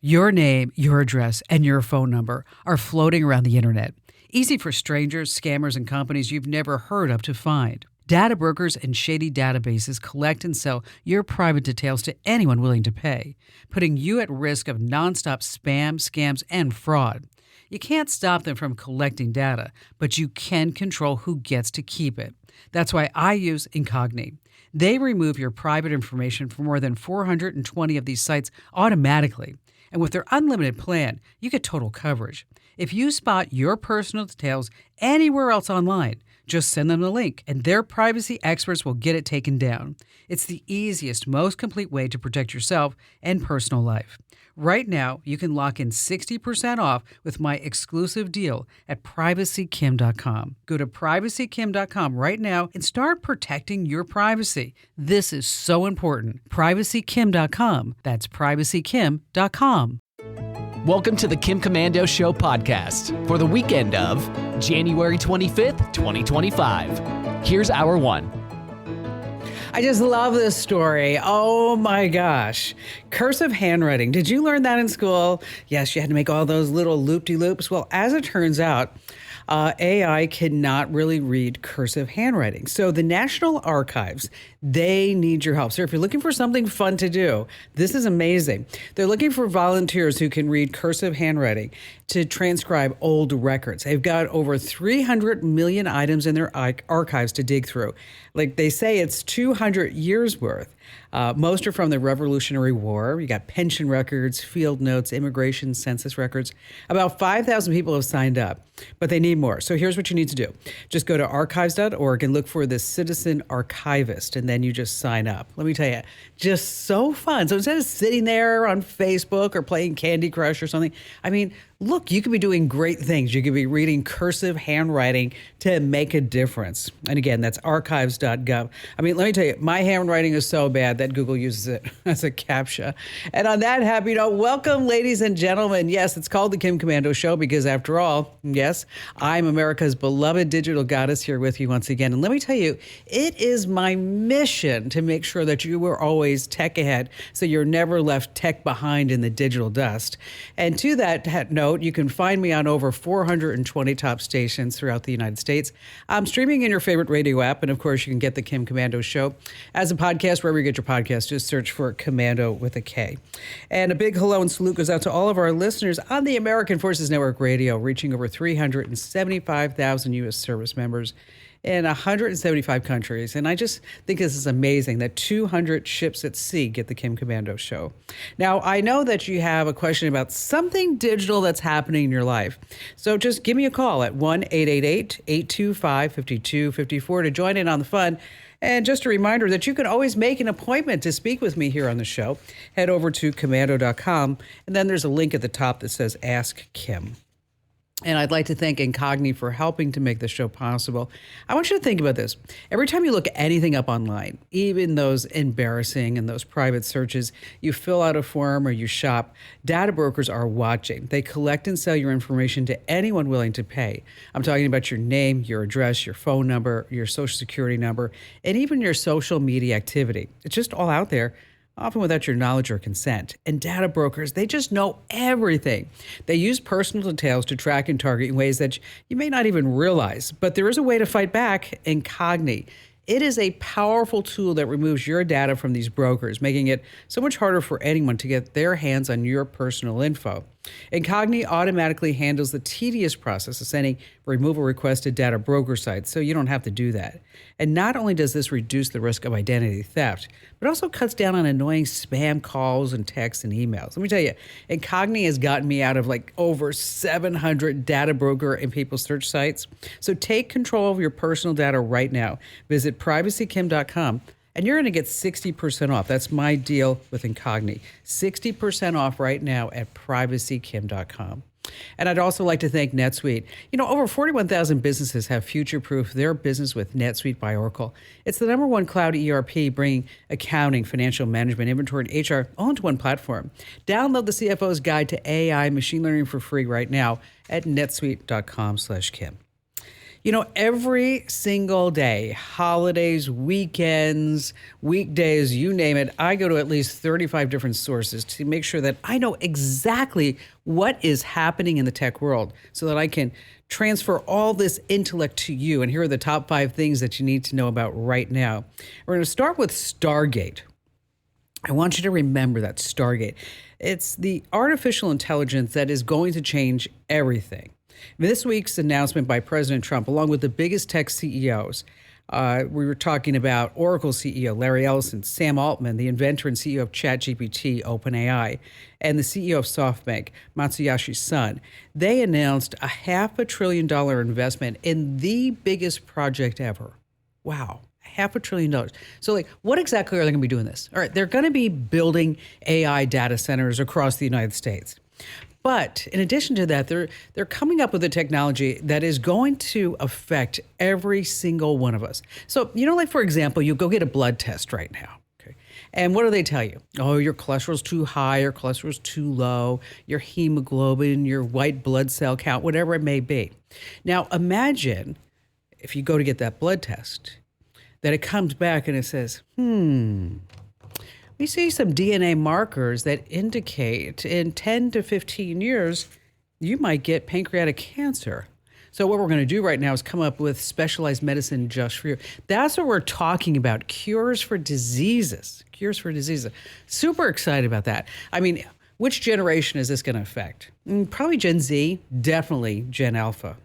Your name, your address, and your phone number are floating around the internet. Easy for strangers, scammers, and companies you've never heard of to find. Data brokers and shady databases collect and sell your private details to anyone willing to pay, putting you at risk of nonstop spam, scams, and fraud. You can't stop them from collecting data, but you can control who gets to keep it. That's why I use Incogni. They remove your private information from more than 420 of these sites automatically. And with their unlimited plan, you get total coverage. If you spot your personal details anywhere else online, just send them the link and their privacy experts will get it taken down. It's the easiest, most complete way to protect yourself and personal life. Right now, you can lock in 60% off with my exclusive deal at privacykim.com. Go to privacykim.com right now and start protecting your privacy. This is so important. Privacykim.com. That's privacykim.com. Welcome to the Kim Komando Show podcast for the weekend of January 25th, 2025. Here's hour one. I just love this story. Oh my gosh. Cursive handwriting. Did you learn that in school? Yes, you had to make all those little loop-de-loops. Well, as it turns out, AI cannot really read cursive handwriting. So the National Archives, they need your help. So if you're looking for something fun to do, this is amazing. They're looking for volunteers who can read cursive handwriting to transcribe old records. They've got over 300 million items in their archives to dig through. Like they say, it's 200 years worth. Most are from the Revolutionary War. You got pension records, field notes, immigration, census records. About 5,000 people have signed up, but they need more. So here's what you need to do. Just go to archives.org and look for the citizen archivist, and then you just sign up. Let me tell you, just so fun. So instead of sitting there on Facebook or playing Candy Crush or something, I mean, look, you could be doing great things. You could be reading cursive handwriting to make a difference. And again, that's archives.gov. I mean, let me tell you, my handwriting is so bad that Google uses it as a CAPTCHA. And on that happy note, welcome, ladies and gentlemen. Yes, it's called the Kim Komando Show because after all, yes, I'm America's beloved digital goddess here with you once again. And let me tell you, it is my mission to make sure that you are always tech ahead so you're never left tech behind in the digital dust. And to that note, you can find me on over 420 top stations throughout the United States. I'm streaming in your favorite radio app, and of course, you can get the Kim Komando Show as a podcast wherever you get your podcast. Just search for Komando with a K. And a big hello and salute goes out to all of our listeners on the American Forces Network Radio, reaching over 375,000 U.S. service members in 175 countries. And I just think this is amazing that 200 ships at sea get the Kim Komando Show. Now, I know that you have a question about something digital that's happening in your life. So just give me a call at 1-888-825-5254 to join in on the fun. And just a reminder that you can always make an appointment to speak with me here on the show. Head over to komando.com, and then there's a link at the top that says Ask Kim. And I'd like to thank Incogni for helping to make this show possible. I want you to think about this. Every time you look anything up online, even those embarrassing and those private searches, you fill out a form or you shop, data brokers are watching. They collect and sell your information to anyone willing to pay. I'm talking about your name, your address, your phone number, your social security number, and even your social media activity. It's just all out there, often without your knowledge or consent. And data brokers, they just know everything. They use personal details to track and target in ways that you may not even realize. But there is a way to fight back, Incogni. It is a powerful tool that removes your data from these brokers, making it so much harder for anyone to get their hands on your personal info. Incogni automatically handles the tedious process of sending removal requests to data broker sites, so you don't have to do that. And not only does this reduce the risk of identity theft, but also cuts down on annoying spam calls and texts and emails. Let me tell you, Incogni has gotten me out of like over 700 data broker and people search sites. So take control of your personal data right now. Visit privacykim.com. And you're going to get 60% off. That's my deal with Incogni. 60% off right now at privacykim.com. And I'd also like to thank NetSuite. You know, over 41,000 businesses have future-proofed their business with NetSuite by Oracle. It's the #1 cloud ERP, bringing accounting, financial management, inventory, and HR all into one platform. Download the CFO's Guide to AI Machine Learning for free right now at netsuite.com/Kim. You know, every single day, holidays, weekends, weekdays, you name it, I go to at least 35 different sources to make sure that I know exactly what is happening in the tech world so that I can transfer all this intellect to you. And here are the top 5 things that you need to know about right now. We're going to start with Stargate. I want you to remember that Stargate. It's the artificial intelligence that is going to change everything. This week's announcement by President Trump, along with the biggest tech CEOs, we were talking about Oracle CEO Larry Ellison, Sam Altman, the inventor and CEO of ChatGPT, OpenAI, and the CEO of SoftBank, Masayoshi Son. They announced a $500 billion investment in the biggest project ever. Wow. $500 billion. So what exactly are they going to be doing this? All right, they're going to be building AI data centers across the United States. But in addition to that, they're coming up with a technology that is going to affect every single one of us. So, for example, you go get a blood test right now. Okay. And what do they tell you? Oh, your cholesterol's too high, your cholesterol's too low, your hemoglobin, your white blood cell count, whatever it may be. Now, imagine if you go to get that blood test, that it comes back and it says, we see some DNA markers that indicate in 10 to 15 years, you might get pancreatic cancer. So what we're going to do right now is come up with specialized medicine just for you. That's what we're talking about, cures for diseases. Super excited about that. I mean, which generation is this going to affect? Probably Gen Z, definitely Gen Alpha.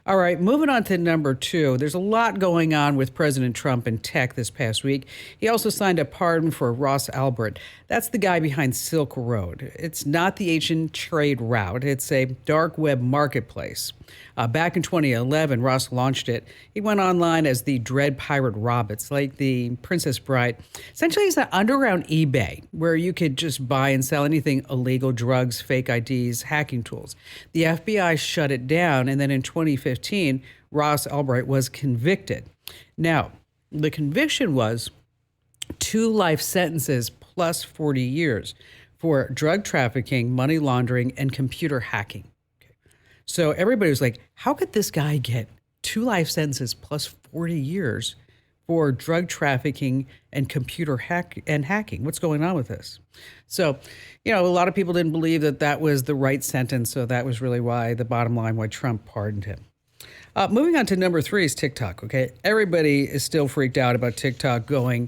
All right, moving on to number 2. There's a lot going on with President Trump and tech this past week. He also signed a pardon for Ross Ulbricht. That's the guy behind Silk Road. It's not the ancient trade route. It's a dark web marketplace. Back in 2011, Ross launched it. He went online as the Dread Pirate Roberts, like the Princess Bride. Essentially, it's an underground eBay where you could just buy and sell anything illegal, drugs, fake IDs, hacking tools. The FBI shut it down, and then in 2015, Ross Ulbricht was convicted. Now, the conviction was 2 life sentences plus 40 years for drug trafficking, money laundering, and computer hacking. So everybody was like, how could this guy get 2 life sentences plus 40 years for drug trafficking and computer hacking? What's going on with this? So, a lot of people didn't believe that was the right sentence. So that was really why Trump pardoned him. Moving on to number 3 is TikTok. Okay. Everybody is still freaked out about TikTok going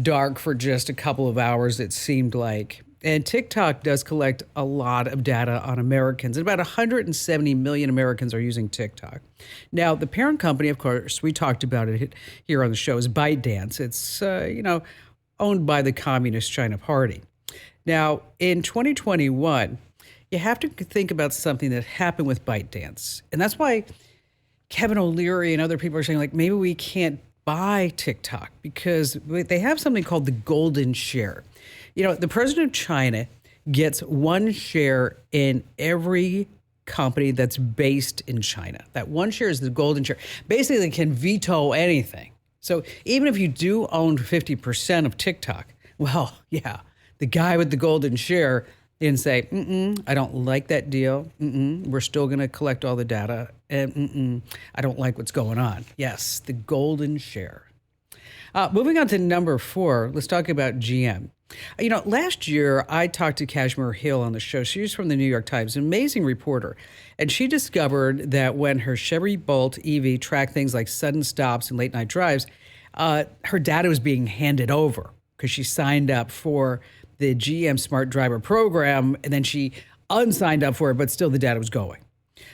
dark for just a couple of hours, it seemed like. And TikTok does collect a lot of data on Americans. And about 170 million Americans are using TikTok. Now, the parent company, of course, we talked about it here on the show, is ByteDance. It's, owned by the Communist China Party. Now, in 2021, you have to think about something that happened with ByteDance. And that's why Kevin O'Leary and other people are saying, maybe we can't buy TikTok because they have something called the golden share. The president of China gets 1 share in every company that's based in China. That 1 share is the golden share. Basically, can veto anything. So even if you do own 50% of TikTok, well, yeah, the guy with the golden share didn't say, I don't like that deal. We're still going to collect all the data. And I don't like what's going on. Yes, the golden share. Moving on to number 4, let's talk about GM. Last year, I talked to Kashmir Hill on the show. She's from the New York Times, an amazing reporter. And she discovered that when her Chevy Bolt EV tracked things like sudden stops and late night drives, her data was being handed over because she signed up for the GM Smart Driver program, and then she unsigned up for it, but still the data was going.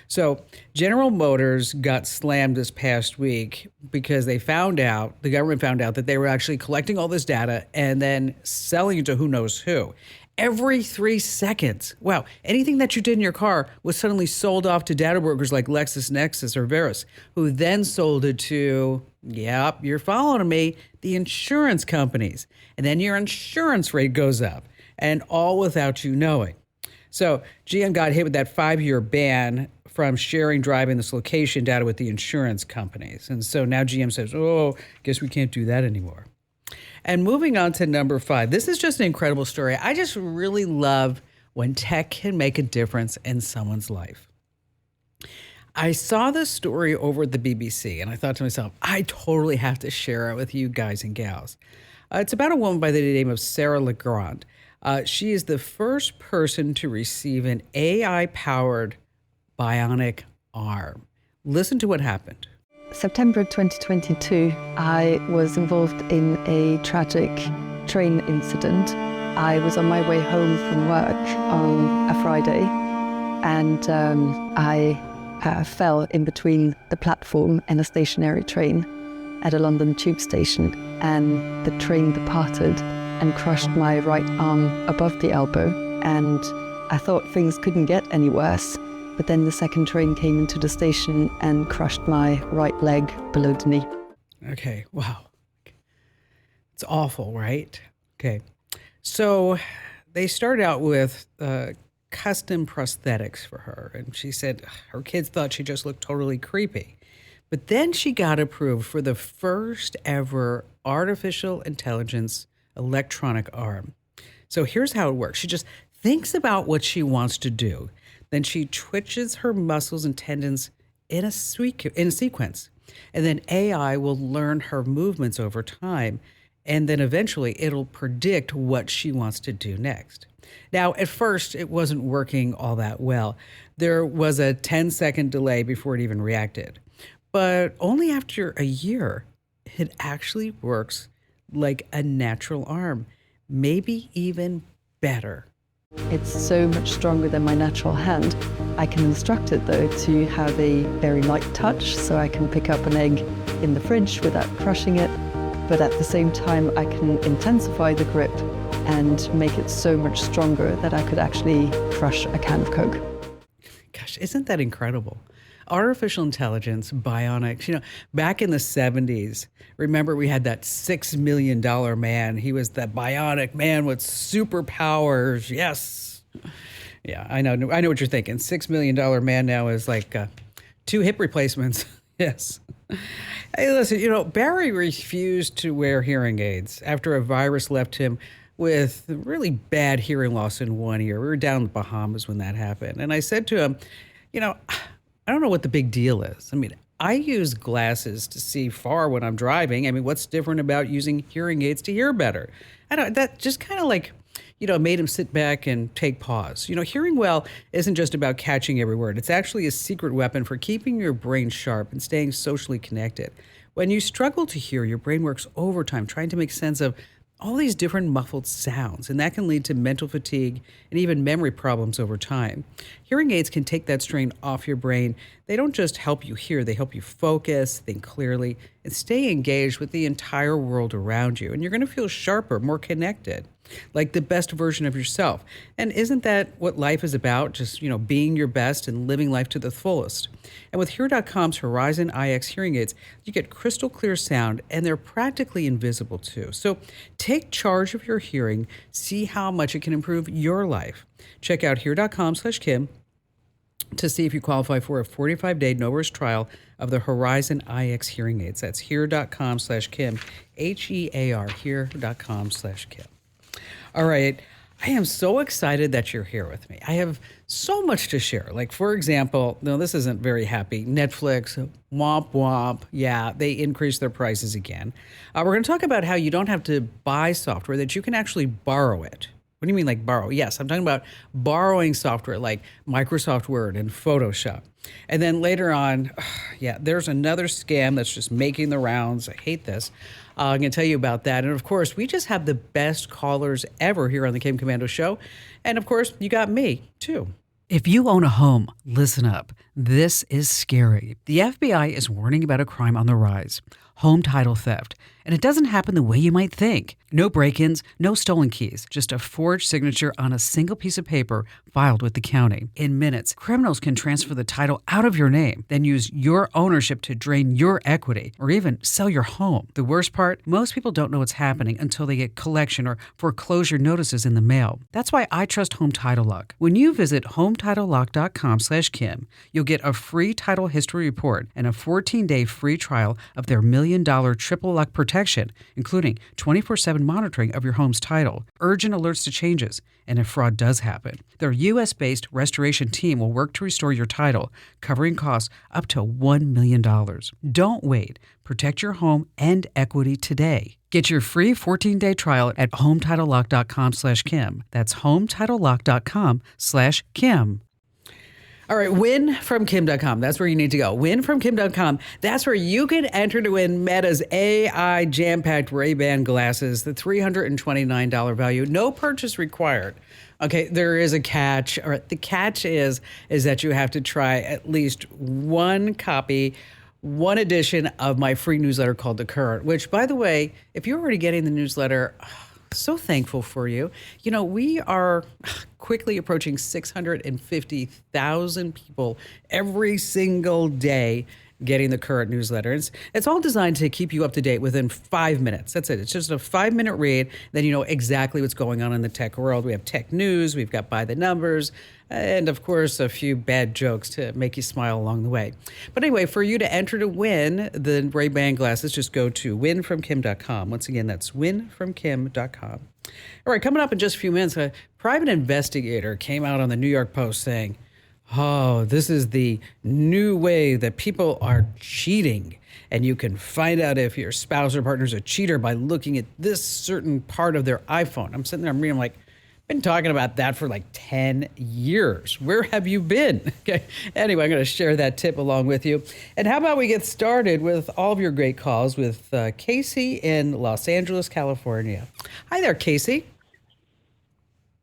So General Motors got slammed this past week because the government found out that they were actually collecting all this data and then selling it to who knows who. Every 3 seconds. Wow. Anything that you did in your car was suddenly sold off to data brokers like LexisNexis or Verus, who then sold it to, yep, you're following me, the insurance companies. And then your insurance rate goes up, and all without you knowing. So GM got hit with that 5-year ban from sharing driving this location data with the insurance companies. And so now GM says, guess we can't do that anymore. And moving on to number 5, this is just an incredible story. I just really love when tech can make a difference in someone's life. I saw this story over at the BBC and I thought to myself, I totally have to share it with you guys and gals. It's about a woman by the name of Sarah Legrand. She is the first person to receive an AI powered bionic arm. Listen to what happened. September 2022, I was involved in a tragic train incident. I was on my way home from work on a Friday, and I fell in between the platform and a stationary train at a London tube station, and the train departed and crushed my right arm above the elbow, and I thought things couldn't get any worse, but then the second train came into the station and crushed my right leg below the knee. Okay, wow. It's awful, right? Okay. So they started out with custom prosthetics for her. And she said her kids thought she just looked totally creepy. But then she got approved for the first ever artificial intelligence electronic arm. So here's how it works. She just thinks about what she wants to do. Then she twitches her muscles and tendons in a sequence. And then AI will learn her movements over time. And then eventually it'll predict what she wants to do next. Now, at first, it wasn't working all that well. There was a 10-second delay before it even reacted. But only after a year, it actually works like a natural arm, maybe even better. It's so much stronger than my natural hand. I can instruct it, though, to have a very light touch, so I can pick up an egg in the fridge without crushing it. But at the same time, I can intensify the grip and make it so much stronger that I could actually crush a can of Coke. Gosh, isn't that incredible? Artificial intelligence, bionics, back in the 70s, remember we had that $6 million man. He was the bionic man with superpowers. Yes. Yeah, I know what you're thinking. $6 million man now is like 2 hip replacements. Yes. Hey, listen, Barry refused to wear hearing aids after a virus left him with really bad hearing loss in one ear. We were down in the Bahamas when that happened. And I said to him, I don't know what the big deal is. I mean, I use glasses to see far when I'm driving. I mean, what's different about using hearing aids to hear better? That just kind of like, made him sit back and take pause. Hearing well isn't just about catching every word. It's actually a secret weapon for keeping your brain sharp and staying socially connected. When you struggle to hear, your brain works overtime trying to make sense of all these different muffled sounds, and that can lead to mental fatigue and even memory problems over time. Hearing aids can take that strain off your brain. They don't just help you hear, they help you focus, think clearly, and stay engaged with the entire world around you. And you're going to feel sharper, more connected, like the best version of yourself. And isn't that what life is about? Just, being your best and living life to the fullest. And with Hear.com's Horizon IX hearing aids, you get crystal clear sound, and they're practically invisible too. So take charge of your hearing, see how much it can improve your life. Check out Hear.com/Kim to see if you qualify for a 45-day no-risk trial of the Horizon IX hearing aids. That's Hear.com/Kim, HEAR, Hear.com/Kim. All right. I am so excited that you're here with me. I have so much to share. Like, for example, no, this isn't very happy. Netflix, womp womp. Yeah, they increased their prices again. We're going to talk about how you don't have to buy software, that you can actually borrow it. What do you mean, like borrow? Yes, I'm talking about borrowing software like Microsoft Word and Photoshop. And then later on, there's another scam that's just making the rounds. I hate this. I'm going to tell you about that. And of course, we just have the best callers ever here on the Kim Komando Show. And of course, you got me too. If you own a home, listen up. This is scary. The FBI is warning about a crime on the rise: home title theft. And it doesn't happen the way you might think. No break-ins, no stolen keys, just a forged signature on a single piece of paper filed with the county. In minutes, criminals can transfer the title out of your name, then use your ownership to drain your equity or even sell your home. The worst part, most people don't know what's happening until they get collection or foreclosure notices in the mail. That's why I trust Home Title Lock. When you visit HometitleLock.com/Kim, you'll get a free title history report and a 14-day free trial of their $1 million triple lock protection, including 24/7 monitoring of your home's title, urgent alerts to changes, and if fraud does happen. Their U.S.-based restoration team will work to restore your title, covering costs up to $1 million. Don't wait. Protect your home and equity today. Get your free 14-day trial at HometitleLock.com/Kim. That's HometitleLock.com/Kim. All right, winfromkim.com. That's where you need to go. Winfromkim.com. That's where you can enter to win Meta's AI jam-packed Ray-Ban glasses, the $329 value. No purchase required. Okay, there is a catch. All right, the catch is that you have to try at least one copy, one edition of my free newsletter called The Current, which, by the way, if you're already getting the newsletter, so thankful for you. You know, we are quickly approaching 650,000 people every single day getting the Current newsletter. It's all designed to keep you up to date within 5 minutes. That's it. It's just a 5-minute read. Then you know exactly what's going on in the tech world. We have tech news. We've got By the Numbers. And, of course, a few bad jokes to make you smile along the way. But anyway, for you to enter to win the Ray-Ban glasses, just go to winfromkim.com. Once again, that's winfromkim.com. All right, coming up in just a few minutes, a private investigator came out on the New York Post saying, oh, this is the new way that people are cheating. And you can find out if your spouse or partner is a cheater by looking at this certain part of their iPhone. I'm sitting there, I'm reading, I'm like, been talking about that for like 10 years. Where have you been? Okay. Anyway, I'm going to share that tip along with you. And how about we get started with all of your great calls with Casey in Los Angeles, California. Hi there, Casey.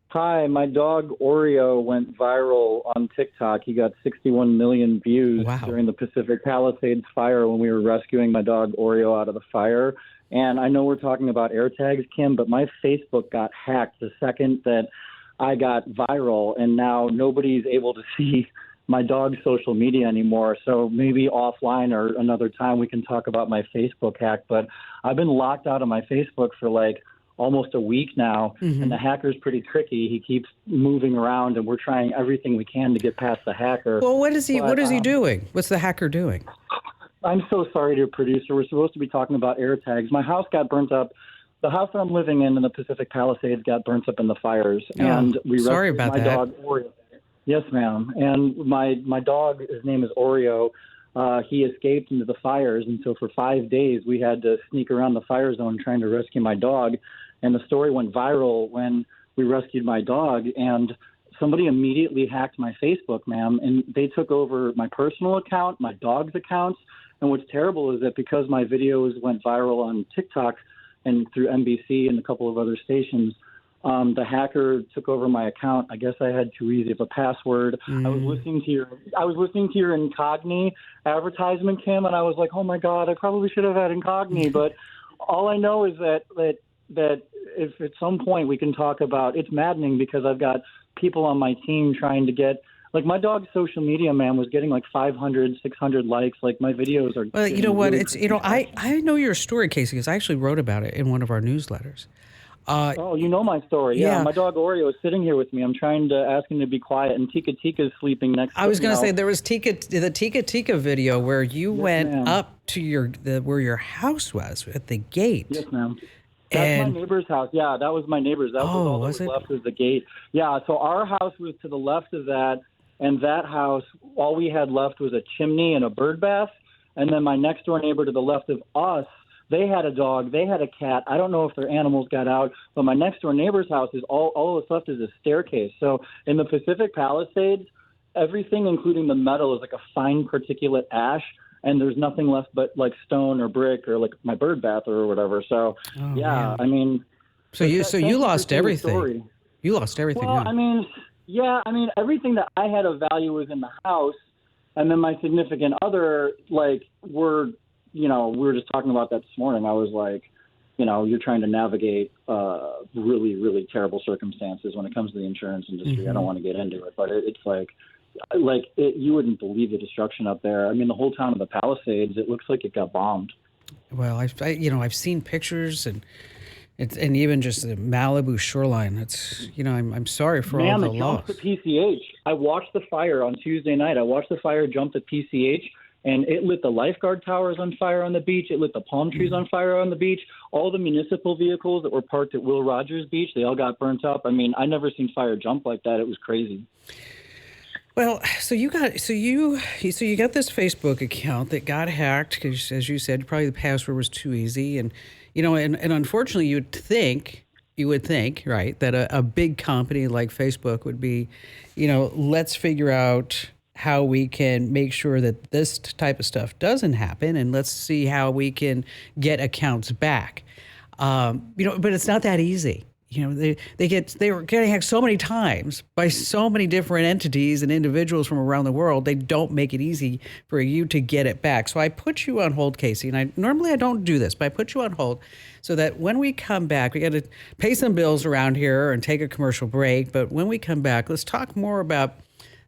Hi, my dog Oreo went viral on TikTok. He got 61 million views during the Pacific Palisades fire when we were rescuing my dog Oreo out of the fire. And I know we're talking about AirTags, Kim, but my Facebook got hacked the second that I got viral, and now nobody's able to see my dog's social media anymore. So maybe offline or another time we can talk about my Facebook hack. But I've been locked out of my Facebook for like almost a week now, and the hacker's pretty tricky. He keeps moving around, and we're trying everything we can to get past the hacker. Well, what is he doing? What's the hacker doing? I'm so sorry, dear producer. We're supposed to be talking about AirTags. My house got burnt up. The house that I'm living in the Pacific Palisades got burnt up in the fires. And we sorry rescued about my that. dog, Oreo. Yes, ma'am. And my dog, his name is Oreo. He escaped into the fires. And so for 5 days, we had to sneak around the fire zone trying to rescue my dog. And the story went viral when we rescued my dog. And somebody immediately hacked my Facebook, ma'am. And they took over my personal account, my dog's accounts. And what's terrible is that because my videos went viral on TikTok and through NBC and a couple of other stations, the hacker took over my account. I guess I had too easy of a password. I was listening to your Incogni advertisement, Kim, and I was like, oh my God, I probably should have had Incogni. But all I know is that if at some point we can talk about, it's maddening because I've got people on my team trying to get. Like, my dog's social media, man, was getting like 500, 600 likes. Like, my videos are. Well, you know what? Really I know your story, Casey, because I actually wrote about it in one of our newsletters. You know my story. Yeah. My dog Oreo is sitting here with me. I'm trying to ask him to be quiet, and Tika Tika is sleeping next to me. I was going to say there was the Tika Tika video where you went up to where your house was at the gate. Yes, ma'am. That's my neighbor's house. Yeah, that was my neighbor's. That was all that was left was the gate. Yeah, so our house was to the left of that. And that house, all we had left was a chimney and a bird bath. And then my next door neighbor to the left of us, they had a dog, they had a cat. I don't know if their animals got out, but my next door neighbor's house is all that's left is a staircase. So in the Pacific Palisades, everything, including the metal, is like a fine particulate ash. And there's nothing left but like stone or brick or like my bird bath or whatever. So, man. I mean. So you lost everything. Story. You lost everything. Well, huh? I mean, everything that I had of value was in the house, and then my significant other, like, we were just talking about that this morning. I was like, you're trying to navigate really, really terrible circumstances when it comes to the insurance industry. I don't want to get into it, but it's you wouldn't believe the destruction up there. I mean, the whole town of the Palisades, it looks like it got bombed. Well, I've seen pictures and even just the Malibu shoreline. It's I'm sorry for all the loss. Ma'am, it jumped to PCH. I watched the fire on Tuesday night. I watched the fire jump to PCH, and it lit the lifeguard towers on fire on the beach. It lit the palm trees on fire on the beach. All the municipal vehicles that were parked at Will Rogers Beach, they all got burnt up. I mean, I never seen fire jump like that. It was crazy. Well, so you got this Facebook account that got hacked because, as you said, probably the password was too easy, and and unfortunately, you would think, right, that a big company like Facebook would be, let's figure out how we can make sure that this type of stuff doesn't happen, and let's see how we can get accounts back. But it's not that easy. They were getting hacked so many times by so many different entities and individuals from around the world. They don't make it easy for you to get it back. So I put you on hold, Casey, and normally I don't do this, but I put you on hold so that when we come back, we got to pay some bills around here and take a commercial break. But when we come back, let's talk more about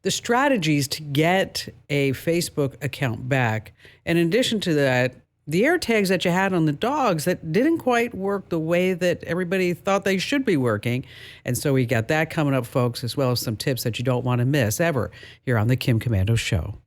the strategies to get a Facebook account back. And in addition to that, the AirTags that you had on the dogs that didn't quite work the way that everybody thought they should be working. And so we got that coming up, folks, as well as some tips that you don't want to miss ever here on the Kim Komando Show.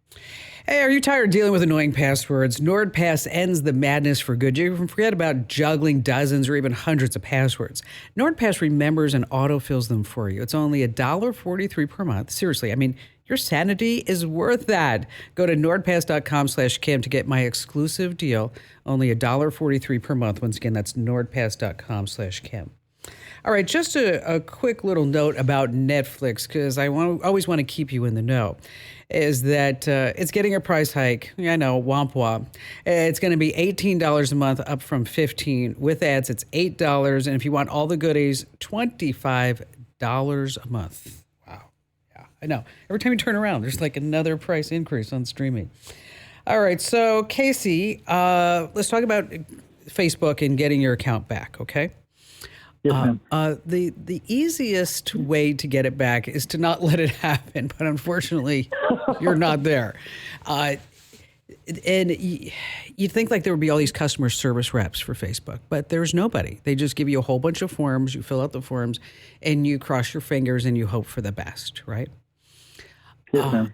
Hey, are you tired of dealing with annoying passwords? NordPass ends the madness for good. You can forget about juggling dozens or even hundreds of passwords. NordPass remembers and autofills them for you. It's only $1.43 per month. Seriously, I mean, your sanity is worth that. Go to nordpass.com/Kim to get my exclusive deal. Only $1.43 per month. Once again, that's nordpass.com/Kim. All right, just a quick little note about Netflix, because I always want to keep you in the know, is that it's getting a price hike. I know, womp womp. It's going to be $18 a month, up from $15. With ads, it's $8. And if you want all the goodies, $25 a month. I know. Every time you turn around, there's like another price increase on streaming. All right. So, Casey, let's talk about Facebook and getting your account back, okay? Yes, ma'am. The easiest way to get it back is to not let it happen. But unfortunately, you're not there. And you'd think like there would be all these customer service reps for Facebook, but there's nobody. They just give you a whole bunch of forms. You fill out the forms, and you cross your fingers and you hope for the best, right? Yes, ma'am.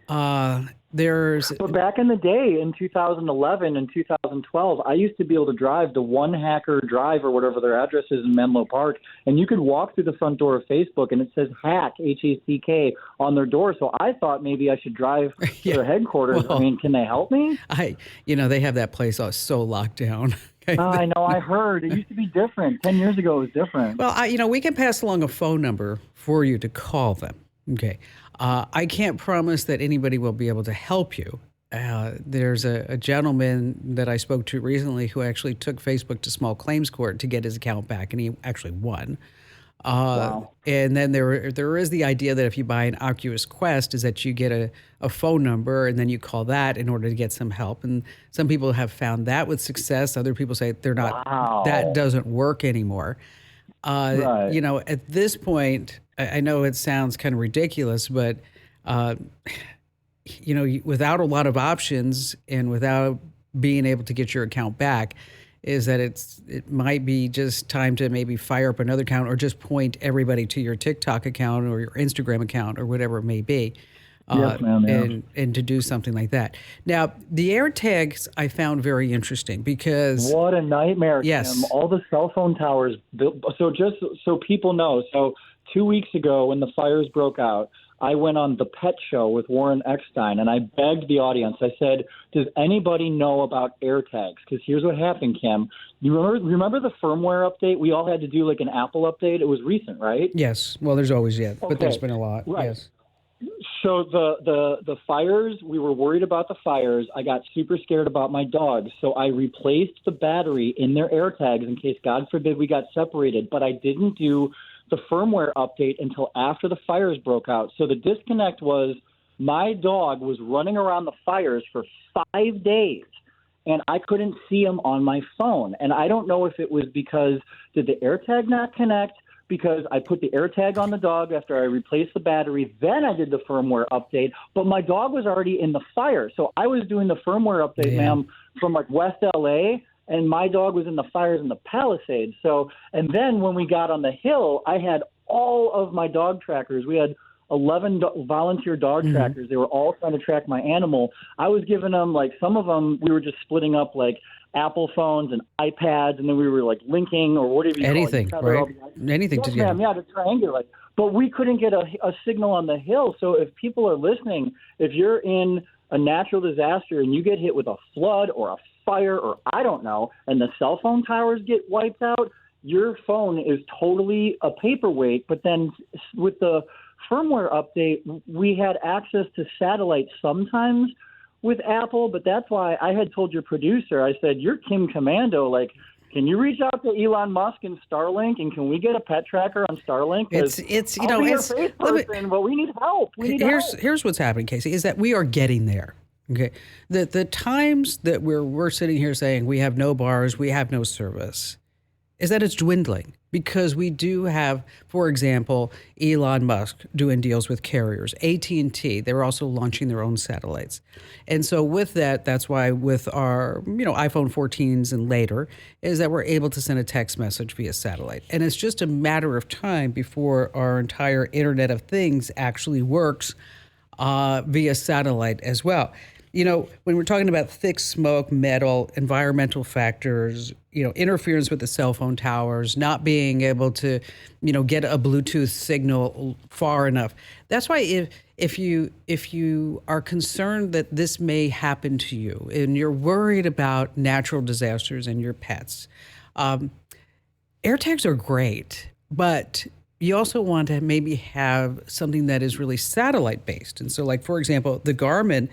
But back in the day, in 2011 and 2012, I used to be able to drive the One Hacker Drive or whatever their address is in Menlo Park, and you could walk through the front door of Facebook, and it says Hack, Hack, on their door. So I thought maybe I should drive to their headquarters. Well, I mean, can they help me? They have that place so locked down. I know. I heard it used to be different. 10 years ago, it was different. Well, we can pass along a phone number for you to call them. Okay. I can't promise that anybody will be able to help you. There's a gentleman that I spoke to recently who actually took Facebook to small claims court to get his account back, and he actually won. Wow. And then there is the idea that if you buy an Oculus Quest, is that you get a phone number, and then you call that in order to get some help. And some people have found that with success. Other people say they're not. Wow. That doesn't work anymore. Right. At this point, I know it sounds kind of ridiculous, but, without a lot of options and without being able to get your account back, is that it might be just time to maybe fire up another account or just point everybody to your TikTok account or your Instagram account or whatever it may be. Yes, ma'am, and to do something like that. Now, the AirTags I found very interesting because... What a nightmare, yes. Kim. All the cell phone towers built... So just so people know, 2 weeks ago when the fires broke out, I went on The Pet Show with Warren Eckstein, and I begged the audience. I said, does anybody know about AirTags? Because here's what happened, Kim. You remember the firmware update? We all had to do like an Apple update. It was recent, right? Yes. Well, there's always yet, but there's been a lot. Right. Yes. So the fires, we were worried about the fires. I got super scared about my dogs. So I replaced the battery in their AirTags in case, God forbid, we got separated. But I didn't do the firmware update until after the fires broke out. So the disconnect was my dog was running around the fires for 5 days, and I couldn't see him on my phone. And I don't know if it was because did the AirTag not connect? Because I put the AirTag on the dog after I replaced the battery. Then I did the firmware update, but my dog was already in the fire. So I was doing the firmware update, ma'am, from like West LA, and my dog was in the fires in the Palisades. So, and then when we got on the hill, I had all of my dog trackers. We had 11 volunteer dog trackers. They were all trying to track my animal. I was giving them, like, some of them, we were just splitting up, like, Apple phones and iPads, and then we were, like, linking or whatever you Anything, call it. right? Anything yes, to get. ma'am, yeah, to triangulate. But we couldn't get a signal on the hill. So if people are listening, if you're in a natural disaster and you get hit with a flood or a fire or I don't know, and the cell phone towers get wiped out, your phone is totally a paperweight. But then with the firmware update, we had access to satellite sometimes with Apple, but that's why I had told your producer, I said, you're Kim Commando, like, can you reach out to Elon Musk and Starlink, and can we get a pet tracker on Starlink? It's you know, it's but we need help. Here's what's happening, Casey, is that we are getting there. Okay, the times that we're sitting here saying we have no bars, we have no service, is that it's dwindling because we do have, for example, Elon Musk doing deals with carriers, AT&T. They're also launching their own satellites, and so with that, that's why with our iPhone 14s and later is that we're able to send a text message via satellite, and it's just a matter of time before our entire Internet of Things actually works via satellite as well. When we're talking about thick smoke, metal, environmental factors, interference with the cell phone towers, not being able to, get a Bluetooth signal far enough. That's why if you are concerned that this may happen to you and you're worried about natural disasters and your pets, AirTags are great, but you also want to maybe have something that is really satellite based. And so, like, for example, the Garmin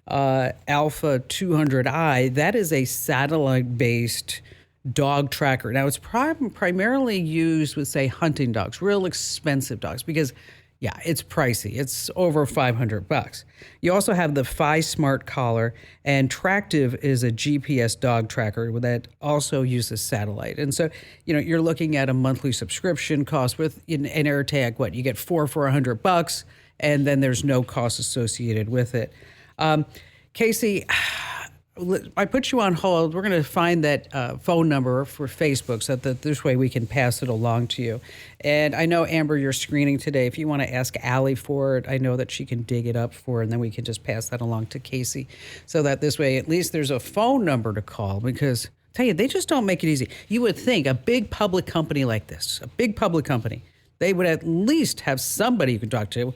Alpha 200i, that is a satellite-based dog tracker. Now, it's primarily used with, say, hunting dogs, real expensive dogs, because, yeah, it's pricey. It's over $500. You also have the Fi Smart Collar, and Tractive is a GPS dog tracker that also uses satellite. And so, you're looking at a monthly subscription cost with an AirTag. What, you get four for $100, and then there's no cost associated with it. Casey, I put you on hold. We're going to find that phone number for Facebook so that this way we can pass it along to you. And I know, Amber, you're screening today. If you want to ask Allie for it, I know that she can dig it up for it, and then we can just pass that along to Casey so that this way at least there's a phone number to call, because, I tell you, they just don't make it easy. You would think a big public company like this, they would at least have somebody you can talk to.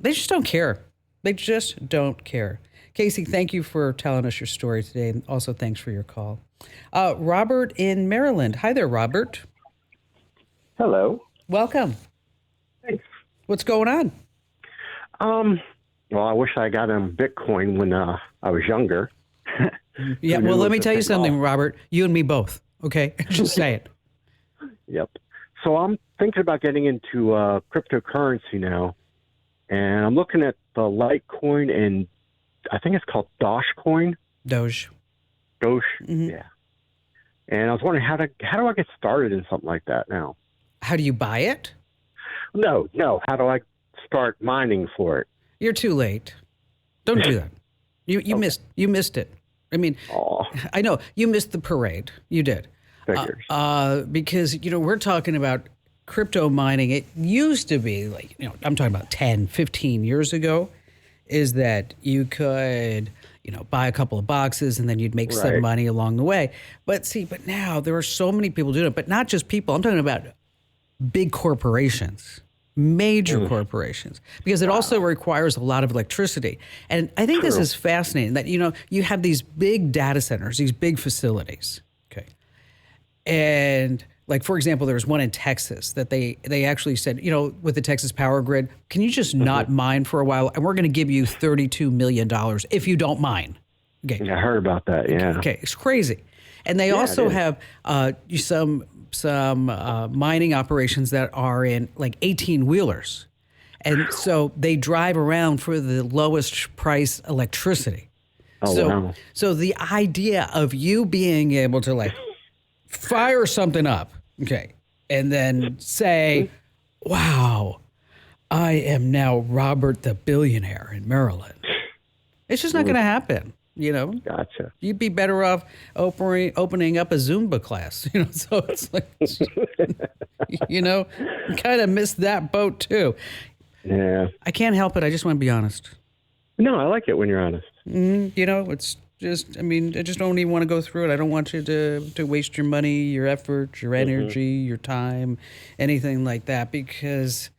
They just don't care. They just don't care. Casey, thank you for telling us your story today, and also thanks for your call. Robert in Maryland. Hi there, Robert. Hello. Welcome. Thanks. What's going on? Well, I wish I got in Bitcoin when I was younger. Yeah, well, let me tell you something, Robert. You and me both, okay? Just say it. Yep. So I'm thinking about getting into cryptocurrency now. And I'm looking at the Litecoin, and I think it's called Dogecoin. Doge. Mm-hmm. Yeah. And I was wondering how do I get started in something like that now? How do you buy it? No. How do I start mining for it? You're too late. Don't do that. You okay. missed it. I mean, I know you missed the parade. You did. Figures. Because we're talking about crypto mining. It used to be like, I'm talking about 10, 15 years ago, is that you could, buy a couple of boxes and then you'd make some money along the way. But now there are so many people doing it, but not just people. I'm talking about big corporations, major corporations, because it also requires a lot of electricity. And I think this is fascinating that, you have these big data centers, these big facilities. Okay. And like, for example, there was one in Texas that they actually said, with the Texas power grid, can you just not mine for a while? And we're going to give you $32 million if you don't mine. Okay. Yeah, I heard about that. Yeah. Okay. It's crazy. And they also have some mining operations that are in like 18-wheelers. And so they drive around for the lowest price electricity. Wow. So the idea of you being able to like fire something up, okay, and then say, wow, I am now Robert the billionaire in Maryland. It's just not going to happen, Gotcha. You'd be better off opening up a Zumba class, so it's like, kind of missed that boat too. Yeah. I can't help it. I just want to be honest. No, I like it when you're honest. It's just, I just don't even want to go through it. I don't want you to waste your money, your effort, your energy, your time, anything like that, because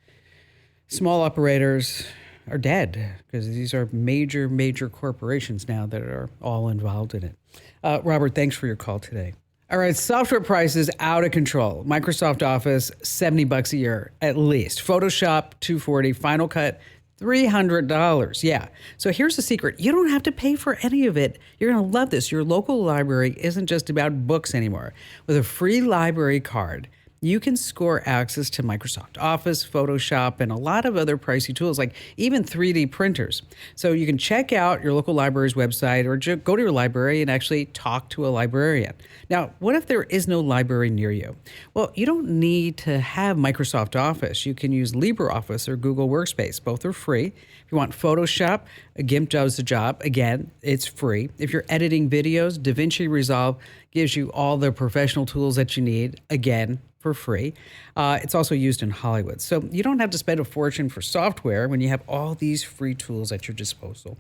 small operators are dead, because these are major corporations now that are all involved in it. Robert, thanks for your call today. All right, software prices out of control. Microsoft Office, $70 a year at least. Photoshop, $240. Final Cut, $300. Yeah. So here's the secret. You don't have to pay for any of it. You're going to love this. Your local library isn't just about books anymore. With a free library card, you can score access to Microsoft Office, Photoshop, and a lot of other pricey tools, like even 3D printers. So you can check out your local library's website or go to your library and actually talk to a librarian. Now, what if there is no library near you? Well, you don't need to have Microsoft Office. You can use LibreOffice or Google Workspace. Both are free. If you want Photoshop, GIMP does the job. Again, it's free. If you're editing videos, DaVinci Resolve gives you all the professional tools that you need. Again, for free. It's also used in Hollywood. So you don't have to spend a fortune for software when you have all these free tools at your disposal.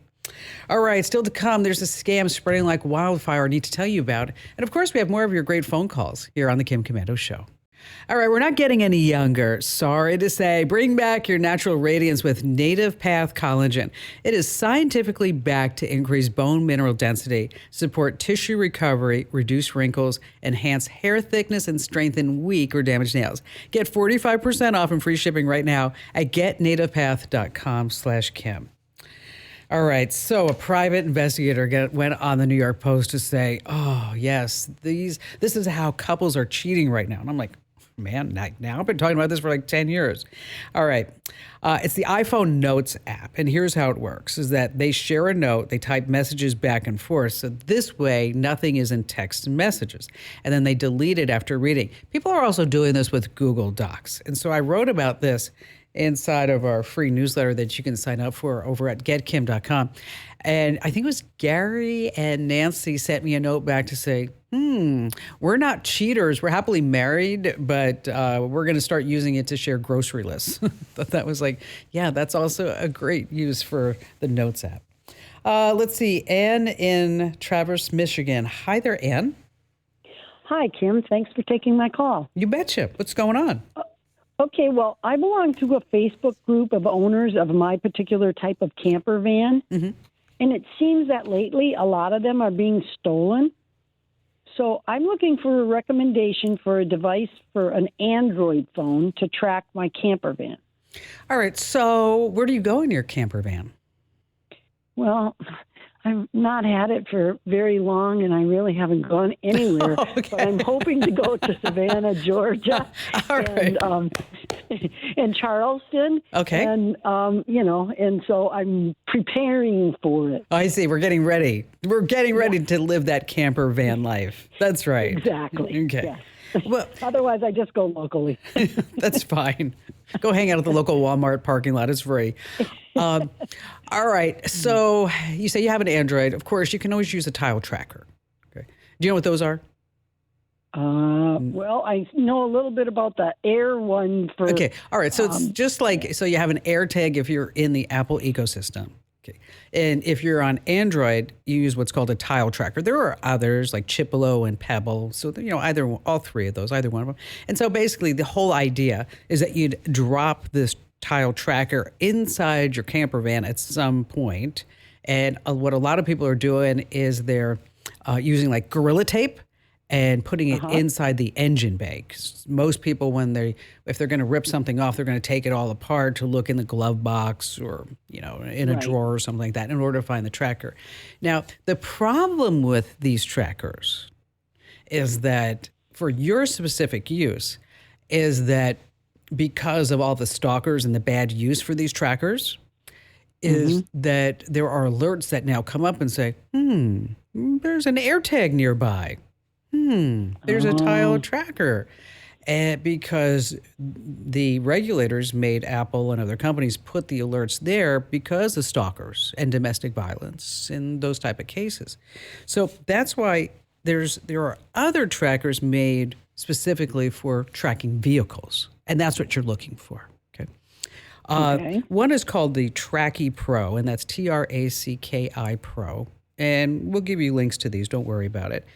All right, still to come, there's a scam spreading like wildfire I need to tell you about. And of course, we have more of your great phone calls here on The Kim Komando Show. All right, we're not getting any younger. Sorry to say. Bring back your natural radiance with Native Path Collagen. It is scientifically backed to increase bone mineral density, support tissue recovery, reduce wrinkles, enhance hair thickness, and strengthen weak or damaged nails. Get 45% off and free shipping right now at getnativepath.com/Kim. All right, so a private investigator went on the New York Post to say, oh, yes, this is how couples are cheating right now. And I'm like, man, now I've been talking about this for like 10 years. All right, it's the iPhone Notes app. And here's how it works, is that they share a note, they type messages back and forth. So this way, nothing is in text messages. And then they delete it after reading. People are also doing this with Google Docs. And so I wrote about this inside of our free newsletter that you can sign up for over at getkim.com. And I think it was Gary and Nancy sent me a note back to say, we're not cheaters. We're happily married, but we're going to start using it to share grocery lists. That was like, yeah, that's also a great use for the Notes app. Let's see. Ann in Traverse, Michigan. Hi there, Ann. Hi, Kim. Thanks for taking my call. You betcha. What's going on? Okay, well, I belong to a Facebook group of owners of my particular type of camper van, and it seems that lately a lot of them are being stolen. So I'm looking for a recommendation for a device for an Android phone to track my camper van. All right, so where do you go in your camper van? Well, I've not had it for very long, and I really haven't gone anywhere. Okay. But I'm hoping to go to Savannah, Georgia, right. and Charleston. Okay. And, and so I'm preparing for it. I see. We're getting ready. We're getting ready to live that camper van life. That's right. Exactly. Okay. Yes. Well, Otherwise, I just go locally. that's fine. Go hang out at the local Walmart parking lot. It's free. All right. So you say you have an Android. Of course, you can always use a tile tracker. Okay. Do you know what those are? Well, I know a little bit about the Air one for. Okay. All right. So it's just like, so you have an AirTag if you're in the Apple ecosystem. Okay. And if you're on Android, you use what's called a tile tracker. There are others like Chipolo and Pebble. So, all three of those, either one of them. And so basically the whole idea is that you'd drop this tile tracker inside your camper van at some point. And what a lot of people are doing is they're using like Gorilla Tape and putting it inside the engine bay. 'Cause most people, if they're going to rip something off, they're going to take it all apart to look in the glove box or, in a drawer or something like that in order to find the tracker. Now, the problem with these trackers is that for your specific use is that because of all the stalkers and the bad use for these trackers, is that there are alerts that now come up and say, there's an AirTag nearby. There's a tile tracker. And because the regulators made Apple and other companies put the alerts there because of stalkers and domestic violence and those type of cases. So that's why there are other trackers made specifically for tracking vehicles. And that's what you're looking for. Okay. Okay. One is called the Tracky Pro, and that's TRACKI Pro. And we'll give you links to these. Don't worry about it.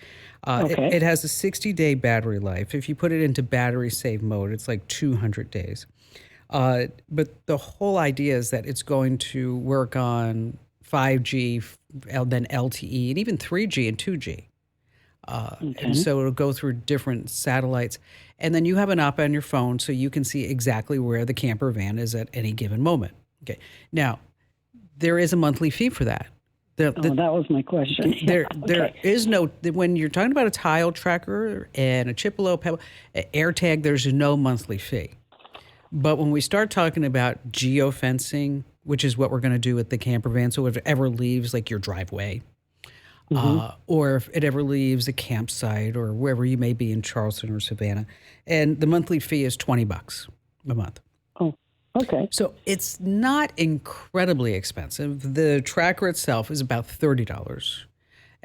Okay. It has a 60-day battery life. If you put it into battery save mode, it's like 200 days. But the whole idea is that it's going to work on 5G, then LTE, and even 3G and 2G. And so it'll go through different satellites. And then you have an app on your phone so you can see exactly where the camper van is at any given moment. Okay. Now, there is a monthly fee for that. That was my question. There Okay. is no, when you're talking about a tile tracker and a Chipolo, Pebble, AirTag, there's no monthly fee. But when we start talking about geofencing, which is what we're going to do with the camper van, so if it ever leaves like your driveway, or if it ever leaves a campsite or wherever you may be in Charleston or Savannah, and the monthly fee is $20 a month. Oh, okay. So it's not incredibly expensive. The tracker itself is about $30.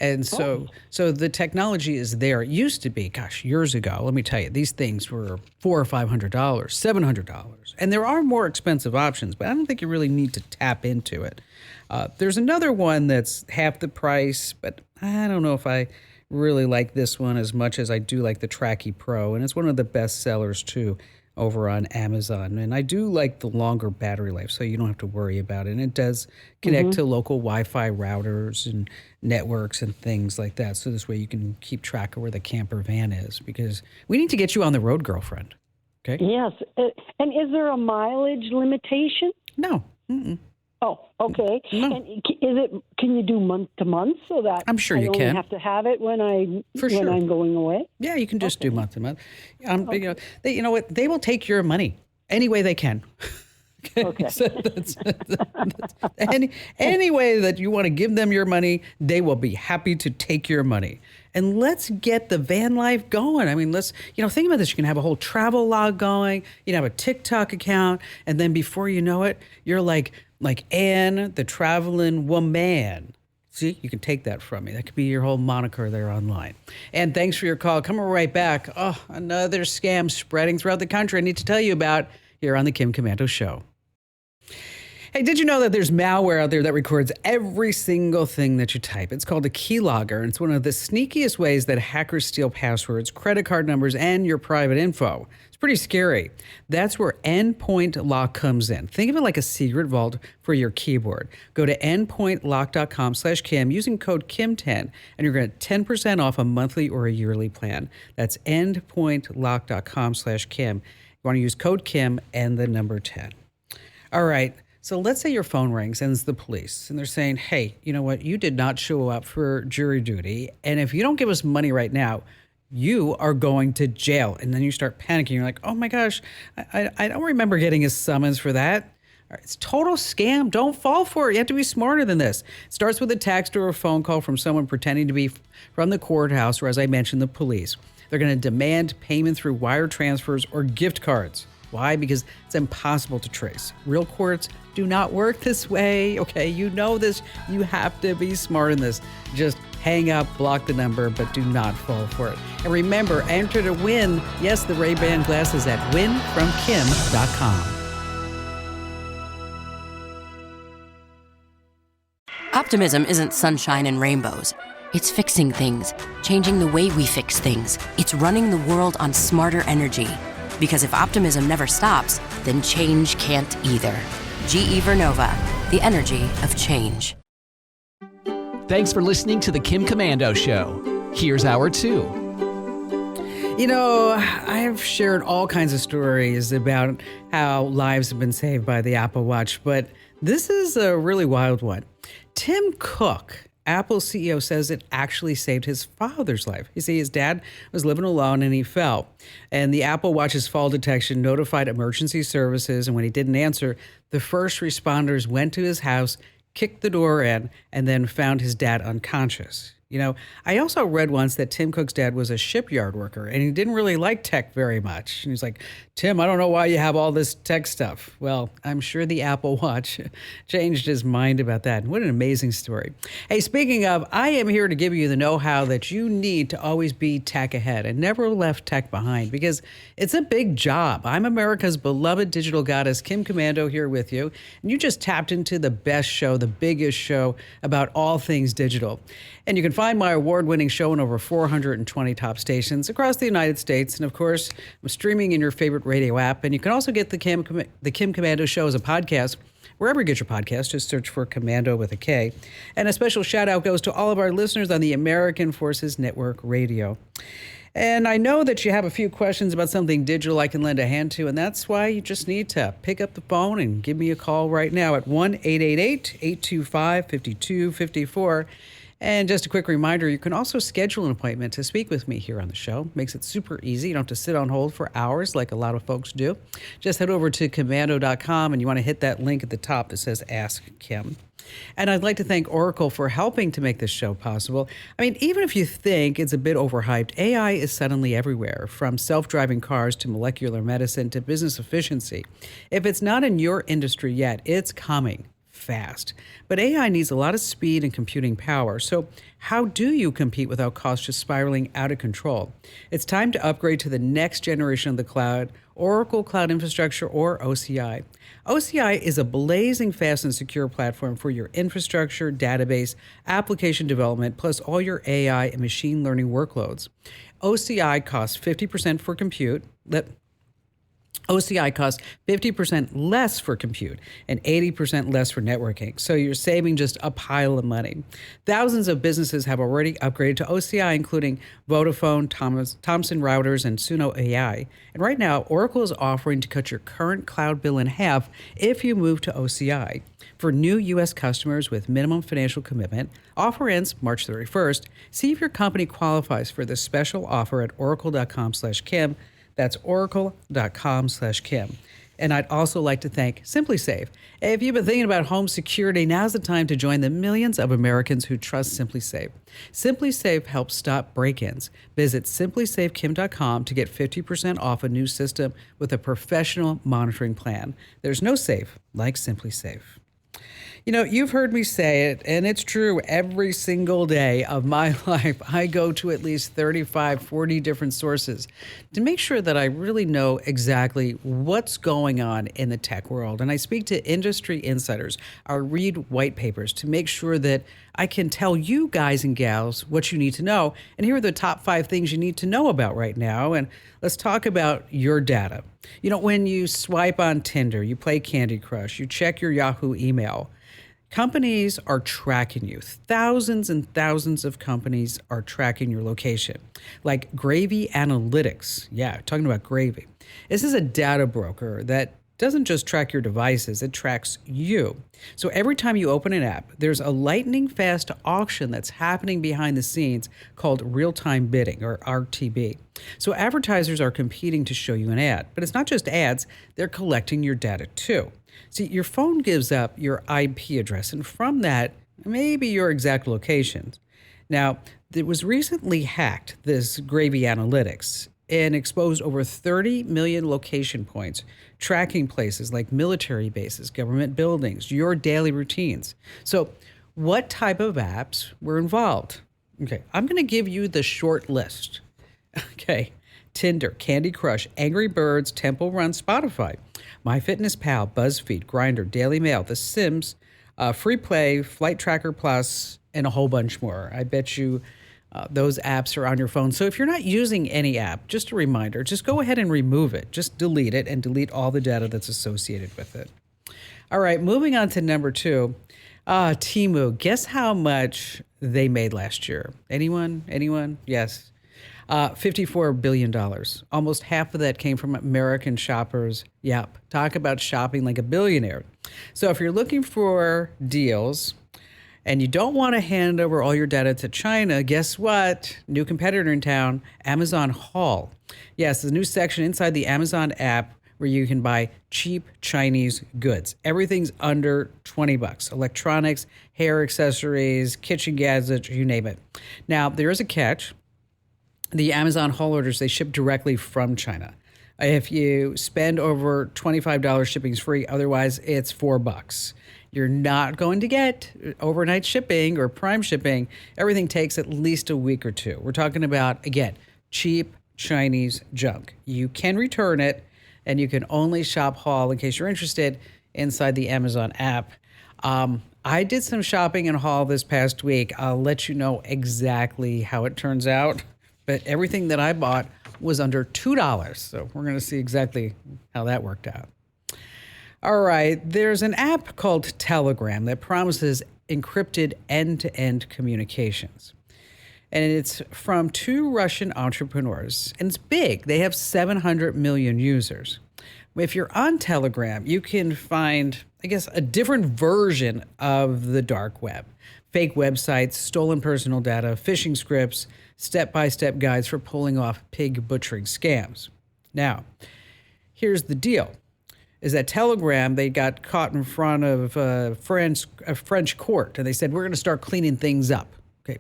And so the technology is there. It used to be, gosh, years ago, let me tell you, these things were $400 or $500, $700. And there are more expensive options, but I don't think you really need to tap into it. There's another one that's half the price, but I don't know if I really like this one as much as I do like the Tracky Pro. And it's one of the best sellers, too, over on Amazon. And I do like the longer battery life, so you don't have to worry about it. And it does connect to local Wi-Fi routers and networks and things like that. So this way you can keep track of where the camper van is, because we need to get you on the road, girlfriend. Okay? Yes. And is there a mileage limitation? No. Mm-mm. Oh, okay. No. And can you do month to month so that I'm sure I you only can. have to have it when I'm going away? Yeah, you can just do month to month. You know what? They will take your money any way they can. Okay. So that's any way that you want to give them your money, they will be happy to take your money. And let's get the van life going. I mean, think about this. You can have a whole travel log going. You can have a TikTok account. And then before you know it, you're like Anne, the traveling woman. See, you can take that from me. That could be your whole moniker there online. And thanks for your call. Coming right back. Oh, another scam spreading throughout the country I need to tell you about here on the Kim Komando Show. Hey, did you know that there's malware out there that records every single thing that you type? It's called a keylogger, and it's one of the sneakiest ways that hackers steal passwords, credit card numbers, and your private info. It's pretty scary. That's where Endpoint Lock comes in. Think of it like a secret vault for your keyboard. Go to endpointlock.com/Kim using code KIM10, and you're going to get 10% off a monthly or a yearly plan. That's endpointlock.com/Kim. You want to use code KIM and the number 10. All right. So let's say your phone rings and it's the police, and they're saying, hey, you know what? You did not show up for jury duty. And if you don't give us money right now, you are going to jail. And then you start panicking. You're like, oh my gosh, I don't remember getting a summons for that. All right, it's total scam. Don't fall for it. You have to be smarter than this. It starts with a text or a phone call from someone pretending to be from the courthouse, or as I mentioned, the police. They're going to demand payment through wire transfers or gift cards. Why? Because it's impossible to trace. Real courts do not work this way. Okay, you know this. You have to be smart in this. Just hang up, block the number, but do not fall for it. And remember, enter to win. Yes, the Ray-Ban glasses at winfromkim.com. Optimism isn't sunshine and rainbows. It's fixing things, changing the way we fix things. It's running the world on smarter energy. Because if optimism never stops, then change can't either. GE Vernova, the energy of change. Thanks for listening to the Kim Komando Show. Here's hour 2. You know, I have shared all kinds of stories about how lives have been saved by the Apple Watch, but this is a really wild one. Tim Cook, Apple CEO, says it actually saved his father's life. You see, his dad was living alone and he fell. And the Apple Watch's fall detection notified emergency services. And when he didn't answer, the first responders went to his house, kicked the door in, and then found his dad unconscious. I also read once that Tim Cook's dad was a shipyard worker and he didn't really like tech very much. And he's like, Tim, I don't know why you have all this tech stuff. Well, I'm sure the Apple Watch changed his mind about that. What an amazing story. Hey, speaking of, I am here to give you the know-how that you need to always be tech ahead and never left tech behind because it's a big job. I'm America's beloved digital goddess, Kim Komando, here with you. And you just tapped into the best show, the biggest show about all things digital. And you can find my award-winning show on over 420 top stations across the United States. And of course, I'm streaming in your favorite radio app. And you can also get the Kim Komando Show as a podcast. Wherever you get your podcast, just search for Komando with a K. And a special shout out goes to all of our listeners on the American Forces Network Radio. And I know that you have a few questions about something digital I can lend a hand to, and that's why you just need to pick up the phone and give me a call right now at 1-888-825-5254. And just a quick reminder, you can also schedule an appointment to speak with me here on the show. Makes it super easy. You don't have to sit on hold for hours like a lot of folks do. Just head over to komando.com and you want to hit that link at the top that says Ask Kim. And I'd like to thank Oracle for helping to make this show possible. I mean, even if you think it's a bit overhyped, AI is suddenly everywhere, from self-driving cars to molecular medicine to business efficiency. If it's not in your industry yet, it's coming fast. But AI needs a lot of speed and computing power. So how do you compete without costs just spiraling out of control? It's time to upgrade to the next generation of the cloud, Oracle Cloud Infrastructure, or OCI. OCI is a blazing fast and secure platform for your infrastructure, database, application development, plus all your AI and machine learning workloads. OCI costs 50% for compute. OCI costs 50% less for compute and 80% less for networking. So you're saving just a pile of money. Thousands of businesses have already upgraded to OCI, including Vodafone, Thomson Reuters, and Suno AI. And right now, Oracle is offering to cut your current cloud bill in half if you move to OCI. For new U.S. customers with minimum financial commitment, offer ends March 31st. See if your company qualifies for this special offer at oracle.com/Kim. That's oracle.com/Kim. And I'd also like to thank SimpliSafe. If you've been thinking about home security, now's the time to join the millions of Americans who trust SimpliSafe. SimpliSafe helps stop break-ins. Visit simplysafekim.com to get 50% off a new system with a professional monitoring plan. There's no safe like SimpliSafe. You've heard me say it, and it's true. Every single day of my life, I go to at least 35, 40 different sources to make sure that I really know exactly what's going on in the tech world. And I speak to industry insiders. I read white papers to make sure that I can tell you guys and gals what you need to know. And here are the top 5 things you need to know about right now. And let's talk about your data. When you swipe on Tinder, you play Candy Crush, you check your Yahoo email, companies are tracking you. Thousands and thousands of companies are tracking your location, like Gravy Analytics. Yeah, talking about Gravy. This is a data broker that doesn't just track your devices, it tracks you. So every time you open an app, there's a lightning fast auction that's happening behind the scenes called real-time bidding, or RTB. So advertisers are competing to show you an ad, but it's not just ads, they're collecting your data too. See, your phone gives up your IP address, and from that, maybe your exact location. Now, it was recently hacked, this Gravy Analytics, and exposed over 30 million location points, tracking places like military bases, government buildings, your daily routines. So what type of apps were involved? Okay, I'm going to give you the short list. Okay, Tinder, Candy Crush, Angry Birds, Temple Run, Spotify, MyFitnessPal, BuzzFeed, Grindr, Daily Mail, The Sims, Free Play, Flight Tracker Plus, and a whole bunch more. I bet you those apps are on your phone. So if you're not using any app, just a reminder, just go ahead and remove it. Just delete it and delete all the data that's associated with it. All right, moving on to number 2. Temu. Guess how much they made last year? Anyone? Yes. $54 billion. Almost half of that came from American shoppers. Yep. Talk about shopping like a billionaire. So if you're looking for deals and you don't want to hand over all your data to China, guess what? New competitor in town, Amazon Haul. Yes, the new section inside the Amazon app where you can buy cheap Chinese goods. Everything's under $20. Electronics, hair accessories, kitchen gadgets, you name it. Now, there is a catch. The Amazon haul orders, they ship directly from China. If you spend over $25, shipping's free. Otherwise, it's $4. You're not going to get overnight shipping or prime shipping. Everything takes at least a week or two. We're talking about, again, cheap Chinese junk. You can return it, and you can only shop haul, in case you're interested, inside the Amazon app. I did some shopping and haul this past week. I'll let you know exactly how it turns out. But everything that I bought was under $2. So we're going to see exactly how that worked out. All right. There's an app called Telegram that promises encrypted end-to-end communications. And it's from two Russian entrepreneurs. And it's big. They have 700 million users. If you're on Telegram, you can find, I guess, a different version of the dark web. Fake websites, stolen personal data, phishing scripts, step-by-step guides for pulling off pig butchering scams. Now, here's the deal, is that Telegram, they got caught in front of a French court, and they said, we're going to start cleaning things up. Okay,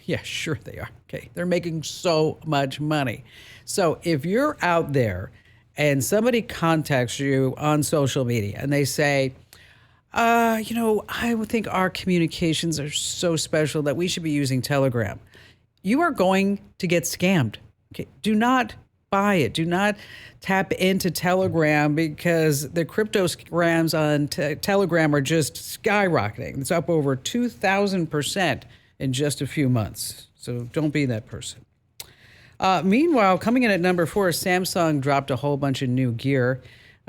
yeah, sure they are. Okay, they're making so much money. So if you're out there and somebody contacts you on social media and they say, I would think our communications are so special that we should be using Telegram, you are going to get scammed. Okay, do not buy it. Do not tap into Telegram, because the crypto scams on Telegram are just skyrocketing. It's up over 2,000% in just a few months. So don't be that person. Meanwhile, coming in at number 4, Samsung dropped a whole bunch of new gear.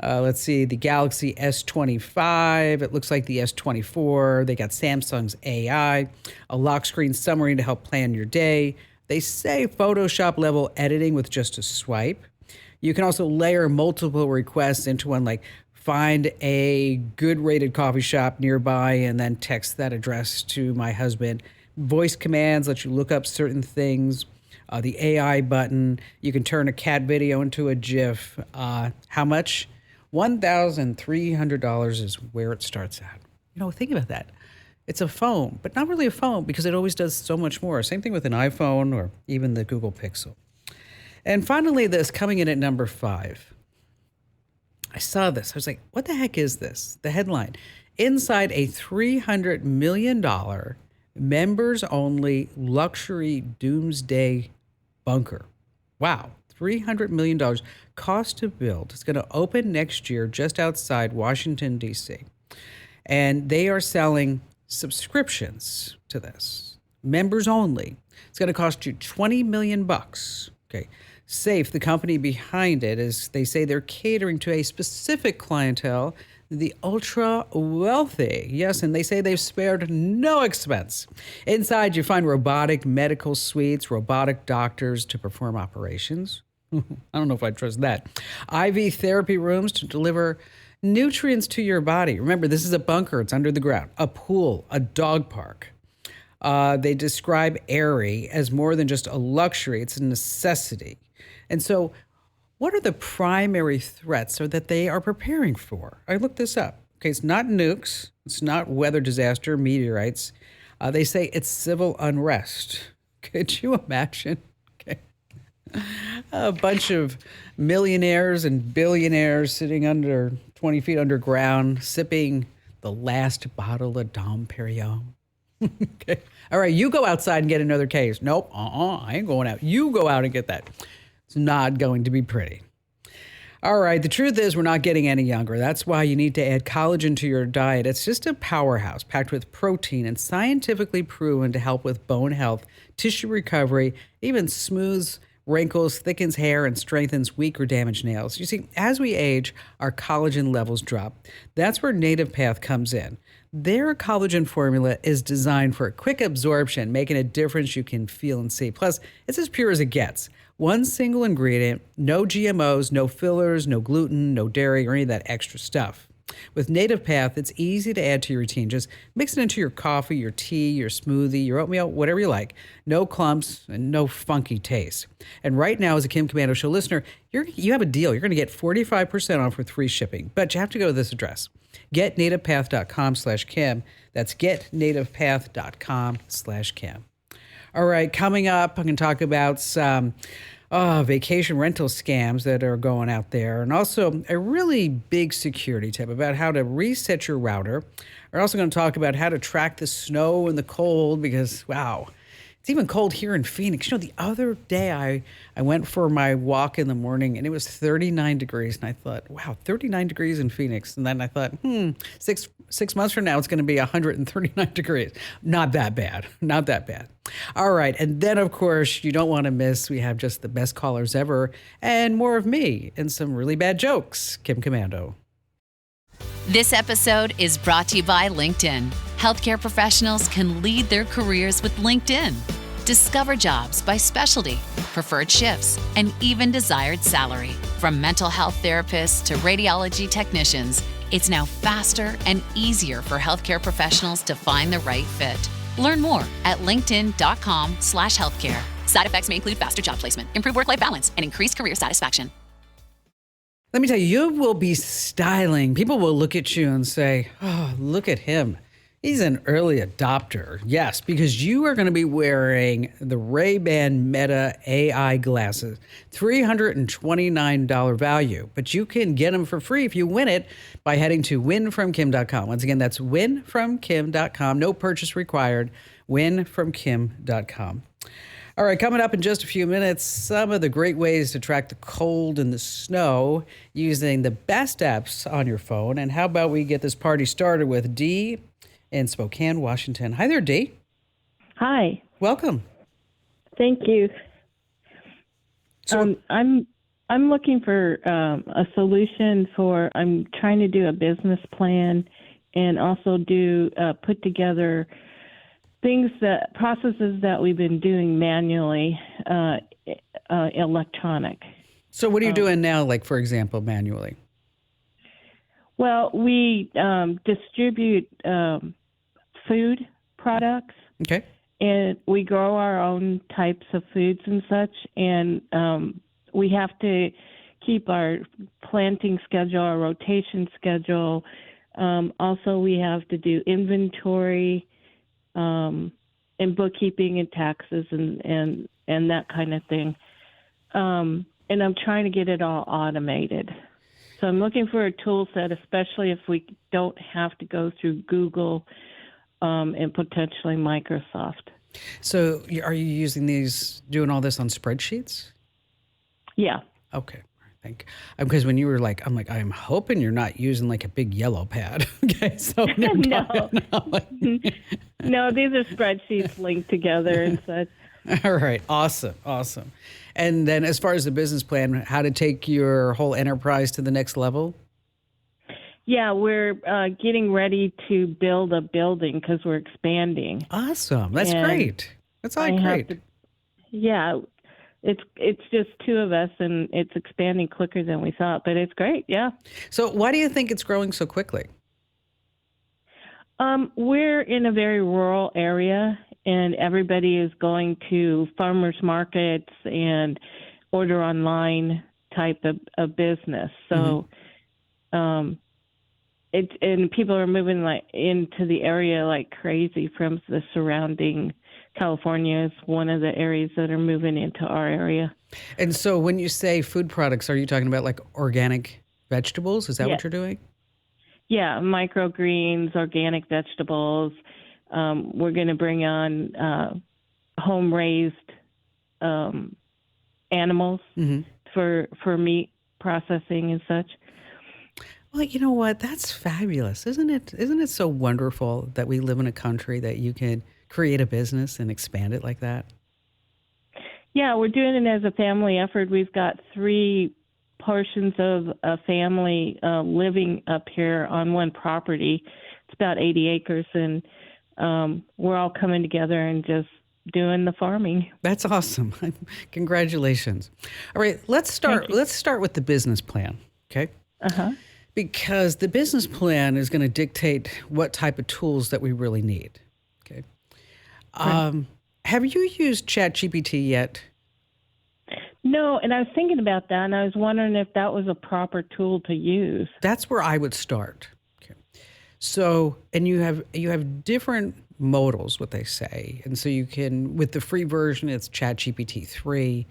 Let's see, the Galaxy S25. It looks like the S24. They got Samsung's AI, a lock screen summary to help plan your day. They say Photoshop level editing with just a swipe. You can also layer multiple requests into one, like find a good rated coffee shop nearby and then text that address to my husband. Voice commands let you look up certain things. The AI button, you can turn a cat video into a GIF. How much? $1,300 is where it starts at. Think about that. It's a phone, but not really a phone, because it always does so much more. Same thing with an iPhone or even the Google Pixel. And finally, this coming in at number 5. I saw this. I was like, what the heck is this? The headline: inside a $300 million members-only luxury doomsday bunker. Wow. $300 million cost to build. It's going to open next year just outside Washington, D.C. And they are selling subscriptions to this. Members only. It's going to cost you $20 million. Okay. Safe, the company behind it, is they say they're catering to a specific clientele, the ultra wealthy. Yes, and they say they've spared no expense. Inside, you find robotic medical suites, robotic doctors to perform operations. I don't know if I trust that. IV therapy rooms to deliver nutrients to your body. Remember, this is a bunker. It's under the ground. A pool, a dog park. They describe Airy as more than just a luxury. It's a necessity. And so what are the primary threats that they are preparing for? I looked this up. Okay, it's not nukes. It's not weather disaster, meteorites. They say it's civil unrest. Could you imagine? Okay. A bunch of millionaires and billionaires sitting under 20 feet underground, sipping the last bottle of Dom Perignon. Okay. All right, you go outside and get another case. Nope, I ain't going out. You go out and get that. It's not going to be pretty. All right, the truth is we're not getting any younger. That's why you need to add collagen to your diet. It's just a powerhouse packed with protein and scientifically proven to help with bone health, tissue recovery, even smooths wrinkles, thickens hair, and strengthens weak or damaged nails. You see, as we age, our collagen levels drop. That's where Native Path comes in. Their collagen formula is designed for a quick absorption, making a difference you can feel and see. Plus, it's as pure as it gets. One single ingredient, no GMOs, no fillers, no gluten, no dairy, or any of that extra stuff. With Native Path, it's easy to add to your routine. Just mix it into your coffee, your tea, your smoothie, your oatmeal, whatever you like. No clumps and no funky taste. And right now, as a Kim Komando Show listener, you have a deal. You're going to get 45% off with free shipping. But you have to go to this address, getnativepath.com/Kim. That's getnativepath.com/Kim. All right, coming up, I'm going to talk about some vacation rental scams that are going out there, and also a really big security tip about how to reset your router. We're also going to talk about how to track the snow and the cold because, wow, it's even cold here in Phoenix. The other day I went for my walk in the morning and it was 39 degrees. And I thought, wow, 39 degrees in Phoenix. And then I thought, 6 months from now, it's going to be 139 degrees. Not that bad. Not that bad. All right. And then, of course, you don't want to miss, we have just the best callers ever and more of me and some really bad jokes. Kim Komando. This episode is brought to you by LinkedIn. Healthcare professionals can lead their careers with LinkedIn. Discover jobs by specialty, preferred shifts, and even desired salary. From mental health therapists to radiology technicians, it's now faster and easier for healthcare professionals to find the right fit. Learn more at linkedin.com/healthcare. Side effects may include faster job placement, improved work-life balance, and increased career satisfaction. Let me tell you, you will be styling. People will look at you and say, oh, look at him. He's an early adopter. Yes, because you are going to be wearing the Ray-Ban Meta AI glasses. $329 value, but you can get them for free if you win it by heading to winfromkim.com. Once again, that's winfromkim.com. No purchase required. Winfromkim.com. All right, coming up in just a few minutes, some of the great ways to track the cold and the snow using the best apps on your phone. And how about we get this party started with Dee in Spokane, Washington. Hi there, Dee. Hi. Welcome. Thank you. So, I'm looking for a solution for. I'm trying to do a business plan and also do put together processes that we've been doing manually, electronic. So what are you doing now, like, for example, manually? Well, we distribute food products. Okay. And we grow our own types of foods and such. And we have to keep our planting schedule, our rotation schedule. Also, we have to do inventory and bookkeeping and taxes and that kind of thing. And I'm trying to get it all automated. So I'm looking for a tool set, especially if we don't have to go through Google and potentially Microsoft. So are you doing all this on spreadsheets? Yeah. Okay. Thank you. Because when you were like, I'm like, I'm hoping you're not using like a big yellow pad. Okay. So No, these are spreadsheets linked together and such. All right. Awesome. And then as far as the business plan, how to take your whole enterprise to the next level? Yeah, we're getting ready to build a building because we're expanding. Awesome. That's great. That's all great. Yeah, it's just two of us, and it's expanding quicker than we thought, but it's great, yeah. So why do you think it's growing so quickly? We're in a very rural area, and everybody is going to farmers markets and order online type of business. So, and people are moving into the area like crazy from the surrounding. California is one of the areas that are moving into our area. And so when you say food products, are you talking about like organic vegetables? Is that what you're doing? Yeah, microgreens, organic vegetables. We're going to bring on home-raised animals for meat processing and such. Well, you know what? That's fabulous, isn't it? Isn't it so wonderful that we live in a country that you can create a business and expand it like that? Yeah, we're doing it as a family effort. We've got 3 portions of a family living up here on one property. It's about 80 acres, and we're all coming together and just doing the farming. That's awesome. Congratulations. All right, let's start with the business plan, okay? Because the business plan is going to dictate what type of tools that we really need. Okay. Have you used ChatGPT yet? No, and I was thinking about that, and I was wondering if that was a proper tool to use. That's where I would start. Okay. So, and you have different modals, what they say. And so you can, with the free version, it's ChatGPT 3,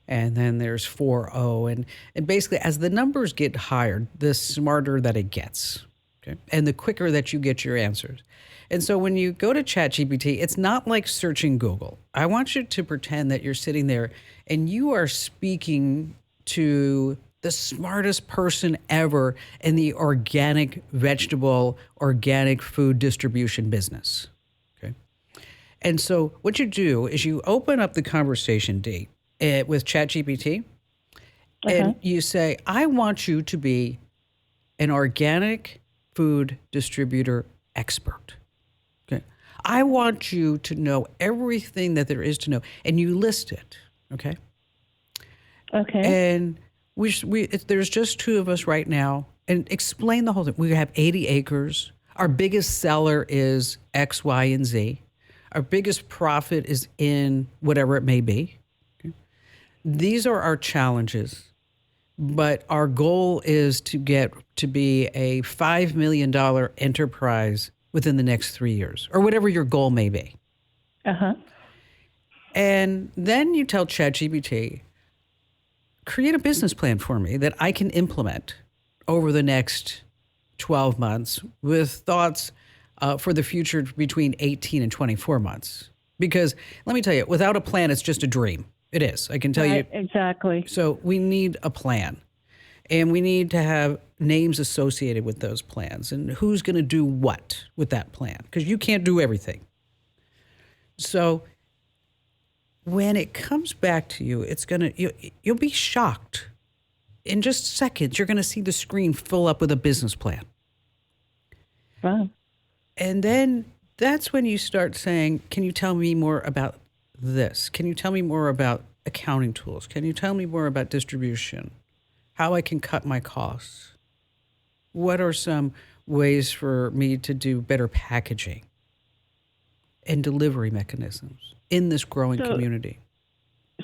and then there's 4.0. And basically, as the numbers get higher, the smarter that it gets, okay? And the quicker that you get your answers. And so when you go to ChatGPT, it's not like searching Google. I want you to pretend that you're sitting there and you are speaking to the smartest person ever in the organic vegetable, organic food distribution business. Okay. And so what you do is you open up the conversation, Dee, with ChatGPT, and you say, I want you to be an organic food distributor expert. Okay. I want you to know everything that there is to know, and you list it. Okay. Okay. And there's just two of us right now, and explain the whole thing. We have 80 acres. Our biggest seller is X, Y, and Z. Our biggest profit is in whatever it may be. Okay. These are our challenges, but our goal is to get to be a $5 million enterprise within the next 3 years, or whatever your goal may be. And then you tell ChatGPT, create a business plan for me that I can implement over the next 12 months with thoughts for the future between 18 and 24 months. Because let me tell you, without a plan, it's just a dream. It is. I can tell you. Exactly. So we need a plan. And we need to have names associated with those plans and who's going to do what with that plan, because you can't do everything. So when it comes back to you, you'll be shocked. In just seconds, you're going to see the screen fill up with a business plan. Wow. And then that's when you start saying, can you tell me more about this? Can you tell me more about accounting tools? Can you tell me more about distribution? How I can cut my costs? What are some ways for me to do better packaging and delivery mechanisms in this growing community?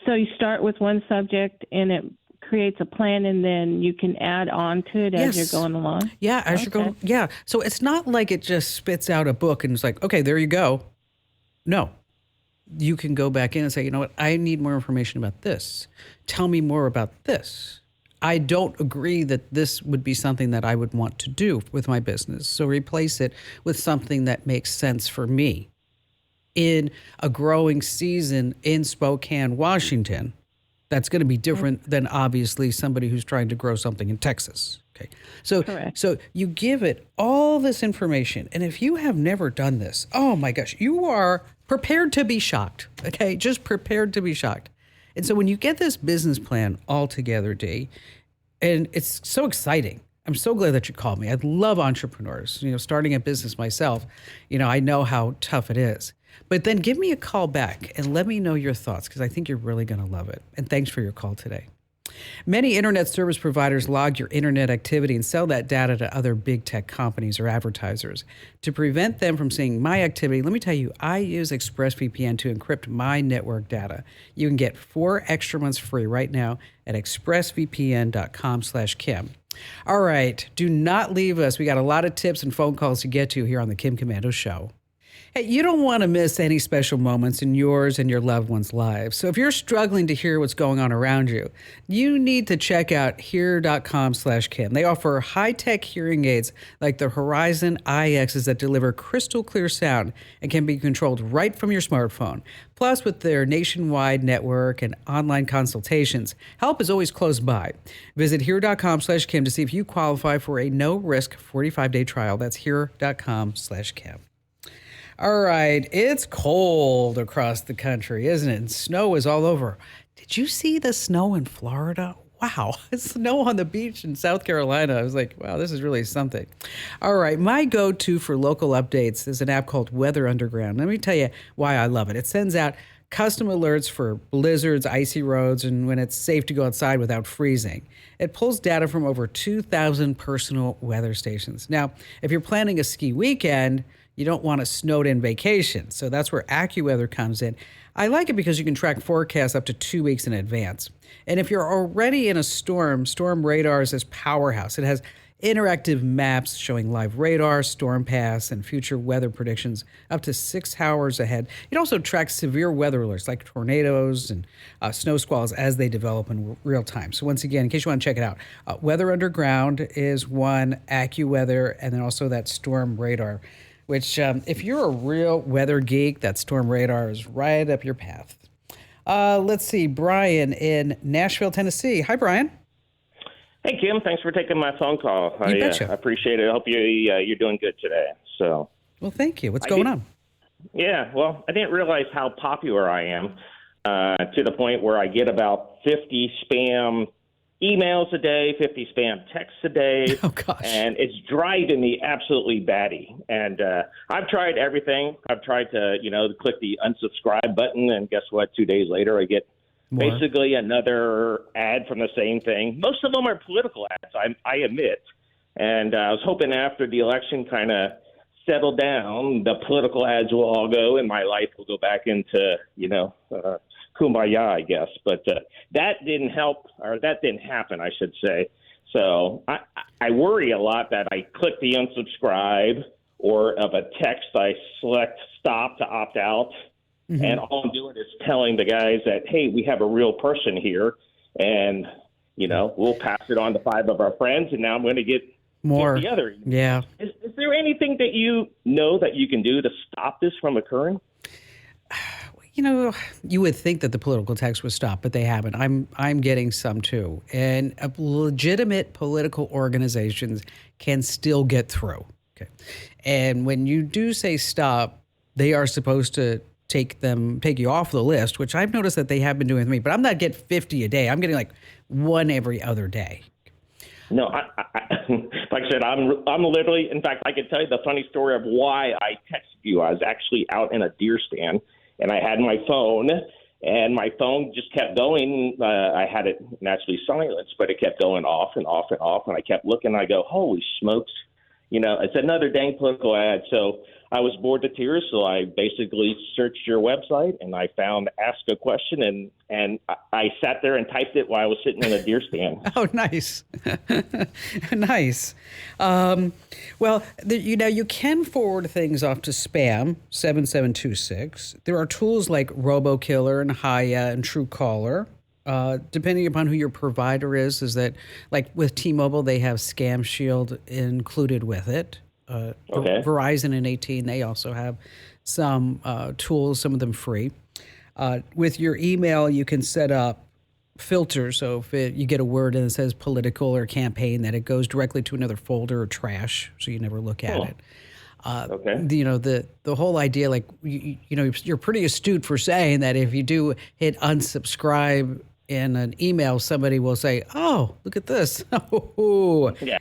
So you start with one subject and it creates a plan, and then you can add on to it as you're going along? Yeah, as you're going. Yeah. So it's not like it just spits out a book and it's like, okay, there you go. No. You can go back in and say, you know what, I need more information about this. Tell me more about this. I don't agree that this would be something that I would want to do with my business. So replace it with something that makes sense for me. In a growing season in Spokane, Washington, that's going to be different than obviously somebody who's trying to grow something in Texas. Okay. So you give it all this information. And if you have never done this, oh my gosh, you are prepared to be shocked. Okay. Just prepared to be shocked. And so when you get this business plan all together, Dee, and it's so exciting. I'm so glad that you called me. I love entrepreneurs. Starting a business myself, I know how tough it is. But then give me a call back and let me know your thoughts, because I think you're really going to love it. And thanks for your call today. Many internet service providers log your internet activity and sell that data to other big tech companies or advertisers. To prevent them from seeing my activity, let me tell you, I use ExpressVPN to encrypt my network data. You can get 4 extra months free right now at expressvpn.com/Kim. All right, do not leave us. We got a lot of tips and phone calls to get to here on the Kim Komando Show. Hey, you don't want to miss any special moments in yours and your loved ones' lives. So if you're struggling to hear what's going on around you, you need to check out hear.com/Kim. They offer high-tech hearing aids like the Horizon IXs that deliver crystal clear sound and can be controlled right from your smartphone. Plus, with their nationwide network and online consultations, help is always close by. Visit hear.com/Kim to see if you qualify for a no-risk 45-day trial. That's hear.com/Kim. All right, it's cold across the country, isn't it? And snow is all over. Did you see the snow in Florida? Wow, snow on the beach in South Carolina. I was like, wow, this is really something. All right, my go-to for local updates is an app called Weather Underground. Let me tell you why I love it. It sends out custom alerts for blizzards, icy roads, and when it's safe to go outside without freezing. It pulls data from over 2,000 personal weather stations. Now, if you're planning a ski weekend, you don't want a snowed-in vacation. So that's where AccuWeather comes in. I like it because you can track forecasts up to 2 weeks in advance. And if you're already in a storm, Storm Radar is this powerhouse. It has interactive maps showing live radar, storm paths, and future weather predictions up to 6 hours ahead. It also tracks severe weather alerts like tornadoes and snow squalls as they develop in real time. So once again, in case you want to check it out, Weather Underground is one, AccuWeather, and then also that Storm Radar, which if you're a real weather geek, that Storm Radar is right up your path. Let's see, Brian in Nashville, Tennessee. Hi, Brian. Hey, Kim. Thanks for taking my phone call. I appreciate it. I hope you're doing good today. So, well, thank you. What's going on? Yeah, well, I didn't realize how popular I am to the point where I get about 50 spam emails a day, 50 spam texts a day. Oh, gosh. And it's driving me absolutely batty. And I've tried everything. I've tried to, click the unsubscribe button, and guess what? 2 days later, I get basically another ad from the same thing. Most of them are political ads, I admit. And I was hoping after the election kind of settled down, the political ads will all go and my life will go back into, kumbaya, I guess. But that didn't help, or that didn't happen, I should say. So I worry a lot that I click the unsubscribe, or of a text I select stop to opt out. Mm-hmm. And all I'm doing is telling the guys that, hey, we have a real person here, and, we'll pass it on to 5 of our friends, and now I'm going to get more. The other. Yeah. Is there anything that you know that you can do to stop this from occurring? You would think that the political text would stop, but they haven't. I'm getting some too. And legitimate political organizations can still get through. Okay. And when you do say stop, they are supposed to take you off the list, which I've noticed that they have been doing with me, but I'm not getting 50 a day. I'm getting like 1 every other day. No, I like I said, I'm literally, in fact, I can tell you the funny story of why I texted you. I was actually out in a deer stand, and I had my phone, and my phone just kept going. I had it naturally silenced, but it kept going off and off and off, and I kept looking, and I go, holy smokes. It's another dang political ad. So I was bored to tears, so I basically searched your website, and I found Ask a Question, and I sat there and typed it while I was sitting in a deer stand. Oh, nice. Nice. You can forward things off to spam, 7726. There are tools like RoboKiller and Hiya and Truecaller. Depending upon who your provider is that, like with T-Mobile, they have Scam Shield included with it. Okay. Verizon and AT&T, they also have some tools, some of them free. With your email, you can set up filters. So if you get a word and it says political or campaign, that it goes directly to another folder or trash, so you never look at it. Okay. The whole idea, like, you're pretty astute for saying that if you do hit unsubscribe in an email, somebody will say, oh, look at this. Yeah.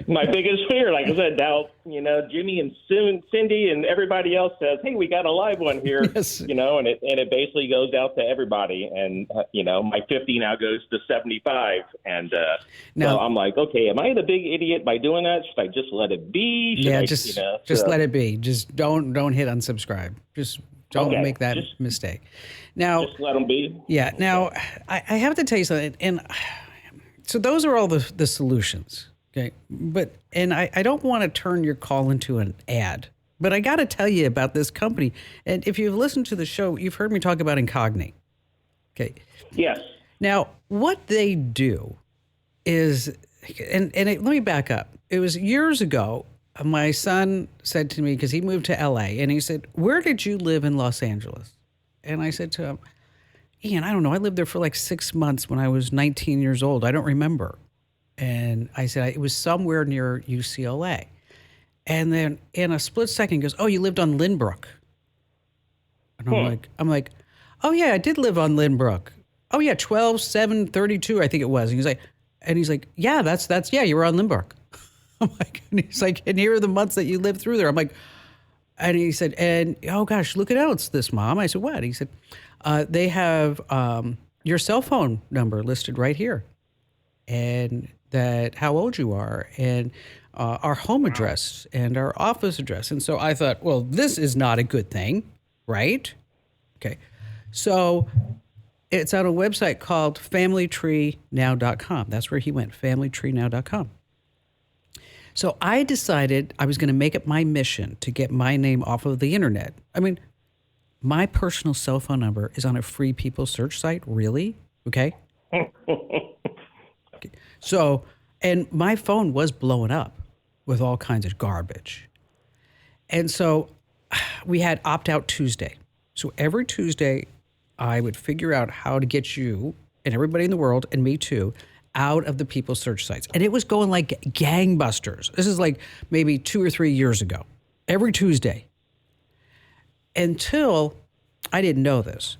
My biggest fear, like I said, now, Jimmy and Cindy and everybody else says, hey, we got a live one here, yes. and it basically goes out to everybody. And, my 50 now goes to 75. And so I'm like, okay, am I the big idiot by doing that? Should I just let it be? Just let it be. Just don't hit unsubscribe. Just don't make that mistake. Now, just let them be. Yeah. Now, I have to tell you something. And so those are all the solutions. Okay. But I don't want to turn your call into an ad, but I got to tell you about this company. And if you've listened to the show, you've heard me talk about Incogni. Okay. Yes. Now, what they do is, let me back up. It was years ago. My son said to me, because he moved to LA, and he said, where did you live in Los Angeles? And I said to him, Ian, I don't know. I lived there for like 6 months when I was 19 years old. I don't remember. And I said, it was somewhere near UCLA. And then in a split second, he goes, oh, you lived on Lynbrook. And I'm like, oh yeah, I did live on Lynbrook. Oh yeah, 12/7/32, I think it was. And he's like, yeah, that's you were on Lynbrook. I'm like, and he's like, and here are the months that you lived through there. I'm like, And he said, and oh gosh, look at else this, Mom. I said, what? He said, they have your cell phone number listed right here, and that how old you are, and our home address and our office address. And so I thought, well, this is not a good thing, right? Okay. So it's on a website called familytreenow.com. That's where he went, familytreenow.com. So I decided I was going to make it my mission to get my name off of the internet. I mean, my personal cell phone number is on a free people search site. Really? Okay. Okay. So, and my phone was blowing up with all kinds of garbage. And so we had Opt Out Tuesday. So every Tuesday, I would figure out how to get you and everybody in the world, and me too, out of the people search sites. And it was going like gangbusters. This is like maybe 2 or 3 years ago, every Tuesday. Until I didn't know this.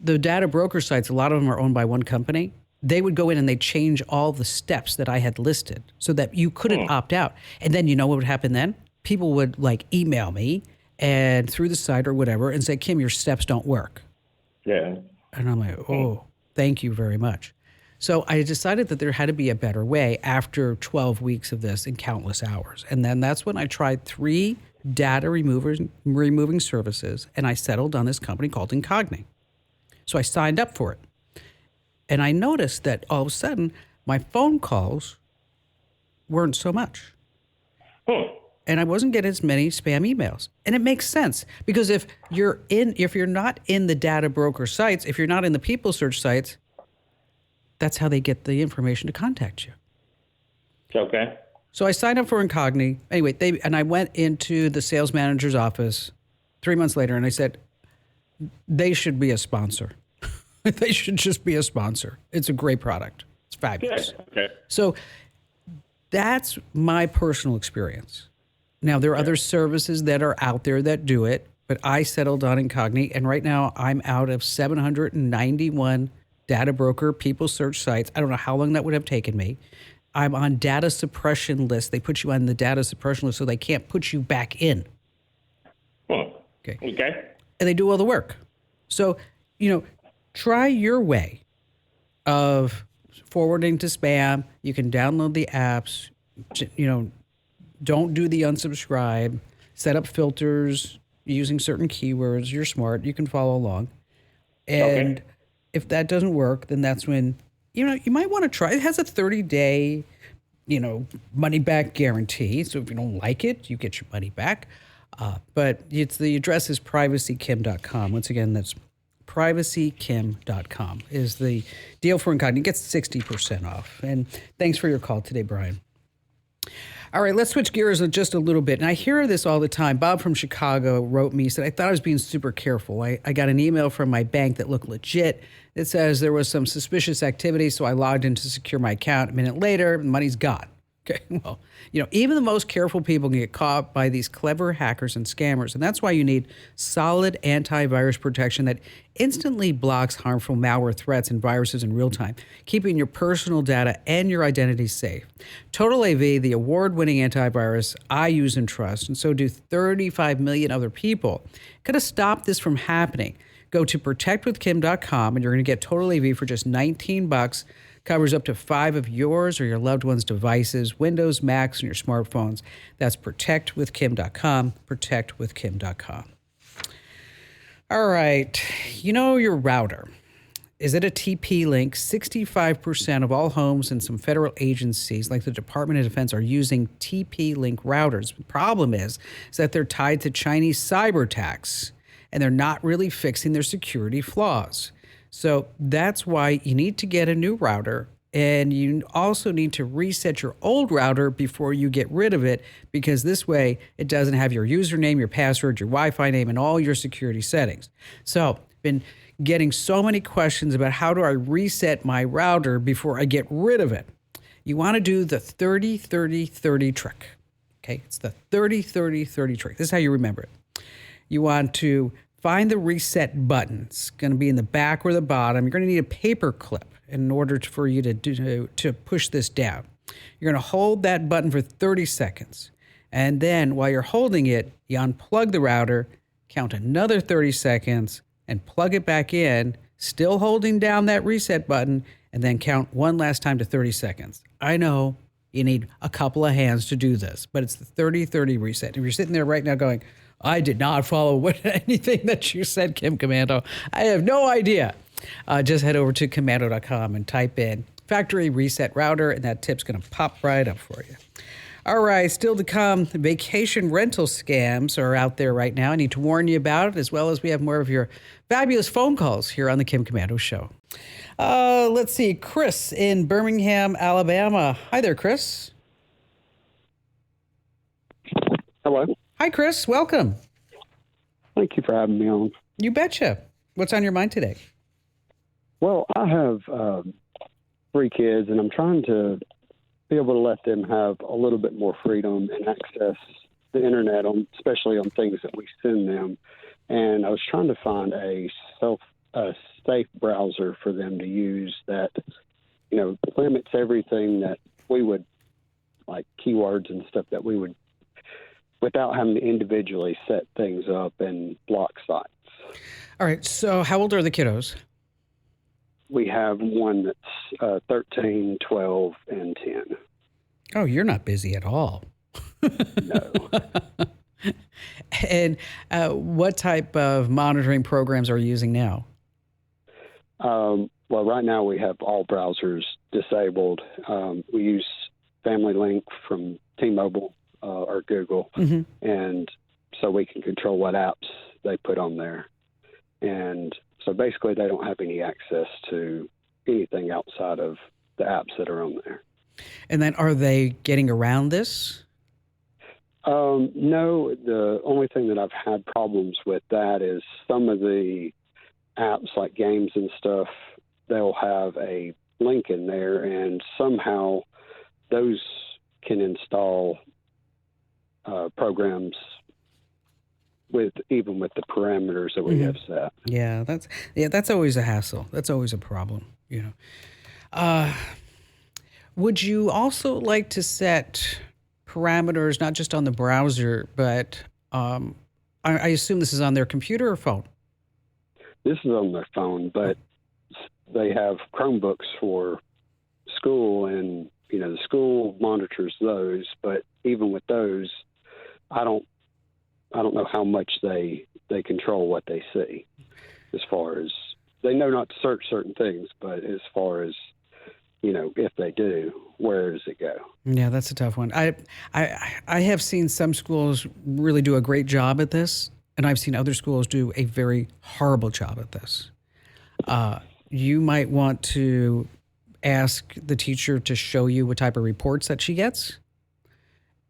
The data broker sites, a lot of them are owned by one company. They would go in and they'd change all the steps that I had listed so that you couldn't opt out. And then you know what would happen then? People would like email me and through the site or whatever and say, Kim, your steps don't work. Yeah. And I'm like, oh, thank you very much. So I decided that there had to be a better way after 12 weeks of this and countless hours. And then that's when I tried 3 data removing services, and I settled on this company called Incogni. So I signed up for it. And I noticed that all of a sudden, my phone calls weren't so much. And I wasn't getting as many spam emails. And it makes sense because if you're not in the data broker sites, if you're not in the people search sites, that's how they get the information to contact you. Okay. So I signed up for Incogni. Anyway, I went into the sales manager's office 3 months later, and I said, they should be a sponsor. They should just be a sponsor. It's a great product. It's fabulous. Okay. So that's my personal experience. Now, there are other services that are out there that do it, but I settled on Incogni, and right now I'm out of 791 data broker people search sites. I don't know how long that would have taken me. I'm on data suppression lists. They put you on the data suppression list so they can't put you back in. Okay. And they do all the work. So, try your way of forwarding to spam. You can download the apps, don't do the unsubscribe, set up filters using certain keywords. You're smart. You can follow along. And if that doesn't work, then that's when, you might want to try. It has a 30-day, money back guarantee. So if you don't like it, you get your money back. But the address is privacykim.com. Once again, that's privacykim.com is the deal for Incogni. It gets 60% off. And thanks for your call today, Brian. All right, let's switch gears just a little bit. And I hear this all the time. Bob from Chicago wrote me, said, I thought I was being super careful. I got an email from my bank that looked legit. It says there was some suspicious activity, so I logged in to secure my account. A minute later, the money's gone. Okay, well, even the most careful people can get caught by these clever hackers and scammers. And that's why you need solid antivirus protection that instantly blocks harmful malware threats and viruses in real time, keeping your personal data and your identity safe. Total AV, the award-winning antivirus I use and trust, and so do 35 million other people, could have stopped this from happening. Go to protectwithkim.com and you're going to get Total AV for just $19. Covers up to 5 of yours or your loved one's devices, Windows, Macs, and your smartphones. That's protectwithkim.com, protectwithkim.com. All right, your router. Is it a TP-Link? 65% of all homes and some federal agencies like the Department of Defense are using TP-Link routers. The problem is that they're tied to Chinese cyber attacks, and they're not really fixing their security flaws. So that's why you need to get a new router, and you also need to reset your old router before you get rid of it, because this way it doesn't have your username, your password, your Wi-Fi name, and all your security settings. So been getting so many questions about how do I reset my router before I get rid of it. You want to do the 30-30-30 trick. Okay, it's the 30-30-30 trick. This is how you remember it. You want to find the reset button. It's going to be in the back or the bottom. You're going to need a paper clip in order for you to push this down. You're going to hold that button for 30 seconds. And then while you're holding it, you unplug the router, count another 30 seconds, and plug it back in, still holding down that reset button, and then count one last time to 30 seconds. I know you need a couple of hands to do this, but it's the 30-30 reset. If you're sitting there right now going, I did not follow anything that you said, Kim Komando, I have no idea. Just head over to komando.com and type in factory reset router, and that tip's going to pop right up for you. All right, still to come, vacation rental scams are out there right now. I need to warn you about it, as well as we have more of your fabulous phone calls here on the Kim Komando Show. Let's see, Chris in Birmingham, Alabama. Hi there, Chris. Hello. Hi, Chris. Welcome. Thank you for having me on. You betcha. What's on your mind today? Well, I have 3 kids, and I'm trying to be able to let them have a little bit more freedom and access the internet, especially on things that we send them. And I was trying to find a safe browser for them to use that, limits everything that we would, like keywords and stuff that we would, without having to individually set things up and block sites. All right. So how old are the kiddos? We have one that's 13, 12, and 10. Oh, you're not busy at all. No. And what type of monitoring programs are you using now? Well, right now we have all browsers disabled. We use Family Link from T-Mobile or Google, and so we can control what apps they put on there. And so basically they don't have any access to anything outside of the apps that are on there. And then are they getting around this? No, the only thing that I've had problems with that is some of the apps like games and stuff, they'll have a link in there, and somehow those can install programs even with the parameters that we have set. Yeah, that's always a hassle. That's always a problem, Would you also like to set parameters, not just on the browser, but I assume this is on their computer or phone? This is on their phone, but they have Chromebooks for school, and the school monitors those. But even with those, I don't know how much they control what they see. As far as they know not to search certain things, but as far as if they do, where does it go? Yeah, that's a tough one. I have seen some schools really do a great job at this, and I've seen other schools do a very horrible job at this. You might want to ask the teacher to show you what type of reports that she gets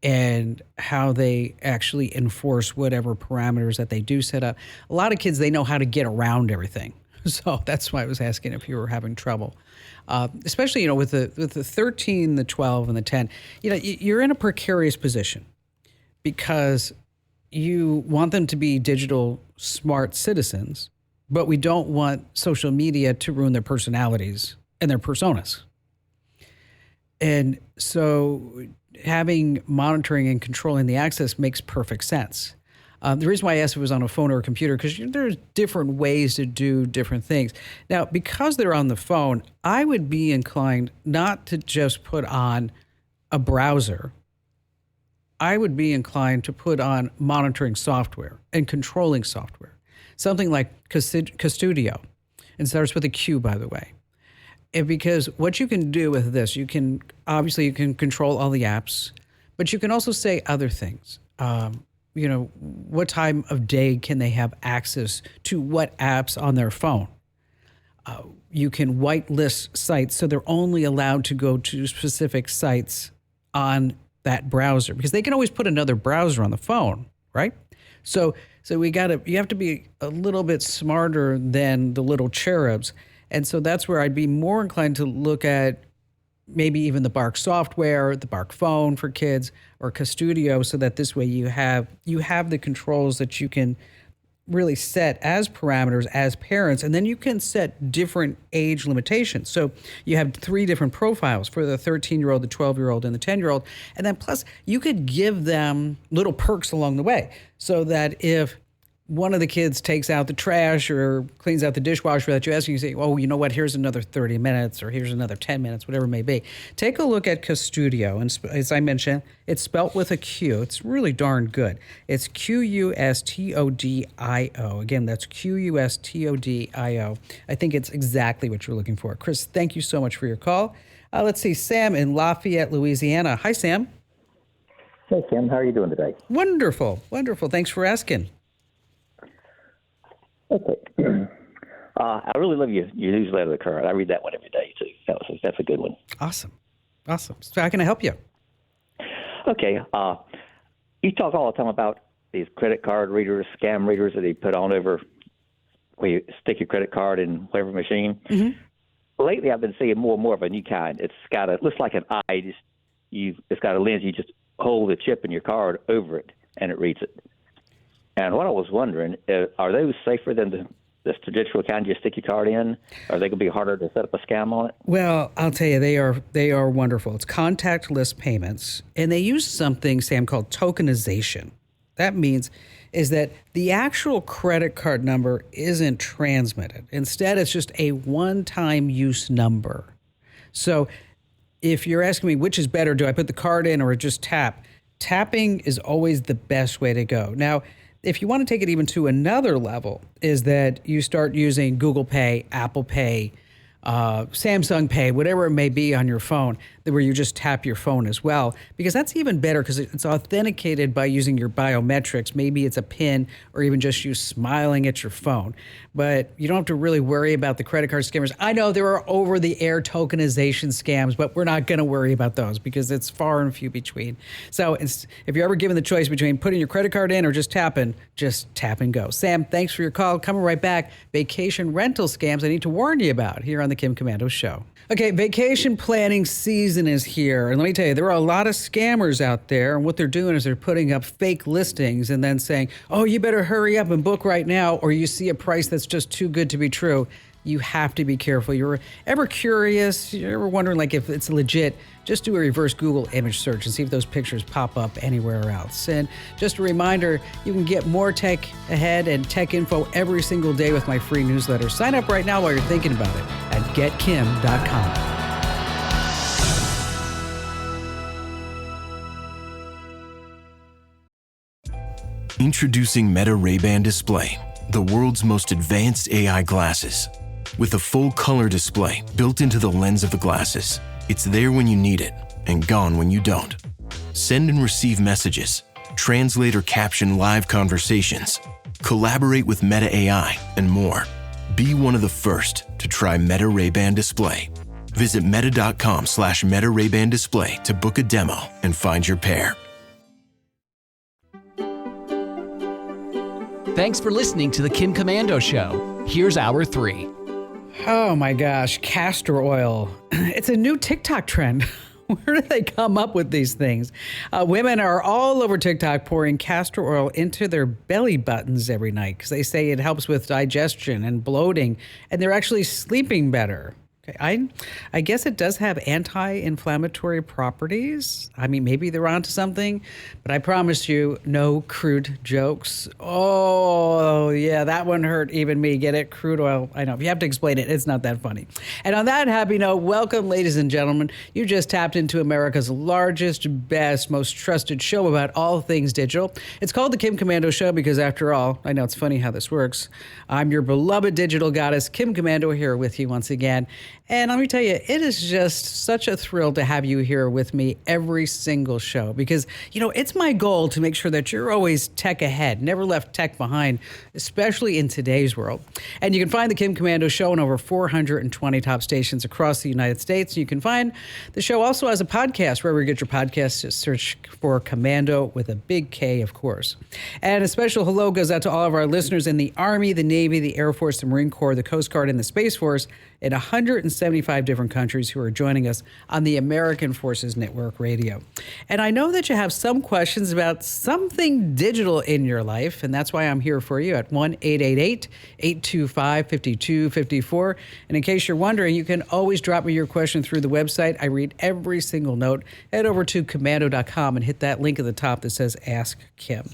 and how they actually enforce whatever parameters that they do set up. A lot of kids, they know how to get around everything. So that's why I was asking if you were having trouble. Especially, with the 13, the 12, and the 10, you're in a precarious position because you want them to be digital smart citizens, but we don't want social media to ruin their personalities and their personas. And so having monitoring and controlling the access makes perfect sense. The reason why I asked if it was on a phone or a computer, because there's different ways to do different things. Now, because they're on the phone, I would be inclined not to just put on a browser. I would be inclined to put on monitoring software and controlling software. Something like Custodio. It starts with a Q, by the way. And because what you can do with this, you can control all the apps, but you can also say other things. What time of day can they have access to what apps on their phone? You can whitelist sites so they're only allowed to go to specific sites on that browser, because they can always put another browser on the phone, right? So you have to be a little bit smarter than the little cherubs. And so that's where I'd be more inclined to look at maybe even the Bark software, the Bark phone for kids, or Custodio, so that this way you have the controls that you can really set as parameters as parents, and then you can set different age limitations. So you have 3 different profiles for the 13-year-old, the 12-year-old, and the 10-year-old. And then plus you could give them little perks along the way so that if one of the kids takes out the trash or cleans out the dishwasher that you ask, you say, oh, you know what, here's another 30 minutes or here's another 10 minutes, whatever it may be. Take a look at Qustodio. And as I mentioned, it's spelt with a Q. It's really darn good. It's Qustodio. Again, that's Qustodio. I think it's exactly what you're looking for. Chris, thank you so much for your call. Let's see, Sam in Lafayette, Louisiana. Hi, Sam. Hey, Sam. How are you doing today? Wonderful. Wonderful. Thanks for asking. Okay. I really love your newsletter, The Current. I read that one every day, too. That's a good one. Awesome. So how can I help you? Okay. You talk all the time about these credit card readers, scam readers that they put on over where you stick your credit card in whatever machine. Mm-hmm. Lately, I've been seeing more and more of a new kind. It's got looks like an eye. It's got a lens. You just hold the chip in your card over it, and it reads it. And what I was wondering, are those safer than the traditional kind you stick your card in? Are they going to be harder to set up a scam on it? Well, I'll tell you, they are wonderful. It's contactless payments, and they use something, Sam, called tokenization. That means is that the actual credit card number isn't transmitted. Instead, it's just a one-time use number. So if you're asking me which is better, do I put the card in or just tap? Tapping is always the best way to go. Now, if you want to take it even to another level, is that you start using Google Pay, Apple Pay, Samsung Pay, whatever it may be on your phone, where you just tap your phone as well, because that's even better because it's authenticated by using your biometrics. Maybe it's a PIN or even just you smiling at your phone. But you don't have to really worry about the credit card scammers. I know there are over-the-air tokenization scams, but we're not going to worry about those because it's far and few between. So if you're ever given the choice between putting your credit card in or just tap and go. Sam, thanks for your call. Coming right back, vacation rental scams I need to warn you about here on the Kim Komando Show. Okay, vacation planning season is here. And let me tell you, there are a lot of scammers out there. And what they're doing is they're putting up fake listings and then saying, oh, you better hurry up and book right now, or you see a price that's just too good to be true. You have to be careful. You're ever curious? You're ever wondering if it's legit? Just do a reverse Google image search and see if those pictures pop up anywhere else. And just a reminder, you can get more tech ahead and tech info every single day with my free newsletter. Sign up right now while you're thinking about it at getkim.com. Introducing Meta Ray-Ban Display, the world's most advanced AI glasses. With a full color display built into the lens of the glasses, it's there when you need it and gone when you don't. Send and receive messages, translate or caption live conversations, collaborate with Meta AI, and more. Be one of the first to try Meta Ray-Ban Display. Visit meta.com/Meta Ray-Ban Display to book a demo and find your pair. Thanks for listening to the Kim Komando Show. Here's hour 3. Oh my gosh, castor oil. It's a new TikTok trend. Where do they come up with these things? Women are all over TikTok pouring castor oil into their belly buttons every night because they say it helps with digestion and bloating, and they're actually sleeping better. Okay, I guess it does have anti-inflammatory properties. I mean, maybe they're onto something, but I promise you, no crude jokes. Oh, yeah, that one hurt even me. Get it? Crude oil. I know. If you have to explain it, it's not that funny. And on that happy note, welcome, ladies and gentlemen. You just tapped into America's largest, best, most trusted show about all things digital. It's called The Kim Komando Show because, after all, I know it's funny how this works. I'm your beloved digital goddess, Kim Komando, here with you once again. And let me tell you, it is just such a thrill to have you here with me every single show because, it's my goal to make sure that you're always tech ahead, never left tech behind, especially in today's world. And you can find the Kim Komando Show on over 420 top stations across the United States. You can find the show also as a podcast, wherever you get your podcasts. Just search for Komando with a big K, of course. And a special hello goes out to all of our listeners in the Army, the Navy, the Air Force, the Marine Corps, the Coast Guard, and the Space Force. in 175 different countries who are joining us on the American Forces Network Radio. And I know that you have some questions about something digital in your life, and that's why I'm here for you at 1-888-825-5254. And in case you're wondering, you can always drop me your question through the website. I read every single note. Head over to komando.com and hit that link at the top that says Ask Kim.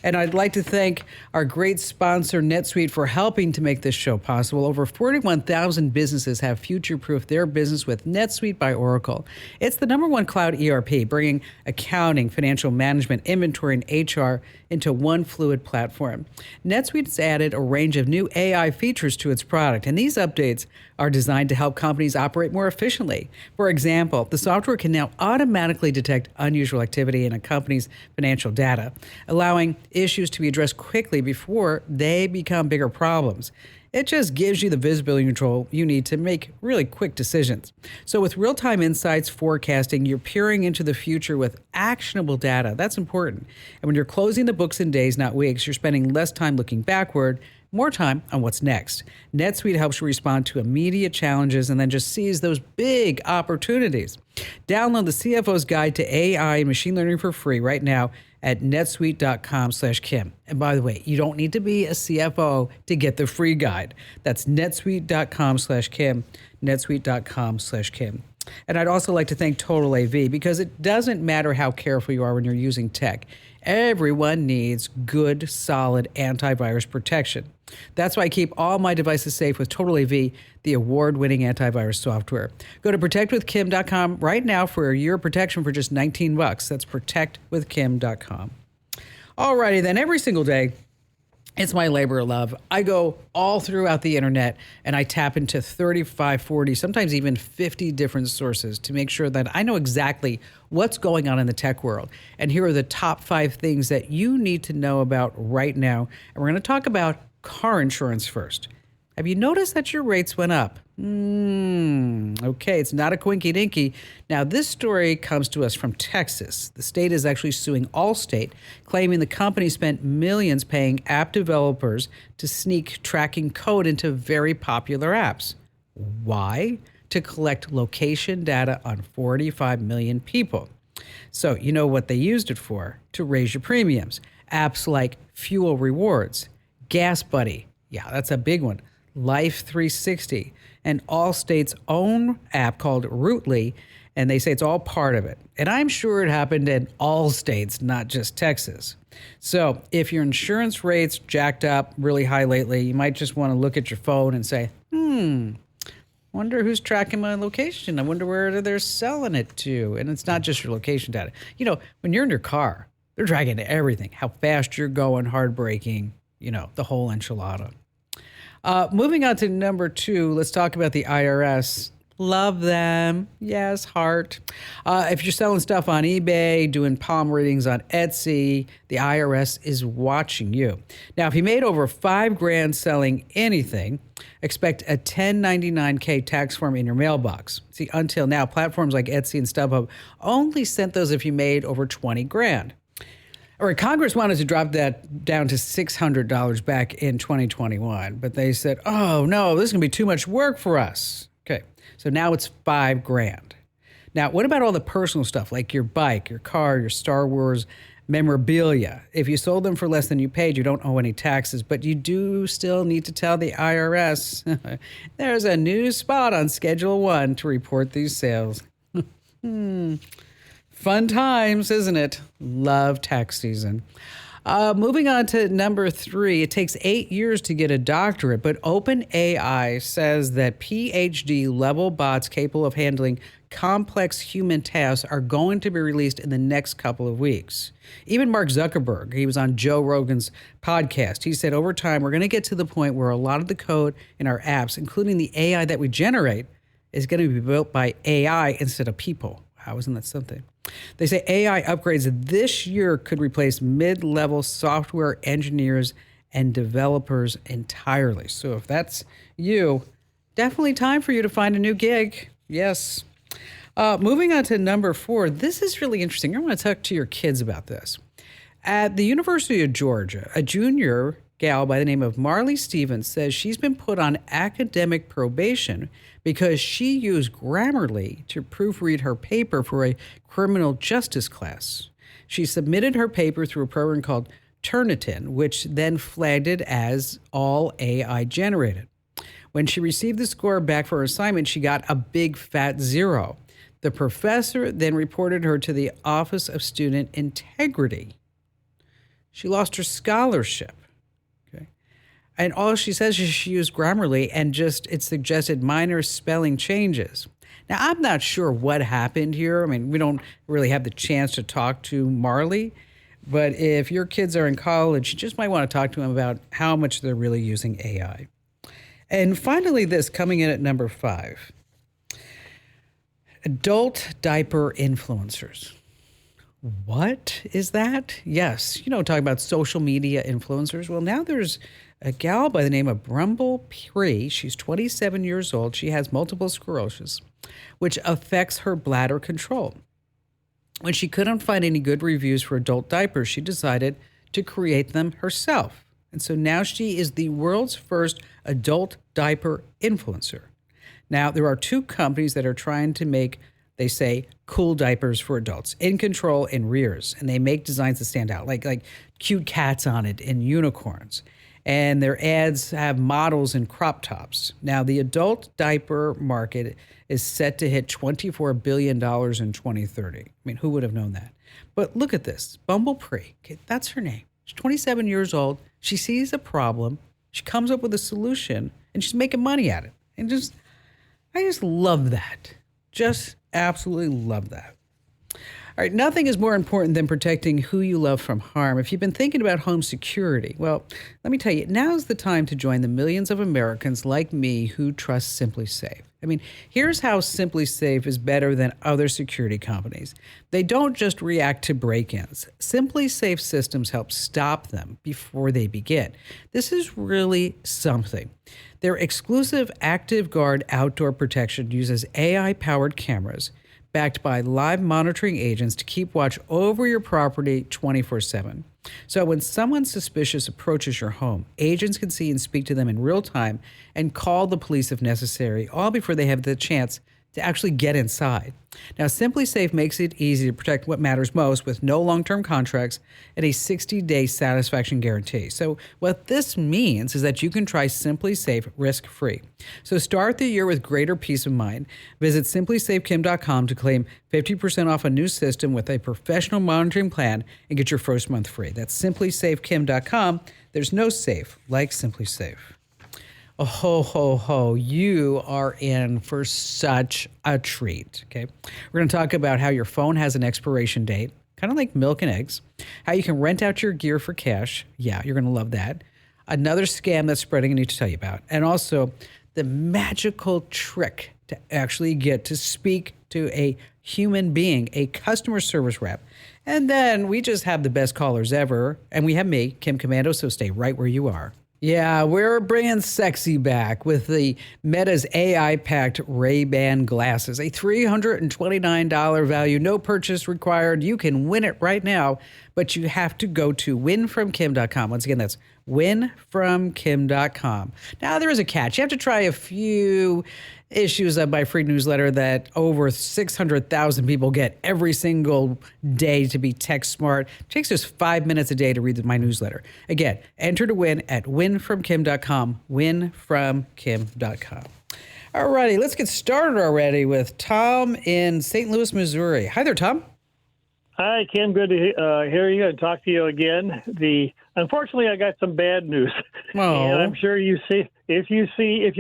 And I'd like to thank our great sponsor, NetSuite, for helping to make this show possible. Over 41,000 businesses have future-proofed their business with NetSuite by Oracle. It's the #1 cloud ERP, bringing accounting, financial management, inventory, and HR into one fluid platform. NetSuite's added a range of new AI features to its product, and these updates are designed to help companies operate more efficiently. For example, the software can now automatically detect unusual activity in a company's financial data, allowing issues to be addressed quickly before they become bigger problems. It just gives you the visibility control you need to make really quick decisions. So with real-time insights, forecasting, you're peering into the future with actionable data. That's important. And when you're closing the books in days, not weeks, you're spending less time looking backward, more time on what's next. NetSuite helps you respond to immediate challenges and then just seize those big opportunities. Download the CFO's Guide to AI and Machine Learning for free right now at netsuite.com/Kim. And by the way, you don't need to be a CFO to get the free guide. That's netsuite.com/Kim, netsuite.com/Kim. And I'd also like to thank Total AV, because it doesn't matter how careful you are when you're using tech. Everyone needs good, solid antivirus protection. That's why I keep all my devices safe with Total AV, the award-winning antivirus software. Go to protectwithkim.com right now for a year of protection for just $19. That's protectwithkim.com. All righty then, every single day, it's my labor of love. I go all throughout the internet and I tap into 35, 40, sometimes even 50 different sources to make sure that I know exactly what's going on in the tech world. And here are the top 5 things that you need to know about right now. And we're going to talk about car insurance first. Have you noticed that your rates went up? Okay, it's not a quinky dinky. Now, this story comes to us from Texas. The state is actually suing Allstate, claiming the company spent millions paying app developers to sneak tracking code into very popular apps. Why? To collect location data on 45 million people. So, you know what they used it for? To raise your premiums. Apps like Fuel Rewards, Gas Buddy, yeah, that's a big one, Life 360, and Allstate's own app called Rootly, and they say it's all part of it. And I'm sure it happened in all states, not just Texas. So if your insurance rates jacked up really high lately, you might just want to look at your phone and say, wonder who's tracking my location. I wonder where they're selling it to. And it's not just your location data. You know, when you're in your car, they're tracking everything, how fast you're going, hard braking, you know, the whole enchilada. Moving on to number 2, let's talk about the IRS. Love them. Yes, heart. If you're selling stuff on eBay, doing palm readings on Etsy, the IRS is watching you. Now, if you made over $5,000 selling anything, expect a 1099-K tax form in your mailbox. See, until now, platforms like Etsy and StubHub only sent those if you made over $20,000. Or Congress wanted to drop that down to $600 back in 2021, but they said, oh no, this is gonna be too much work for us. Okay, so now it's $5,000. Now, what about all the personal stuff like your bike, your car, your Star Wars memorabilia? If you sold them for less than you paid, you don't owe any taxes, but you do still need to tell the IRS. There's a new spot on Schedule 1 to report these sales. Fun times, isn't it? Love tax season. Moving on to number 3, it takes 8 years to get a doctorate, but OpenAI says that PhD-level bots capable of handling complex human tasks are going to be released in the next couple of weeks. Even Mark Zuckerberg, he was on Joe Rogan's podcast. He said, over time, we're going to get to the point where a lot of the code in our apps, including the AI that we generate, is going to be built by AI instead of people. Wow, isn't that something? They say AI upgrades this year could replace mid-level software engineers and developers entirely. So if that's you, definitely time for you to find a new gig. Yes. Moving on to number 4, this is really interesting. I want to talk to your kids about this. At the University of Georgia, a junior gal by the name of Marley Stevens says she's been put on academic probation because she used Grammarly to proofread her paper for a criminal justice class. She submitted her paper through a program called Turnitin, which then flagged it as all AI generated. When she received the score back for her assignment, she got a big fat 0. The professor then reported her to the Office of Student Integrity. She lost her scholarship. Okay. And all she says is she used Grammarly and it suggested minor spelling changes. Now, I'm not sure what happened here. I mean, we don't really have the chance to talk to Marley, but if your kids are in college, you just might want to talk to them about how much they're really using AI. And finally, this coming in at number 5, adult diaper influencers. What is that? Yes, talking about social media influencers. Well, now there's a gal by the name of Brumble Pree. She's 27 years old. She has multiple sclerosis, which affects her bladder control. When she couldn't find any good reviews for adult diapers, she decided to create them herself. And so now she is the world's first adult diaper influencer. Now, there are 2 companies that are trying to make, they say, cool diapers for adults, In Control and Rears. And they make designs that stand out, like cute cats on it and unicorns. And their ads have models in crop tops. Now, the adult diaper market is set to hit $24 billion in 2030. I mean, who would have known that? But look at this. Bumble Pree, okay, that's her name. She's 27 years old. She sees a problem. She comes up with a solution, and she's making money at it. And I just love that. Just absolutely love that. All right, nothing is more important than protecting who you love from harm. If you've been thinking about home security, well, let me tell you, now's the time to join the millions of Americans like me who trust SimpliSafe. I mean, here's how SimpliSafe is better than other security companies. They don't just react to break-ins. SimpliSafe systems help stop them before they begin. This is really something. Their exclusive ActiveGuard outdoor protection uses AI-powered cameras backed by live monitoring agents to keep watch over your property 24/7. So when someone suspicious approaches your home, agents can see and speak to them in real time and call the police if necessary, all before they have the chance to actually get inside. Now, SimpliSafe makes it easy to protect what matters most with no long-term contracts and a 60-day satisfaction guarantee. So what this means is that you can try SimpliSafe risk-free. So start the year with greater peace of mind. Visit simplysafekim.com to claim 50% off a new system with a professional monitoring plan and get your first month free. That's simplysafekim.com. There's no safe like SimpliSafe. Oh, ho, ho, ho, you are in for such a treat, okay? We're going to talk about how your phone has an expiration date, kind of like milk and eggs, how you can rent out your gear for cash. Yeah, you're going to love that. Another scam that's spreading I need to tell you about. And also the magical trick to actually get to speak to a human being, a customer service rep. And then we just have the best callers ever. And we have me, Kim Komando, so stay right where you are. Yeah, we're bringing sexy back with the Meta's AI-packed Ray-Ban glasses. A $329 value, no purchase required. You can win it right now, but you have to go to winfromkim.com. Once again, that's winfromkim.com. Now, there is a catch. You have to try a few issues of my free newsletter that over 600,000 people get every single day to be tech smart. It takes just 5 minutes a day to read my newsletter. Again, enter to win at winfromkim.com, winfromkim.com. All righty, let's get started already with Tom in St. Louis, Missouri. Hi there, Tom. Hi, Kim. Good to hear you and talk to you again. Unfortunately, I got some bad news. Oh. And I'm sure you see, if you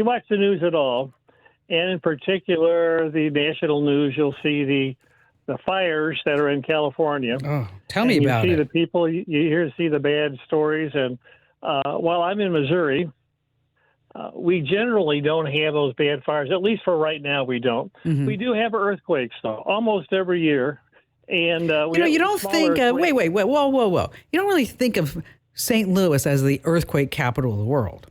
watch the news at all, and in particular the national news, you'll see the fires that are in California. Oh, tell me about it. You see the people, you see the bad stories. And while I'm in Missouri, we generally don't have those bad fires. At least for right now, we don't. Mm-hmm. We do have earthquakes, though, almost every year. And you don't think, wait, whoa. You don't really think of St. Louis as the earthquake capital of the world.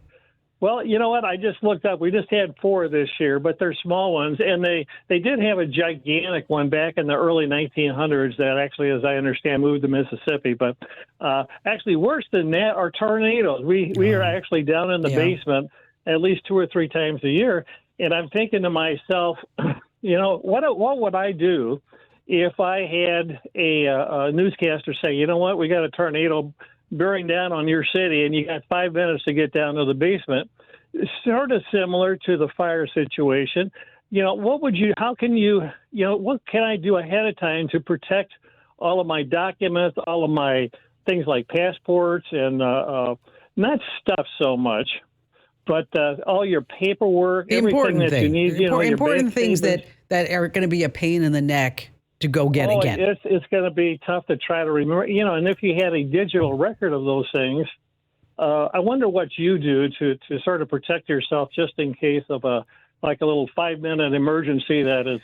Well, you know what? I just looked up. We just had 4 this year, but they're small ones. And they did have a gigantic one back in the early 1900s that actually, as I understand, moved to Mississippi. But actually worse than that are tornadoes. We are actually down in the basement at least 2 or 3 times a year. And I'm thinking to myself, you know, what would I do if I had a newscaster say, you know what, we got a tornado bearing down on your city, and you got 5 minutes to get down to the basement. Sort of similar to the fire situation. You know, what can I do ahead of time to protect all of my documents, all of my things like passports and not stuff so much, but all your paperwork, everything that you need. Important things that are going to be a pain in the neck to go get again. It's going to be tough to try to remember, you know, and if you had a digital record of those things, I wonder what you do to sort of protect yourself just in case of a little 5-minute emergency that is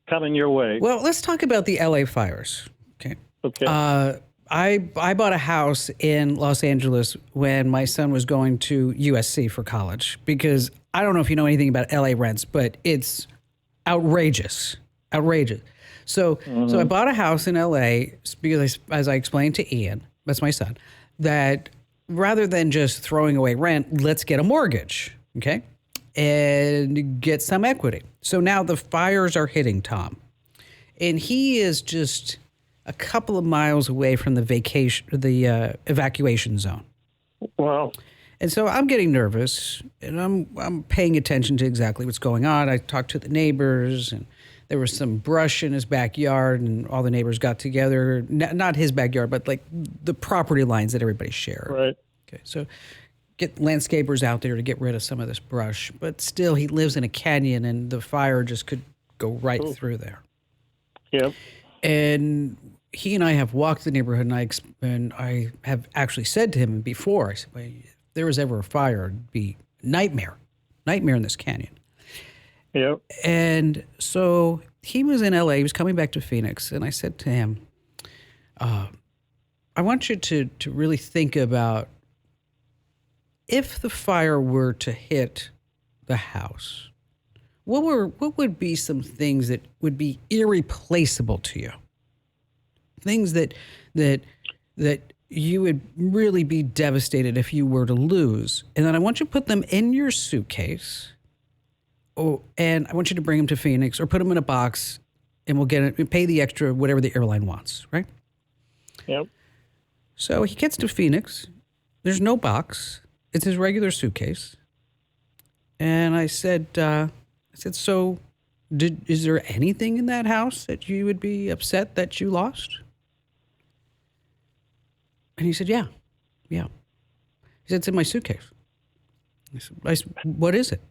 coming your way. Well, let's talk about the LA fires. Okay. I bought a house in Los Angeles when my son was going to USC for college, because I don't know if you know anything about LA rents, but it's outrageous. So I bought a house in LA because, as I explained to Ian, that's my son, that rather than just throwing away rent, let's get a mortgage, okay, and get some equity. So now the fires are hitting Tom, and he is just a couple of miles away from the evacuation zone. Wow. And so I'm getting nervous, and I'm paying attention to exactly what's going on. I talked to the neighbors, and there was some brush in his backyard, and all the neighbors got together. Not his backyard, but like the property lines that everybody shared. Right. Okay. So get landscapers out there to get rid of some of this brush. But still, he lives in a canyon, and the fire just could go right through there. Yep. And he and I have walked the neighborhood, and I have actually said to him before, I said, well, if there was ever a fire, it'd be nightmare in this canyon. Yep. And so he was in LA, he was coming back to Phoenix, and I said to him, I want you to really think about if the fire were to hit the house, what would be some things that would be irreplaceable to you? Things that you would really be devastated if you were to lose. And then I want you to put them in your suitcase. Oh, and I want you to bring them to Phoenix or put them in a box, and we'll get it, pay the extra, whatever the airline wants, right? Yep. So he gets to Phoenix. There's no box. It's his regular suitcase. And I said, so is there anything in that house that you would be upset that you lost? And he said, yeah. He said, it's in my suitcase. I said, what is it?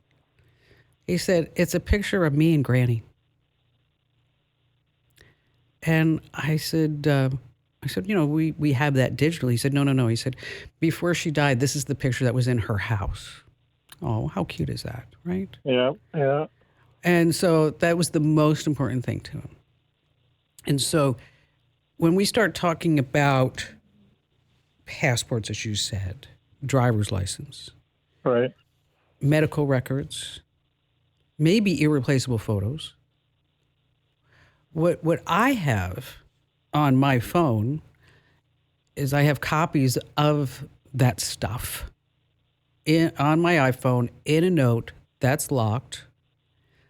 He said, it's a picture of me and Granny. And I said, you know, we have that digitally. He said, no. He said, before she died, this is the picture that was in her house. Oh, how cute is that, right? Yeah. And so that was the most important thing to him. And so when we start talking about passports, as you said, driver's license, right, medical records, maybe irreplaceable photos. What I have on my phone is I have copies of that stuff on my iPhone in a note that's locked.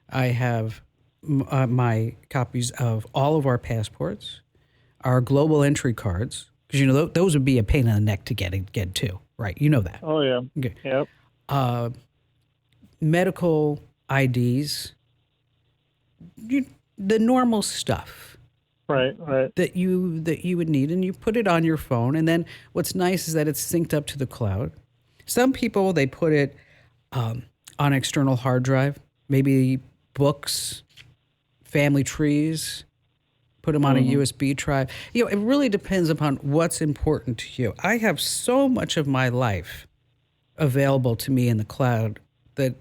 I have my copies of all of our passports, our global entry cards, because, you know, those would be a pain in the neck to get to, right? You know that. Oh, yeah. Okay. Yep. Medical IDs, the normal stuff. Right. That you would need, and you put it on your phone. And then what's nice is that it's synced up to the cloud. Some people, they put it on external hard drive, maybe books, family trees, put them on a USB drive. You know, it really depends upon what's important to you. I have so much of my life available to me in the cloud that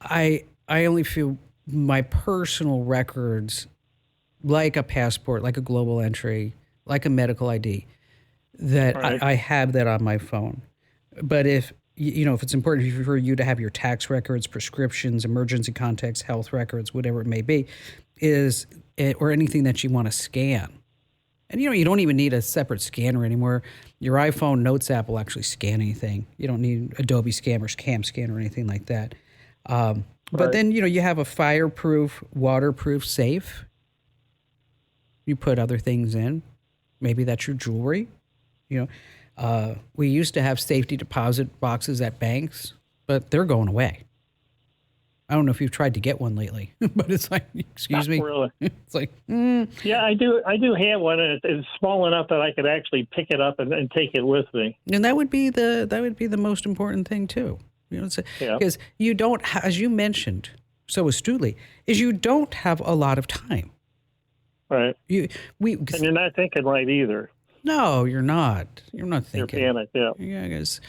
I only feel my personal records, like a passport, like a global entry, like a medical ID, that I have that on my phone. But if if it's important for you to have your tax records, prescriptions, emergency contacts, health records, whatever it may be, or anything that you want to scan. And, you don't even need a separate scanner anymore. Your iPhone Notes app will actually scan anything. You don't need Adobe Scan or Cam Scan or anything like that. But then, you have a fireproof, waterproof safe. You put other things in. Maybe that's your jewelry. We used to have safety deposit boxes at banks, but they're going away. I don't know if you've tried to get one lately, but it's like, excuse me. Not really. It's like, Yeah, I do have one, and it's small enough that I could actually pick it up and take it with me. And that would be the most important thing too. Because you don't, as you mentioned so astutely, is you don't have a lot of time. Right. And you're not thinking right either. No, you're not. You're not thinking. You're panicked, yeah. Yeah, because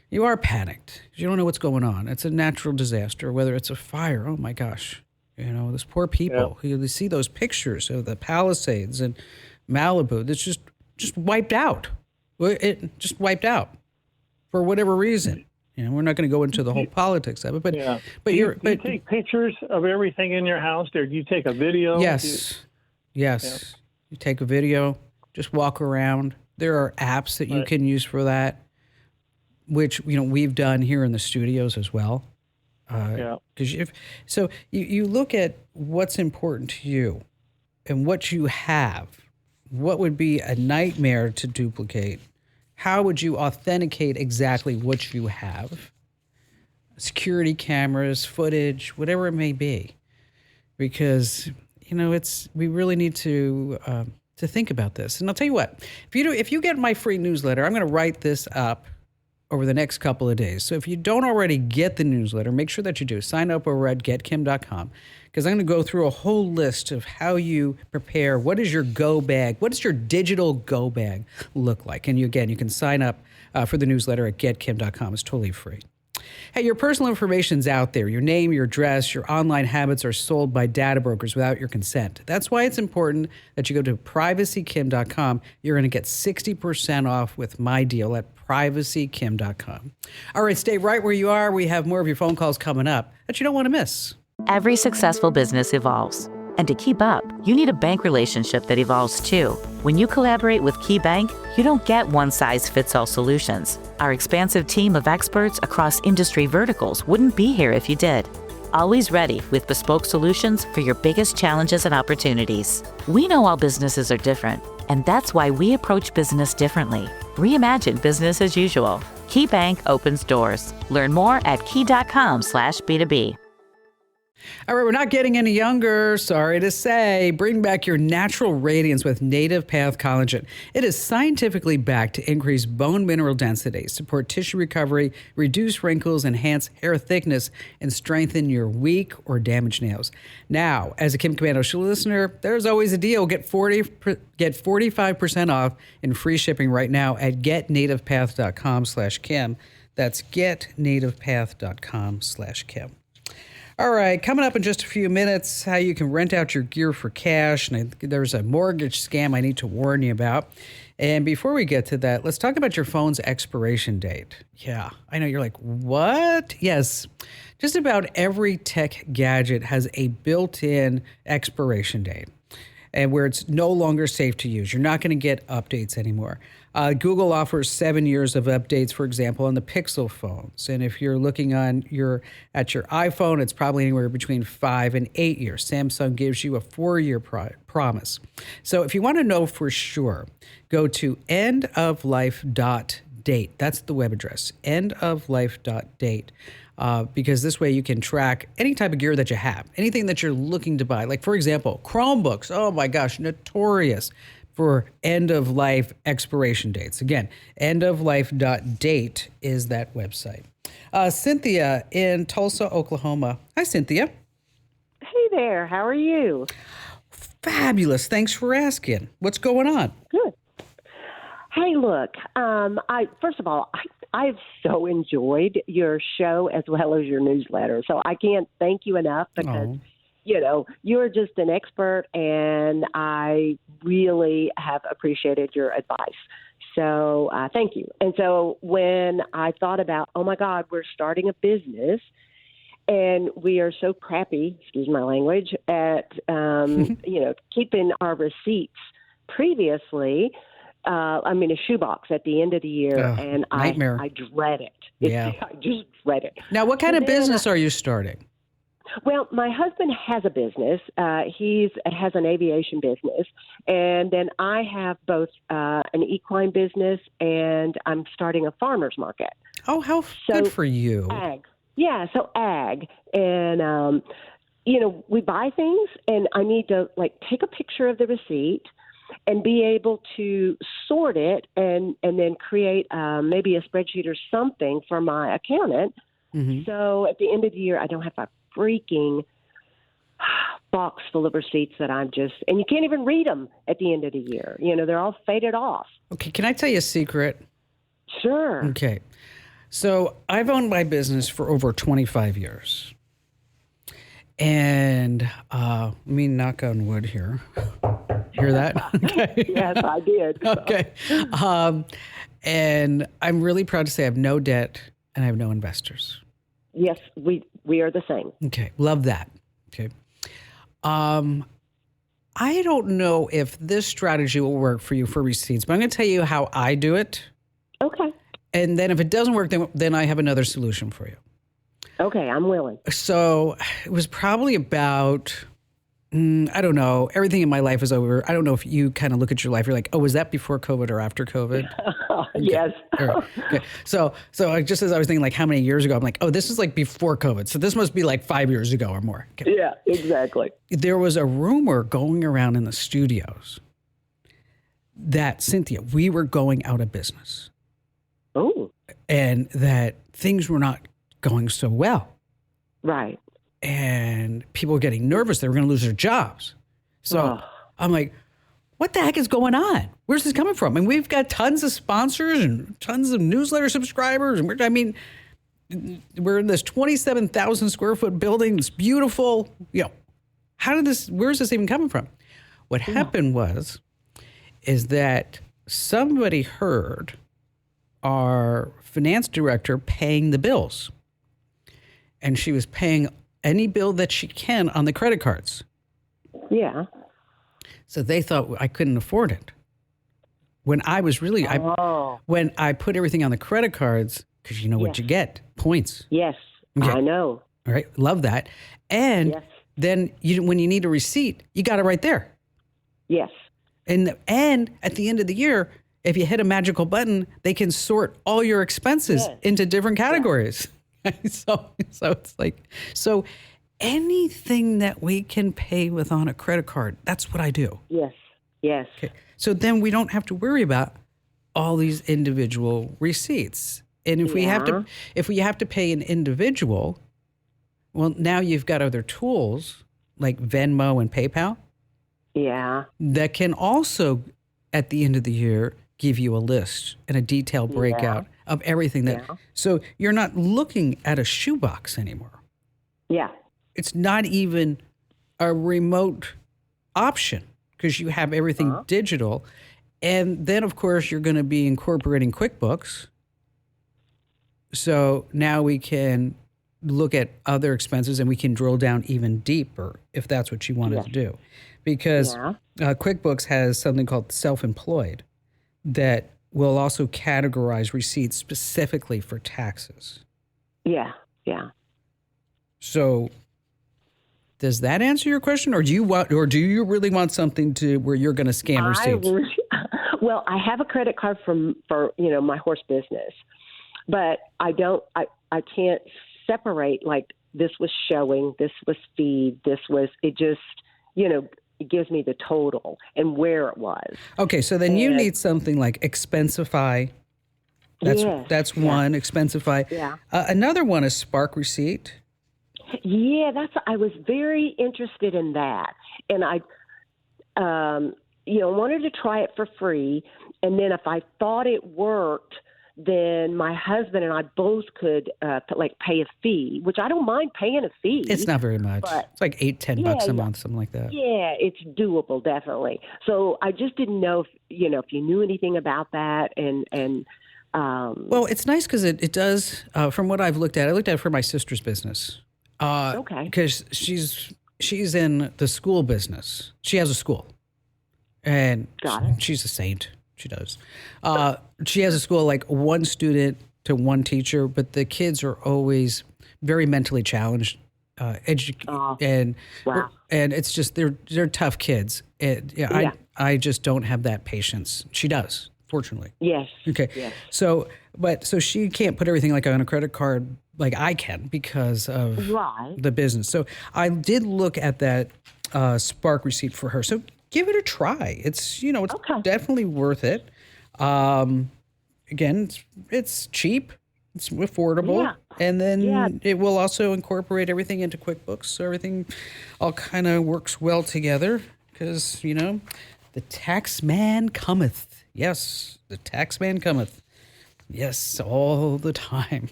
you are panicked. You don't know what's going on. It's a natural disaster, whether it's a fire. Oh, my gosh. Those poor people. You see those pictures of the Palisades and Malibu. That's just wiped out. It just wiped out for whatever reason. We're not going to go into the whole politics of it. But, do you take pictures of everything in your house, or do you take a video? Yes. Yes. You take a video, just walk around. There are apps that you can use for that, which, we've done here in the studios as well. Because you look at what's important to you and what you have. What would be a nightmare to duplicate? How would you authenticate exactly what you have? Security cameras, footage, whatever it may be. Because, we really need to think about this. And I'll tell you what, if you get my free newsletter, I'm going to write this up over the next couple of days. So if you don't already get the newsletter, make sure that you do. Sign up over at getkim.com, because I'm going to go through a whole list of how you prepare. What is your go bag? What does your digital go bag look like? And you can sign up for the newsletter at getkim.com. It's totally free. Hey, your personal information's out there. Your name, your address, your online habits are sold by data brokers without your consent. That's why it's important that you go to privacykim.com. You're going to get 60% off with my deal at privacykim.com. All right, stay right where you are. We have more of your phone calls coming up that you don't want to miss. Every successful business evolves. And to keep up, you need a bank relationship that evolves too. When you collaborate with KeyBank, you don't get one-size-fits-all solutions. Our expansive team of experts across industry verticals wouldn't be here if you did. Always ready with bespoke solutions for your biggest challenges and opportunities. We know all businesses are different, and that's why we approach business differently. Reimagine business as usual. KeyBank opens doors. Learn more at key.com/B2B. All right, we're not getting any younger, sorry to say. Bring back your natural radiance with Native Path Collagen. It is scientifically backed to increase bone mineral density, support tissue recovery, reduce wrinkles, enhance hair thickness, and strengthen your weak or damaged nails. Now, as a Kim Komando Show listener, there's always a deal. Get 45% off and free shipping right now at getnativepath.com/Kim. That's getnativepath.com/Kim. All right, coming up in just a few minutes, how you can rent out your gear for cash. And there's a mortgage scam I need to warn you about. And before we get to that, let's talk about your phone's expiration date. Yeah, I know you're like, what? Yes, just about every tech gadget has a built-in expiration date, and where it's no longer safe to use. You're not going to get updates anymore. Google offers 7 years of updates, for example, on the Pixel phones. And if you're looking at your iPhone, it's probably anywhere between 5 and 8 years. Samsung gives you a 4-year promise. So if you want to know for sure, go to endoflife.date. That's the web address, endoflife.date. Because this way you can track any type of gear that you have, anything that you're looking to buy. Like, for example, Chromebooks. Oh, my gosh, notorious for end-of-life expiration dates. Again, endoflife.date is that website. Cynthia in Tulsa, Oklahoma. Hi, Cynthia. Hey there. How are you? Fabulous. Thanks for asking. What's going on? Good. Hey, look, first of all, I've so enjoyed your show as well as your newsletter. So I can't thank you enough because, you're just an expert, and I really have appreciated your advice. So thank you. And so when I thought about, oh my God, we're starting a business and we are so crappy, excuse my language, at, keeping our receipts previously, I'm in a shoebox at the end of the year, and nightmare. I dread it. Yeah. I just dread it. Now, what kind of business are you starting? Well, my husband has a business. He has an aviation business, and then I have both an equine business, and I'm starting a farmer's market. Oh, how good for you! Ag, yeah. So ag, and we buy things, and I need to take a picture of the receipt and be able to sort it and then create maybe a spreadsheet or something for my accountant. Mm-hmm. So at the end of the year, I don't have a freaking box full of receipts that and you can't even read them at the end of the year. They're all faded off. Okay, can I tell you a secret? Sure. Okay. So I've owned my business for over 25 years. And knock on wood here. Hear that? Okay. Yes, I did. Okay. And I'm really proud to say I have no debt and I have no investors. Yes, we are the same. Okay. Love that. Okay. I don't know if this strategy will work for you for receipts, but I'm going to tell you how I do it. Okay. And then if it doesn't work, then I have another solution for you. Okay, I'm willing. So it was probably about, I don't know, everything in my life is over. I don't know if you kind of look at your life, you're like, oh, was that before COVID or after COVID? Yes. Okay. So just as I was thinking how many years ago, I'm like, oh, this is before COVID. So this must be 5 years ago or more. Okay. Yeah, exactly. There was a rumor going around in the studios that, Cynthia, we were going out of business. Oh. And that things were not going so well. Right. And people were getting nervous. They were going to lose their jobs. So I'm like, what the heck is going on? Where's this coming from? And we've got tons of sponsors and tons of newsletter subscribers. And we're in this 27,000 square foot building. It's beautiful. Where's this even coming from? What happened is that somebody heard our finance director paying the bills. And she was paying any bill that she can on the credit cards. Yeah. So they thought I couldn't afford it. When I was really, when I put everything on the credit cards, because you know what you get, points. Yes, okay. I know. All right, love that. And then when you need a receipt, you got it right there. Yes. And at the end of the year, if you hit a magical button, they can sort all your expenses into different categories. Yeah. So it's anything that we can pay with on a credit card, that's what I do. Yes. Yes. Okay. So then we don't have to worry about all these individual receipts. And if we have to pay an individual, well, now you've got other tools like Venmo and PayPal. Yeah. That can also, at the end of the year, give you a list and a detailed breakout of everything so you're not looking at a shoebox anymore. Yeah. It's not even a remote option because you have everything digital. And then, of course, you're going to be incorporating QuickBooks. So now we can look at other expenses and we can drill down even deeper if that's what you wanted to do. Because QuickBooks has something called self-employed that will also categorize receipts specifically for taxes. Yeah, yeah. So does that answer your question, or do you really want something where you're going to scan receipts? Well, I have a credit card for my horse business, but I can't separate this was showing, this was feed, it just it gives me the total and where it was. Okay, so then you need something like Expensify. That's one, Expensify. Yeah. Another one is Spark Receipt. Yeah, I was very interested in that. And I wanted to try it for free. And then if I thought it worked, then my husband and I both could pay a fee, which I don't mind paying a fee. It's not very much. It's like $8-10 a month, something like that. Yeah, it's doable, definitely. So I just didn't know if you knew anything about that, and well, it's nice because it does. From what I looked at it for my sister's business. Okay. Because she's in the school business. She has a school, and she's a saint. She does. She has a school, like one student to one teacher, but the kids are always very mentally challenged, and it's just they're tough kids. I just don't have that patience. She does, fortunately. Yes. Okay. Yes. So she can't put everything like on a credit card like I can because of the business. So I did look at that Spark receipt for her. So give it a try. It's it's definitely worth it. Again, it's cheap, it's affordable, and then it will also incorporate everything into QuickBooks, so everything all kind of works well together. Because the tax man cometh. Yes, the tax man cometh. Yes, all the time.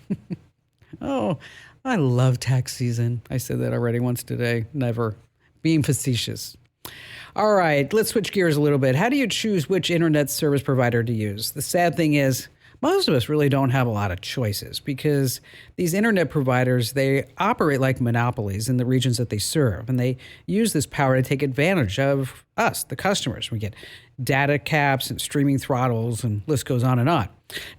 Oh, I love tax season. I said that already once today. Never. Being facetious. All right, let's switch gears a little bit. How do you choose which internet service provider to use? The sad thing is, most of us really don't have a lot of choices because these internet providers, they operate like monopolies in the regions that they serve, and they use this power to take advantage of us, the customers. We get data caps and streaming throttles, and list goes on and on.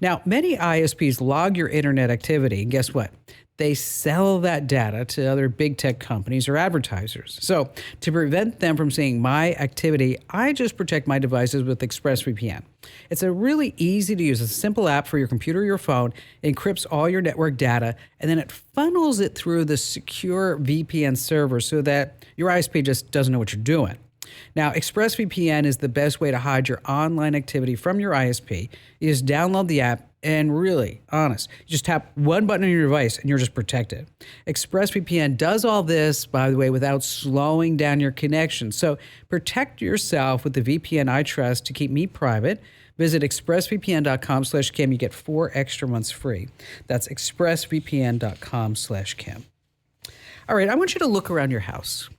Now, many ISPs log your internet activity, and guess what? They sell that data to other big tech companies or advertisers. So to prevent them from seeing my activity, I just protect my devices with ExpressVPN. It's a really easy to use, a simple app for your computer or your phone. It encrypts all your network data, and then it funnels it through the secure VPN server so that your ISP just doesn't know what you're doing. Now, ExpressVPN is the best way to hide your online activity from your ISP. You just download the app, and really, honest, you just tap one button on your device and you're just protected. ExpressVPN does all this, by the way, without slowing down your connection. So protect yourself with the VPN I trust to keep me private. Visit expressvpn.com/Kim. You get 4 extra months free. That's expressvpn.com/Kim. All right, I want you to look around your house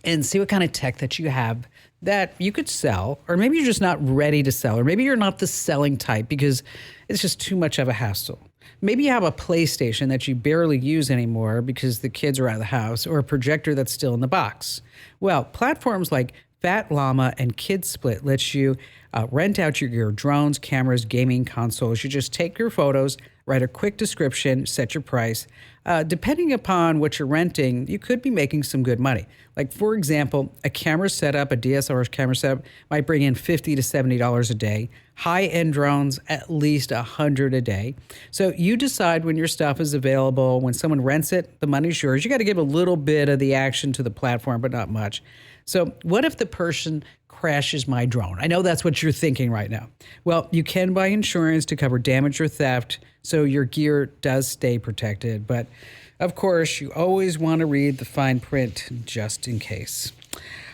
and see what kind of tech that you have that you could sell, or maybe you're just not ready to sell, or maybe you're not the selling type because it's just too much of a hassle. Maybe you have a PlayStation that you barely use anymore because the kids are out of the house, or a projector that's still in the box. Well, platforms like Fat Llama and KidSplit lets you rent out your drones, cameras, gaming consoles. You just take your photos, write a quick description, set your price. Depending upon what you're renting, you could be making some good money. Like, for example, a camera setup, a DSLR camera setup, might bring in $50 to $70 a day. High-end drones, at least $100 a day. So you decide when your stuff is available. When someone rents it, the money's yours. You got to give a little bit of the action to the platform, but not much. So what if the person crashes my drone? I know that's what you're thinking right now. Well, you can buy insurance to cover damage or theft, so your gear does stay protected. But of course, you always want to read the fine print just in case.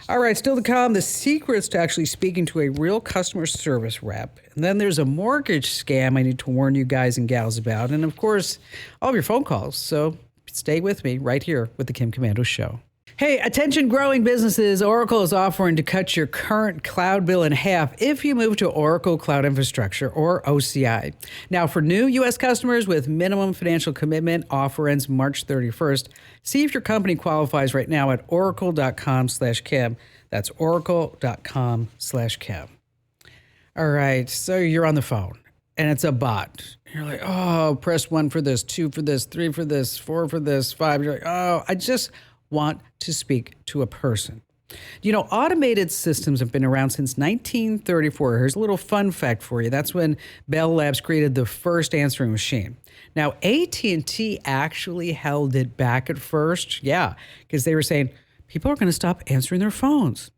All right, still to come, the secrets to actually speaking to a real customer service rep. And then there's a mortgage scam I need to warn you guys and gals about. And of course, all of your phone calls. So stay with me right here with the Kim Komando Show. Hey, attention growing businesses, Oracle is offering to cut your current cloud bill in half if you move to Oracle Cloud Infrastructure, or OCI. Now, for new U.S. customers with minimum financial commitment, offer ends March 31st. See if your company qualifies right now at oracle.com/Kim. That's oracle.com/Kim. All right, so you're on the phone, and it's a bot. You're like, oh, press 1 for this, 2 for this, 3 for this, 4 for this, 5. You're like, oh, I just want to speak to a person. You know, automated systems have been around since 1934. Here's a little fun fact for you. That's when Bell Labs created the first answering machine. Now, AT&T actually held it back at first. Yeah, because they were saying people are going to stop answering their phones.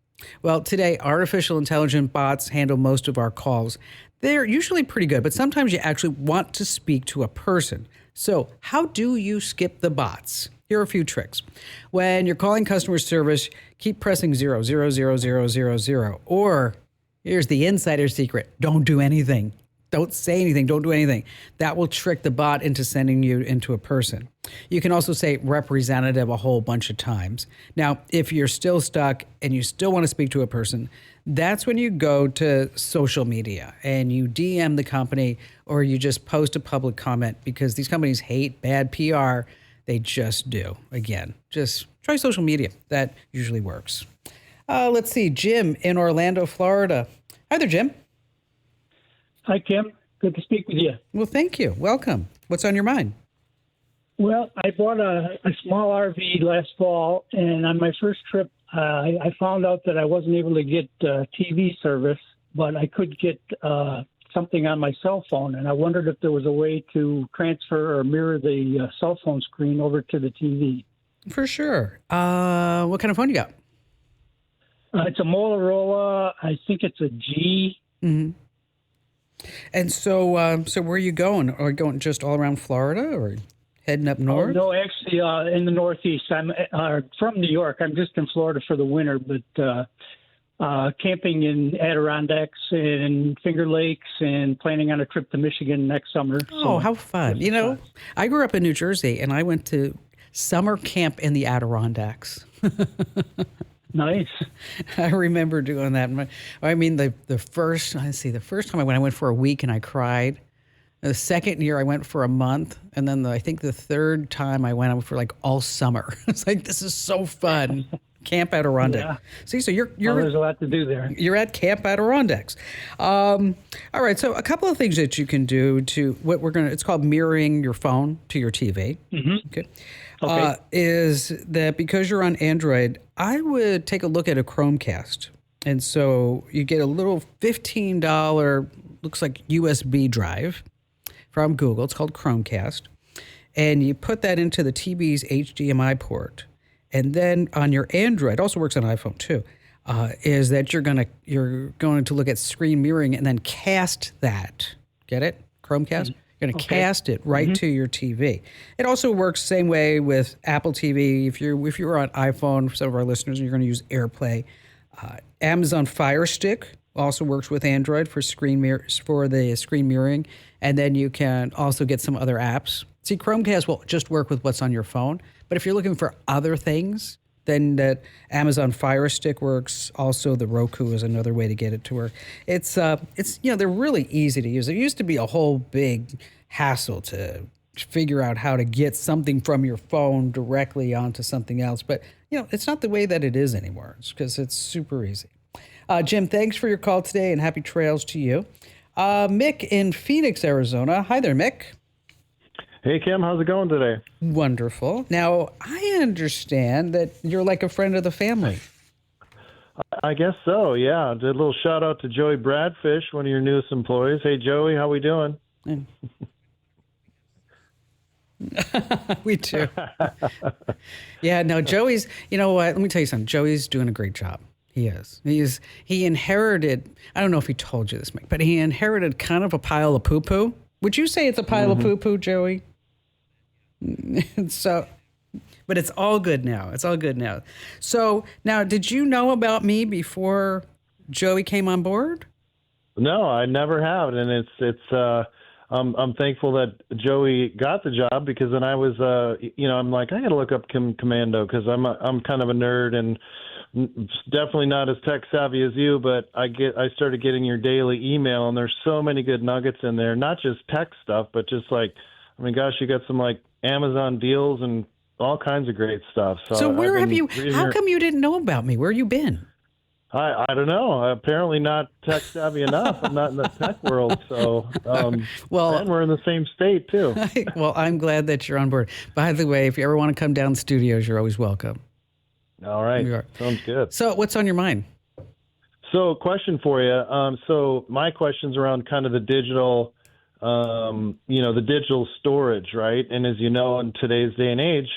Well, today, artificial intelligent bots handle most of our calls. They're usually pretty good, but sometimes you actually want to speak to a person. So how do you skip the bots? Here are a few tricks. When you're calling customer service, keep pressing 0, 0, 0, 0, 0, 0. Or here's the insider secret. Don't do anything. Don't say anything. Don't do anything. That will trick the bot into sending you into a person. You can also say representative a whole bunch of times. Now, if you're still stuck and you still want to speak to a person, that's when you go to social media and you DM the company or you just post a public comment, because these companies hate bad PR. They just do. Again, just try social media. That usually works. Let's see. Jim in Orlando, Florida. Hi there, Jim. Hi, Kim. Good to speak with you. Well, thank you. Welcome. What's on your mind? Well, I bought a small RV last fall, and on my first trip, I found out that I wasn't able to get TV service, but I could get something on my cell phone, and I wondered if there was a way to transfer or mirror the cell phone screen over to the TV. For sure. What kind of phone you got? It's a Motorola. I think it's a G. Mm-hmm. And so, so where are you going? Are you going just all around Florida, or heading up north? Oh, no, actually, in the Northeast. I'm from New York. I'm just in Florida for the winter, but camping in Adirondacks and Finger Lakes, and planning on a trip to Michigan next summer. Oh, how fun! You know, I grew up in New Jersey, and I went to summer camp in the Adirondacks. Nice. I remember doing that. I mean, the first time I went for a week and I cried. The second year I went for a month. And then I think the third time I went for like all summer. It's like, this is so fun. Camp Adirondack. Yeah. See, so you're there's a lot to do there. You're at Camp Adirondacks. All right. So a couple of things that you can do to it's called mirroring your phone to your TV. Mm-hmm. Okay. Okay. Is that because you're on Android, I would take a look at a Chromecast. And so you get a little $15, looks like USB drive from Google. It's called Chromecast. And you put that into the TV's HDMI port. And then on your Android, also works on iPhone too, is that you're going to look at screen mirroring and then cast that. Get it? Chromecast? You're going to cast it right to your TV. It also works same way with Apple TV. If you're on iPhone, for some of our listeners, you're going to use AirPlay. Amazon Fire Stick also works with Android for the screen mirroring, and then you can also get some other apps. See, Chromecast will just work with what's on your phone, but if you're looking for other things, then that Amazon Fire Stick works. Also, the Roku is another way to get it to work. It's they're really easy to use. There used to be a whole big hassle to figure out how to get something from your phone directly onto something else, but it's not the way that it is anymore. It's because it's super easy. Jim, thanks for your call today, and happy trails to you. Mick in Phoenix, Arizona. Hi there, Mick. Hey, Kim, how's it going today? Wonderful. Now, I understand that you're like a friend of the family. I guess so, yeah. Did a little shout out to Joey Bradfish, one of your newest employees. Hey, Joey, how we doing? We do. Yeah, no, Joey's, you know what? Let me tell you something. Joey's doing a great job. He is. He inherited, I don't know if he told you this, Mick, but he inherited kind of a pile of poo-poo. Would you say it's a pile of poo-poo, Joey? So, but it's all good now. It's all good now. So now, did you know about me before Joey came on board? No, I never have, and I'm thankful that Joey got the job, because then I was, I'm like, I got to look up Kim Komando, because I'm kind of a nerd and definitely not as tech savvy as you, but I started getting your daily email, and there's so many good nuggets in there, not just tech stuff, but just like, I mean, gosh, you got some like Amazon deals and all kinds of great stuff. So where have you, how come you didn't know about me? Where you been? I don't know. Apparently not tech savvy enough. I'm not in the tech world. So, well, and we're in the same state too. Well, I'm glad that you're on board. By the way, if you ever want to come down to studios, you're always welcome. All right. Sounds good. So what's on your mind? So question for you. So my question's around kind of the digital, the digital storage, right? And as you know, in today's day and age,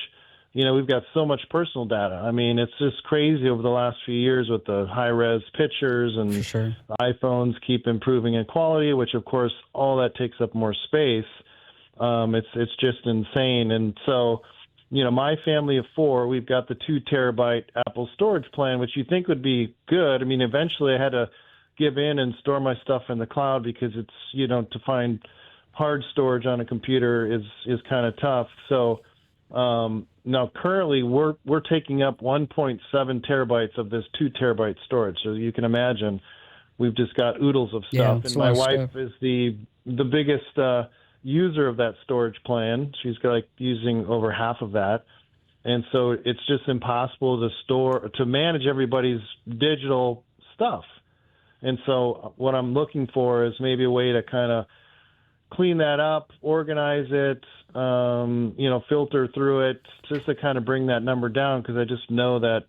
we've got so much personal data. I mean, it's just crazy over the last few years with the high-res pictures, and the iPhones keep improving in quality, which, of course, all that takes up more space. It's just insane. And so, my family of 4, we've got the 2 terabyte Apple storage plan, which you think would be good. I mean, eventually I had to give in and store my stuff in the cloud because it's, to find hard storage on a computer is kind of tough. So now currently we're taking up 1.7 terabytes of this 2 terabyte storage. So you can imagine we've just got oodles of stuff. And my wife is the biggest user of that storage plan. She's using over half of that. And so it's just impossible to manage everybody's digital stuff. And so what I'm looking for is maybe a way to kind of clean that up, organize it, filter through it, just to kind of bring that number down, because I just know that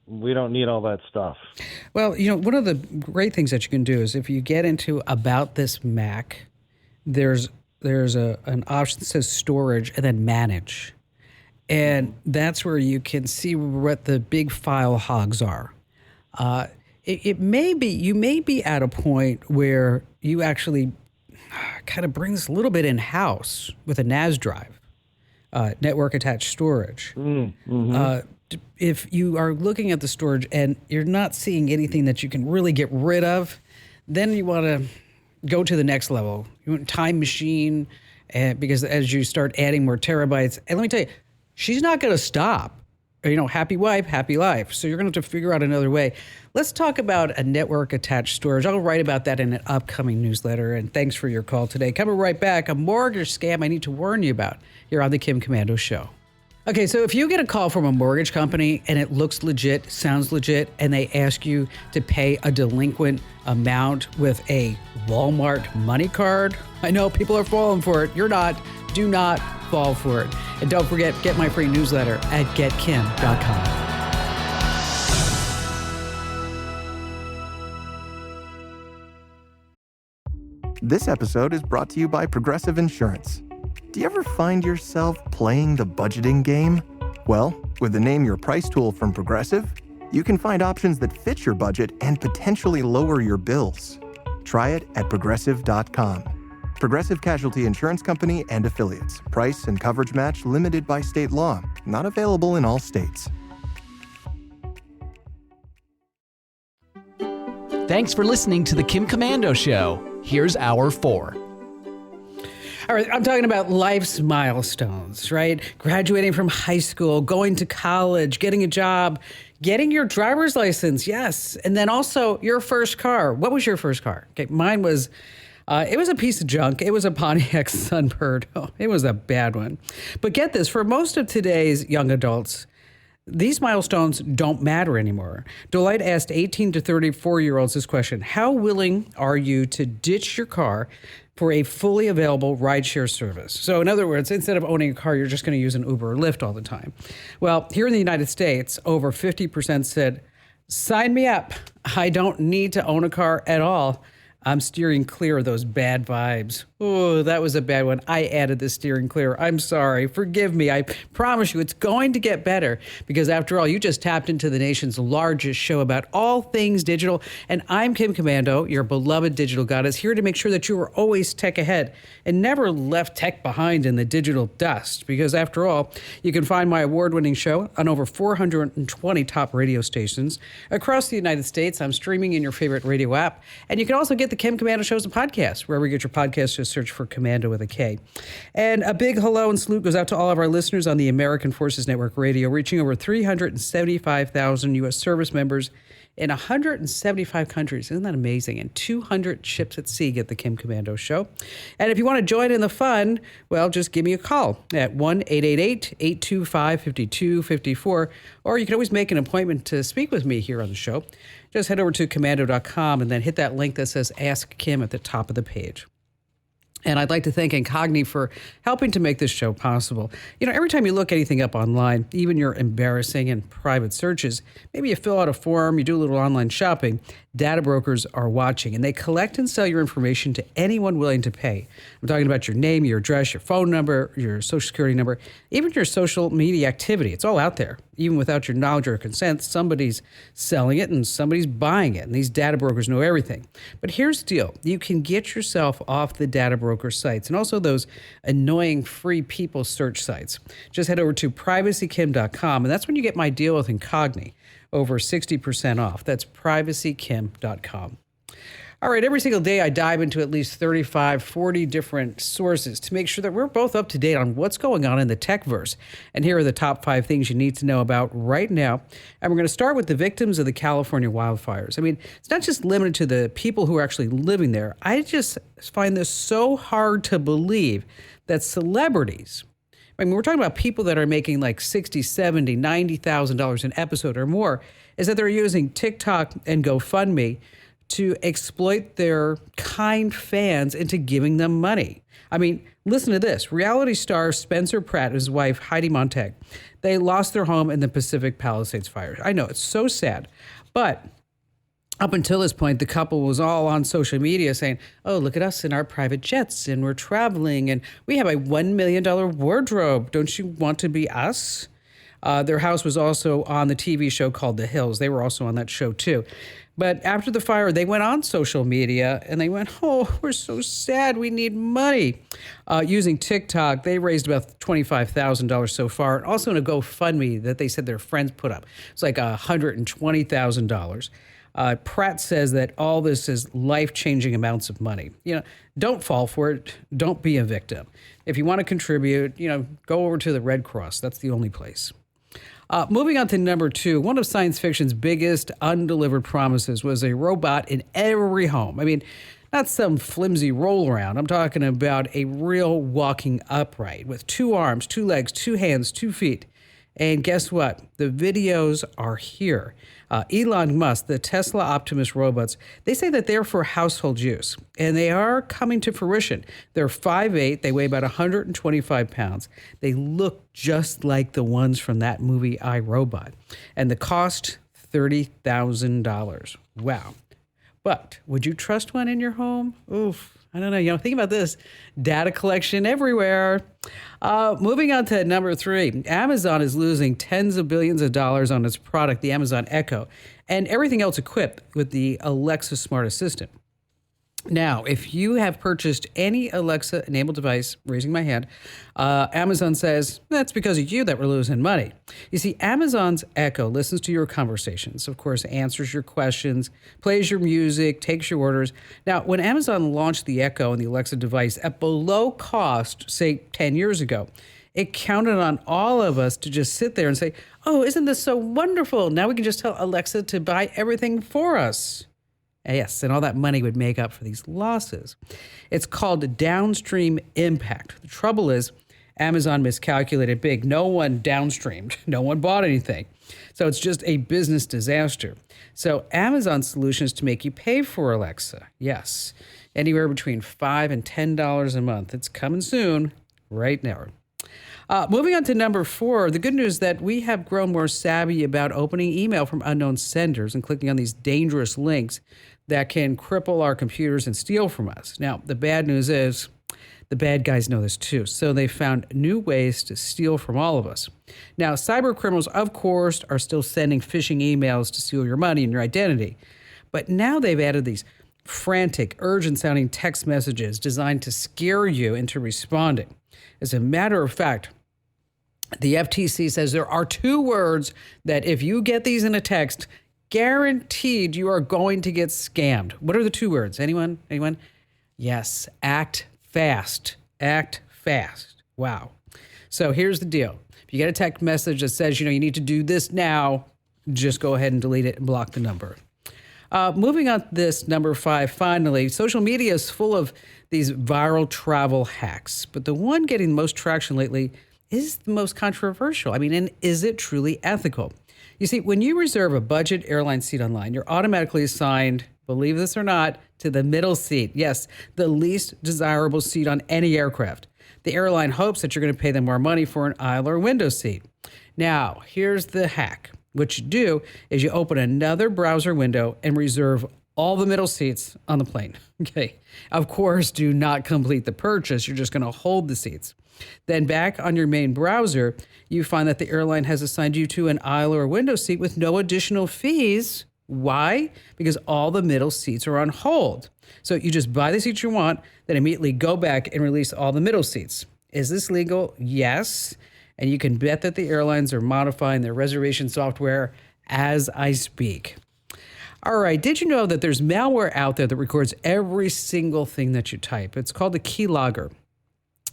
we don't need all that stuff. Well, one of the great things that you can do is if you get into About This Mac, there's an option that says storage and then manage. And that's where you can see what the big file hogs are. You may be at a point where you actually kind of bring this a little bit in-house with a NAS drive, network attached storage. If you are looking at the storage and you're not seeing anything that you can really get rid of, then you want to go to the next level. You want Time Machine, because as you start adding more terabytes, and let me tell you, she's not going to stop. Happy wife, happy life. So you're going to have to figure out another way. Let's talk about a network-attached storage. I'll write about that in an upcoming newsletter, and thanks for your call today. Coming right back, a mortgage scam I need to warn you about here on The Kim Komando Show. Okay, so if you get a call from a mortgage company and it looks legit, sounds legit, and they ask you to pay a delinquent amount with a Walmart money card, I know people are falling for it. You're not. Do not fall for it. And don't forget, get my free newsletter at getkim.com. This episode is brought to you by Progressive Insurance. Do you ever find yourself playing the budgeting game? Well, with the Name Your Price tool from Progressive, you can find options that fit your budget and potentially lower your bills. Try it at Progressive.com. Progressive Casualty Insurance Company and Affiliates. Price and coverage match limited by state law. Not available in all states. Thanks for listening to The Kim Komando Show. Here's Hour 4. All right, I'm talking about life's milestones, right? Graduating from high school, going to college, getting a job, getting your driver's license, yes. And then also your first car. What was your first car? Okay, mine was... it was a piece of junk. It was a Pontiac Sunbird. Oh, it was a bad one. But get this, for most of today's young adults, these milestones don't matter anymore. Deloitte asked 18 to 34-year-olds this question: how willing are you to ditch your car for a fully available rideshare service? So in other words, instead of owning a car, you're just going to use an Uber or Lyft all the time. Well, here in the United States, over 50% said, sign me up. I don't need to own a car at all. I'm steering clear of those bad vibes. Oh, that was a bad one. I added the steering clear. I'm sorry. Forgive me. I promise you it's going to get better, because after all, you just tapped into the nation's largest show about all things digital. And I'm Kim Komando, your beloved digital goddess, here to make sure that you are always tech ahead and never left tech behind in the digital dust. Because after all, you can find my award-winning show on over 420 top radio stations across the United States. I'm streaming in your favorite radio app. And you can also get the Kim Komando Show's a podcast, wherever you get your podcast. Just search for Komando with a K. And a big hello and salute goes out to all of our listeners on the American Forces Network Radio, reaching over 375,000 U.S. service members in 175 countries. Isn't that amazing? And 200 ships at sea get the Kim Komando Show. And if you want to join in the fun, well, just give me a call at 1-888-825-5254. Or you can always make an appointment to speak with me here on the show. Just head over to komando.com and then hit that link that says Ask Kim at the top of the page. And I'd like to thank Incogni for helping to make this show possible. You know, every time you look anything up online, even your embarrassing and private searches, maybe you fill out a form, you do a little online shopping, data brokers are watching, and they collect and sell your information to anyone willing to pay. I'm talking about your name, your address, your phone number, your social security number, even your social media activity. It's all out there. Even without your knowledge or consent, somebody's selling it and somebody's buying it. And these data brokers know everything. But here's the deal. You can get yourself off the data broker sites and also those annoying free people search sites. Just head over to privacykim.com, and that's when you get my deal with Incogni, over 60% off. That's privacykim.com. All right, every single day I dive into at least 35, 40 different sources to make sure that we're both up to date on what's going on in the techverse. And here are the top 5 things you need to know about right now. And we're going to start with the victims of the California wildfires. I mean, it's not just limited to the people who are actually living there. I just find this so hard to believe that celebrities, I mean, we're talking about people that are making like $60,000, $70,000, $90,000 an episode or more, is that they're using TikTok and GoFundMe to exploit their kind fans into giving them money. I mean, listen to this. Reality star Spencer Pratt and his wife, Heidi Montag, they lost their home in the Pacific Palisades fires. I know, it's so sad. But up until this point, the couple was all on social media saying, oh, look at us in our private jets, and we're traveling, and we have a $1 million wardrobe. Don't you want to be us? Their house was also on the TV show called The Hills. They were also on that show, too. But after the fire, they went on social media and they went, oh, we're so sad. We need money. Using TikTok, they raised about $25,000 so far. And also in a GoFundMe that they said their friends put up. It's like $120,000. Pratt says that all this is life-changing amounts of money. You know, don't fall for it. Don't be a victim. If you want to contribute, you know, go over to the Red Cross. That's the only place. Moving on to number 2, one of science fiction's biggest undelivered promises was a robot in every home. I mean, not some flimsy roll around. I'm talking about a real walking upright with 2 arms, 2 legs, 2 hands, 2 feet. And guess what? The videos are here. Elon Musk, the Tesla Optimus robots, they say that they're for household use, and they are coming to fruition. They're 5'8", they weigh about 125 pounds. They look just like the ones from that movie, I, Robot. And the cost, $30,000. Wow. But would you trust one in your home? Oof. I don't know. You know, think about this. Data collection everywhere. Moving on to number 3. Amazon is losing tens of billions of dollars on its product, the Amazon Echo, and everything else equipped with the Alexa smart assistant. Now, if you have purchased any Alexa-enabled device, raising my hand, Amazon says, that's because of you that we're losing money. You see, Amazon's Echo listens to your conversations, of course, answers your questions, plays your music, takes your orders. Now, when Amazon launched the Echo and the Alexa device at below cost, say 10 years ago, it counted on all of us to just sit there and say, oh, isn't this so wonderful? Now we can just tell Alexa to buy everything for us. Yes, and all that money would make up for these losses. It's called downstream impact. The trouble is, Amazon miscalculated big. No one downstreamed. No one bought anything. So it's just a business disaster. So Amazon's solution is to make you pay for Alexa. Yes, anywhere between $5 and $10 a month. It's coming soon, right now. Moving on to number 4, the good news is that we have grown more savvy about opening email from unknown senders and clicking on these dangerous links that can cripple our computers and steal from us. Now, the bad news is the bad guys know this too, so they found new ways to steal from all of us. Now, cyber criminals, of course, are still sending phishing emails to steal your money and your identity, but now they've added these frantic, urgent-sounding text messages designed to scare you into responding. As a matter of fact, the FTC says there are 2 words that if you get these in a text, guaranteed you are going to get scammed. What are the 2 words? Anyone? Yes, act fast. Act fast. Wow. So here's the deal. If you get a text message that says, you need to do this now, just go ahead and delete it and block the number. Moving on to this, number 5, finally, social media is full of these viral travel hacks, but the one getting the most traction lately is the most controversial. I mean, and is it truly ethical? You see, when you reserve a budget airline seat online, you're automatically assigned, believe this or not, to the middle seat. Yes, the least desirable seat on any aircraft. The airline hopes that you're going to pay them more money for an aisle or window seat. Now, here's the hack. What you do is you open another browser window and reserve all the middle seats on the plane. Okay. Of course, do not complete the purchase. You're just going to hold the seats. Then back on your main browser, you find that the airline has assigned you to an aisle or a window seat with no additional fees. Why? Because all the middle seats are on hold. So you just buy the seats you want, then immediately go back and release all the middle seats. Is this legal? Yes. And you can bet that the airlines are modifying their reservation software as I speak. All right. Did you know that there's malware out there that records every single thing that you type? It's called the keylogger.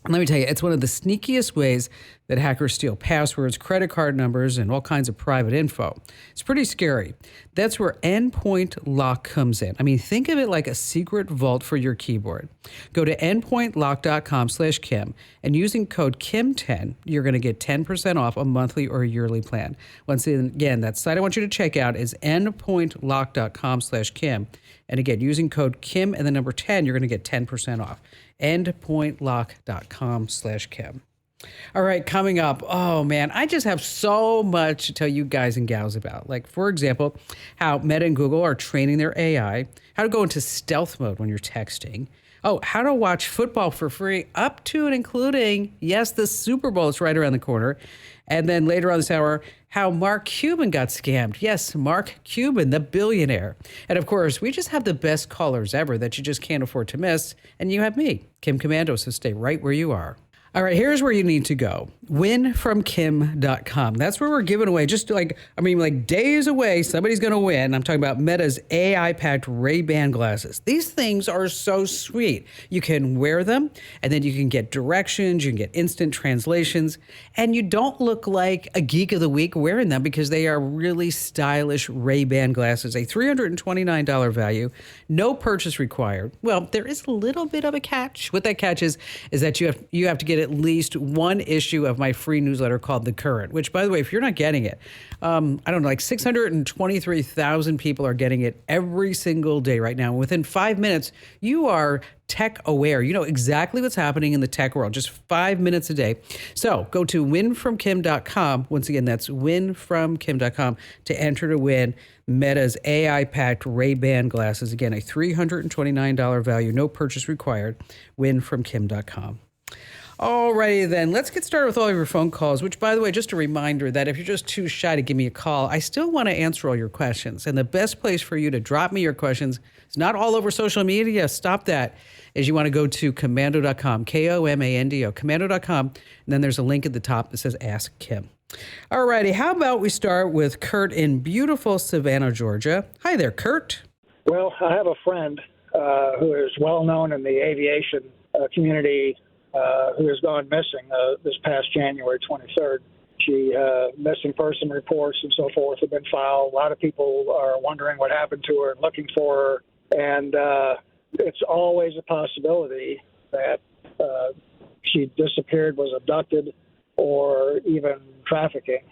And let me tell you, it's one of the sneakiest ways that hackers steal passwords, credit card numbers, and all kinds of private info. It's pretty scary. That's where Endpoint Lock comes in. I mean, think of it like a secret vault for your keyboard. Go to endpointlock.com/Kim, and using code KIM10, you're going to get 10% off a monthly or a yearly plan. Once again, that site I want you to check out is endpointlock.com/Kim. And again, using code KIM and the number 10, you're going to get 10% off. endpointlock.com/Kim. All right, coming up. Oh, man, I just have so much to tell you guys and gals about. Like, for example, how Meta and Google are training their AI, how to go into stealth mode when you're texting. Oh, how to watch football for free, up to and including, yes, the Super Bowl is right around the corner. And then later on this hour, how Mark Cuban got scammed. Yes, Mark Cuban, the billionaire. And of course, we just have the best callers ever that you just can't afford to miss. And you have me, Kim Komando, so stay right where you are. All right, here's where you need to go. Winfromkim.com. That's where we're giving away, like days away, somebody's going to win. I'm talking about Meta's AI-packed Ray-Ban glasses. These things are so sweet. You can wear them, and then you can get directions, you can get instant translations, and you don't look like a geek of the week wearing them because they are really stylish Ray-Ban glasses, a $329 value, no purchase required. Well, there is a little bit of a catch. What that catch is that you have to get at least one issue of my free newsletter called The Current, which, by the way, if you're not getting it, I don't know, like 623,000 people are getting it every single day right now. And within 5 minutes, you are tech aware. You know exactly what's happening in the tech world, just 5 minutes a day. So go to winfromkim.com. Once again, that's winfromkim.com to enter to win Meta's AI-packed Ray-Ban glasses. Again, a $329 value, no purchase required, winfromkim.com. Alrighty then, let's get started with all of your phone calls, which, by the way, just a reminder that if you're just too shy to give me a call, I still want to answer all your questions. And the best place for you to drop me your questions is not all over social media. Stop that. Is you want to go to komando.com, Komando, komando.com, and then there's a link at the top that says Ask Kim. Alrighty, how about we start with Kurt in beautiful Savannah, Georgia. Hi there, Kurt. Well, I have a friend who is well known in the aviation community who has gone missing this past January 23rd. Missing person reports and so forth have been filed. A lot of people are wondering what happened to her and looking for her. And it's always a possibility that she disappeared, was abducted, or even trafficking.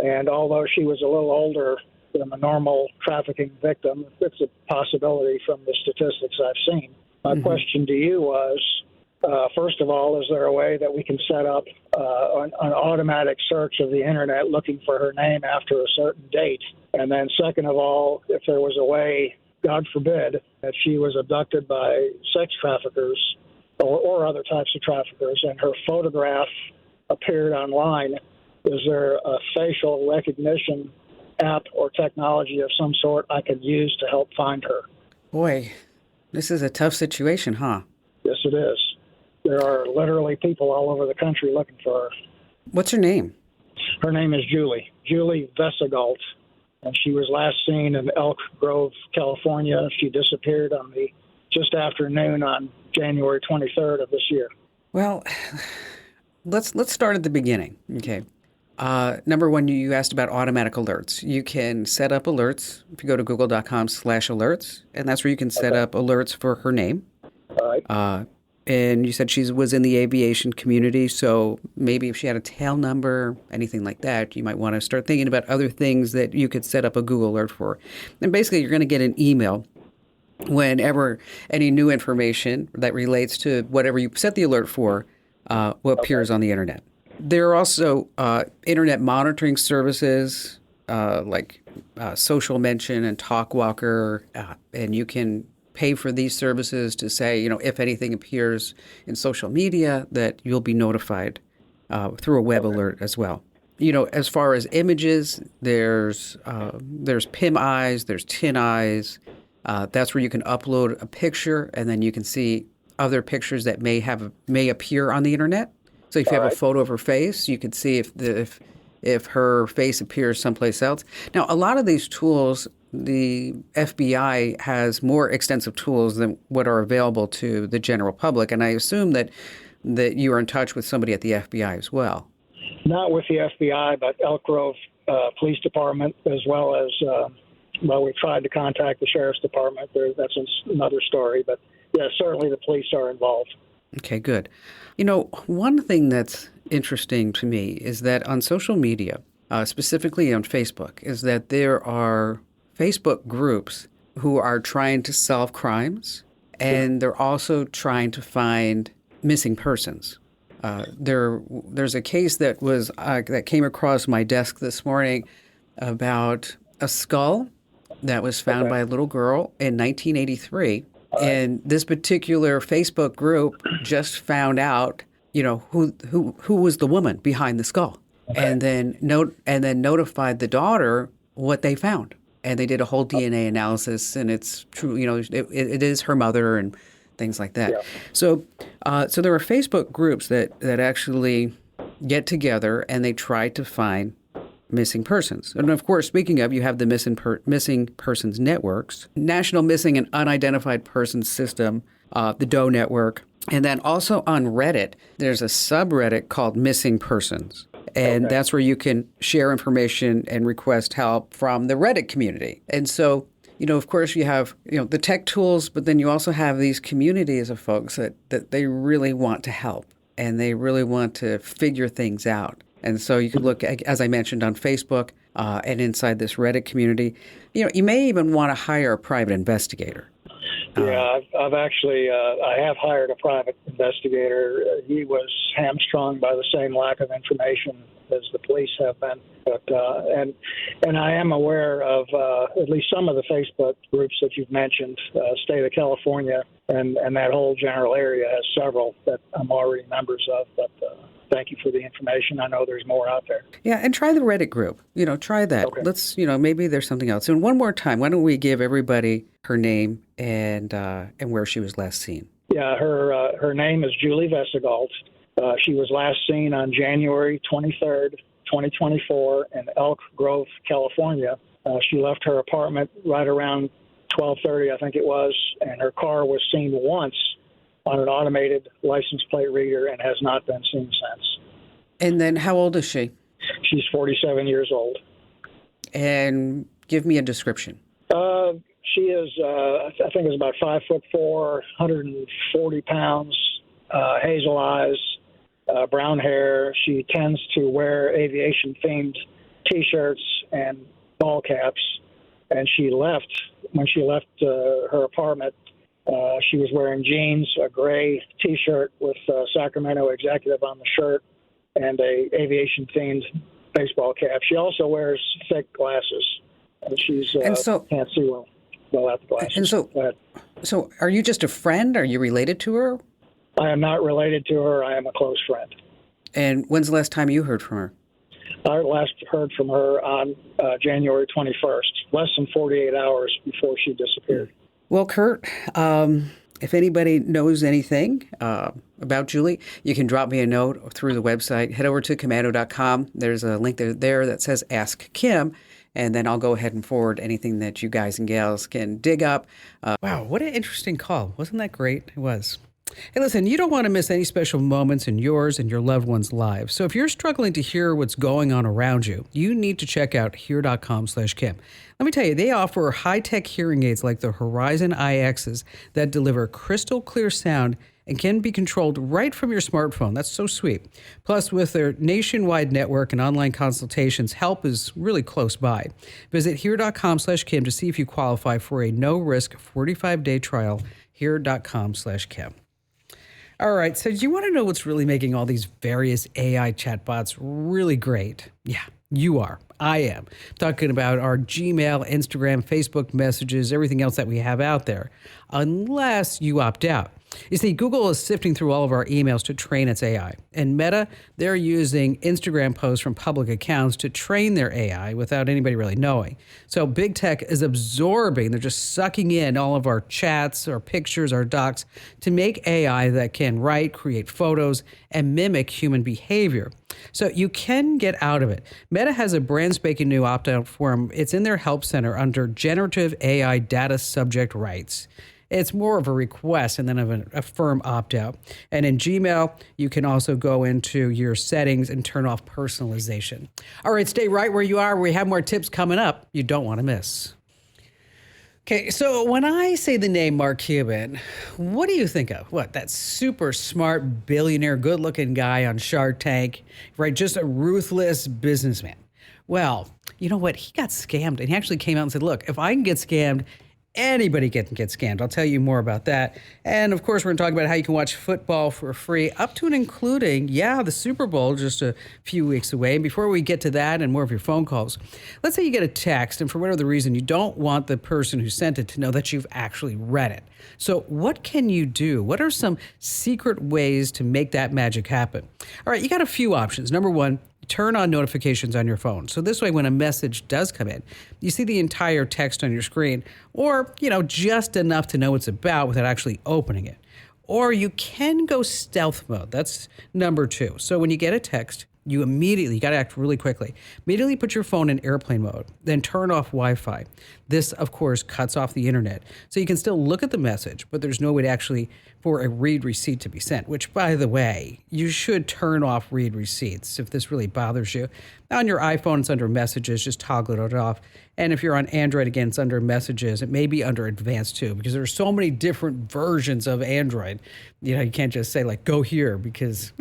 And although she was a little older than a normal trafficking victim, it's a possibility from the statistics I've seen. My question to you was, first of all, is there a way that we can set up an automatic search of the internet looking for her name after a certain date? And then second of all, if there was a way, God forbid, that she was abducted by sex traffickers or other types of traffickers and her photograph appeared online, is there a facial recognition app or technology of some sort I could use to help find her? Boy, this is a tough situation, huh? Yes, it is. There are literally people all over the country looking for her. What's her name? Her name is Julie Vesegalt, and she was last seen in Elk Grove, California. She disappeared on just after noon on January 23rd of this year. Well, let's start at the beginning. Okay. Number one, you asked about automatic alerts. You can set up alerts if you go to google.com/alerts, and that's where you can set up alerts for her name. All right. And you said she was in the aviation community, so maybe if she had a tail number, anything like that, you might want to start thinking about other things that you could set up a Google alert for. And basically, you're going to get an email whenever any new information that relates to whatever you set the alert for appears on the internet. There are also internet monitoring services like Social Mention and TalkWalker, and you can pay for these services to say, if anything appears in social media, that you'll be notified through a web alert as well. As far as images, there's PIM eyes, there's Tin Eyes. That's where you can upload a picture, and then you can see other pictures that may appear on the internet. So if you have a photo of her face, you can see if her face appears someplace else. Now, a lot of these tools the FBI has more extensive tools than what are available to the general public. And I assume that you are in touch with somebody at the FBI as well. Not with the FBI, but Elk Grove Police Department, as well as, we tried to contact the Sheriff's Department. That's another story. But, yeah, certainly the police are involved. Okay, good. You know, one thing that's interesting to me is that on social media, specifically on Facebook, is that there are Facebook groups who are trying to solve crimes, and they're also trying to find missing persons. There's a case that came across my desk this morning about a skull that was found by a little girl in 1983. And this particular Facebook group just found out, who was the woman behind the skull, and then notified the daughter what they found. And they did a whole DNA analysis, and it's true, it is her mother and things like that. Yeah. So there are Facebook groups that actually get together and they try to find missing persons. And of course, speaking of, you have the missing persons networks, National Missing and Unidentified Persons System, the DOE network. And then also on Reddit, there's a subreddit called Missing Persons. And that's where you can share information and request help from the Reddit community. And so, of course, you have, the tech tools, but then you also have these communities of folks that they really want to help and they really want to figure things out. And so you can look, as I mentioned, on Facebook and inside this Reddit community. You may even want to hire a private investigator. Yeah, I've actually, I have hired a private investigator. He was hamstrung by the same lack of information as the police have been. But and I am aware of at least some of the Facebook groups that you've mentioned. State of California and that whole general area has several that I'm already members of. But thank you for the information. I know there's more out there. Yeah, and try the Reddit group. Try that. Okay. Let's, maybe there's something else. And one more time, why don't we give everybody her name and where she was last seen? Yeah, her name is Julie Vesegalt. She was last seen on January 23rd, 2024 in Elk Grove, California. She left her apartment right around 12:30, I think it was, and her car was seen once on an automated license plate reader and has not been seen since. And then how old is she? She's 47 years old. And give me a description. She is, I think, is about 5'4", 140 pounds, hazel eyes, brown hair. She tends to wear aviation-themed T-shirts and ball caps. And when she left her apartment, she was wearing jeans, a gray T-shirt with Sacramento Executive on the shirt, and a aviation-themed baseball cap. She also wears thick glasses, and she's can't see well without the glasses. And so are you just a friend? Are you related to her? I am not related to her. I am a close friend. And when's the last time you heard from her? I last heard from her on January 21st, less than 48 hours before she disappeared. Well, Kurt, if anybody knows anything about Julie, you can drop me a note through the website. Head over to komando.com. There's a link there that says Ask Kim, and then I'll go ahead and forward anything that you guys and gals can dig up. Wow, what an interesting call. Wasn't that great? It was. Hey, listen, you don't want to miss any special moments in yours and your loved ones' lives. So if you're struggling to hear what's going on around you, you need to check out hear.com/Kim. Let me tell you, they offer high-tech hearing aids like the Horizon IXs that deliver crystal clear sound and can be controlled right from your smartphone. That's so sweet. Plus, with their nationwide network and online consultations, help is really close by. Visit hear.com/Kim to see if you qualify for a no-risk 45-day trial, hear.com/Kim. All right, so do you want to know what's really making all these various AI chatbots really great? Yeah, you are. I am. I'm talking about our Gmail, Instagram, Facebook messages, everything else that we have out there, unless you opt out. You see, Google is sifting through all of our emails to train its AI. And Meta, they're using Instagram posts from public accounts to train their AI without anybody really knowing. So big tech is absorbing, they're just sucking in all of our chats, our pictures, our docs to make AI that can write, create photos, and mimic human behavior. So you can get out of it. Meta has a brand spanking new opt-out form. It's in their help center under generative AI data subject rights. It's more of a request and then of a firm opt-out. And in Gmail, you can also go into your settings and turn off personalization. All right, stay right where you are. We have more tips coming up you don't want to miss. Okay, so when I say the name Mark Cuban, what do you think of? What, that super smart billionaire, good-looking guy on Shark Tank, right? Just a ruthless businessman. Well, you know what? He got scammed, and he actually came out and said, look, if I can get scammed, anybody can get scammed. I'll tell you more about that. And of course, we're going to talk about how you can watch football for free, up to and including, the Super Bowl just a few weeks away. And before we get to that and more of your phone calls, let's say you get a text and for whatever the reason, you don't want the person who sent it to know that you've actually read it. So what can you do? What are some secret ways to make that magic happen? All right, you got a few options. Number one, turn on notifications on your phone. So this way, when a message does come in, you see the entire text on your screen, or, just enough to know what it's about without actually opening it. Or you can go stealth mode. That's number two. So when you get a text, you got to act really quickly. Immediately put your phone in airplane mode, then turn off Wi-Fi. This, of course, cuts off the internet. So you can still look at the message, but there's no way to actually for a read receipt to be sent, which, by the way, you should turn off read receipts if this really bothers you. On your iPhone, it's under messages, just toggle it off. And if you're on Android, again, it's under messages. It may be under advanced too, because there are so many different versions of Android. You can't just say go here because,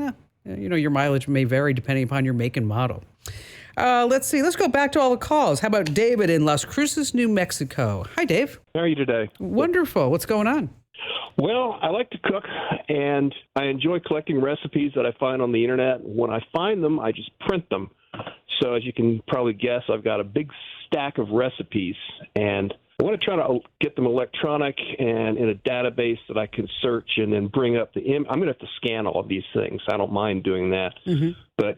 your mileage may vary depending upon your make and model. Let's see. Let's go back to all the calls. How about David in Las Cruces, New Mexico? Hi, Dave. How are you today? Wonderful. What's going on? Well, I like to cook, and I enjoy collecting recipes that I find on the internet. When I find them, I just print them. So as you can probably guess, I've got a big stack of recipes, and I want to try to get them electronic and in a database that I can search and then bring up I'm going to have to scan all of these things. I don't mind doing that. Mm-hmm. But,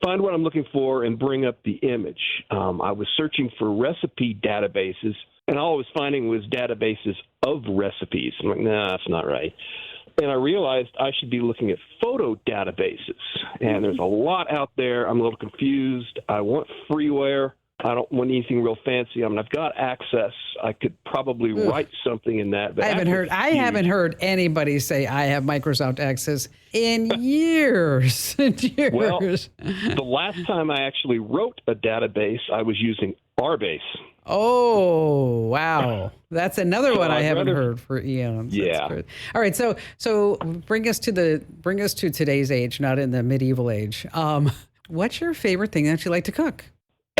find what I'm looking for and bring up the image. I was searching for recipe databases, and all I was finding was databases of recipes. I'm like, nah, that's not right. And I realized I should be looking at photo databases. And there's a lot out there. I'm a little confused. I want freeware. I don't want anything real fancy. I've got access. I could probably write something in that. But I haven't heard anybody say I have Microsoft Access in years and years. Well, the last time I actually wrote a database, I was using Arbase. Oh, wow. That's another one I haven't heard for eons. Yeah. All right. So bring us to today's age, not in the medieval age. What's your favorite thing that you like to cook?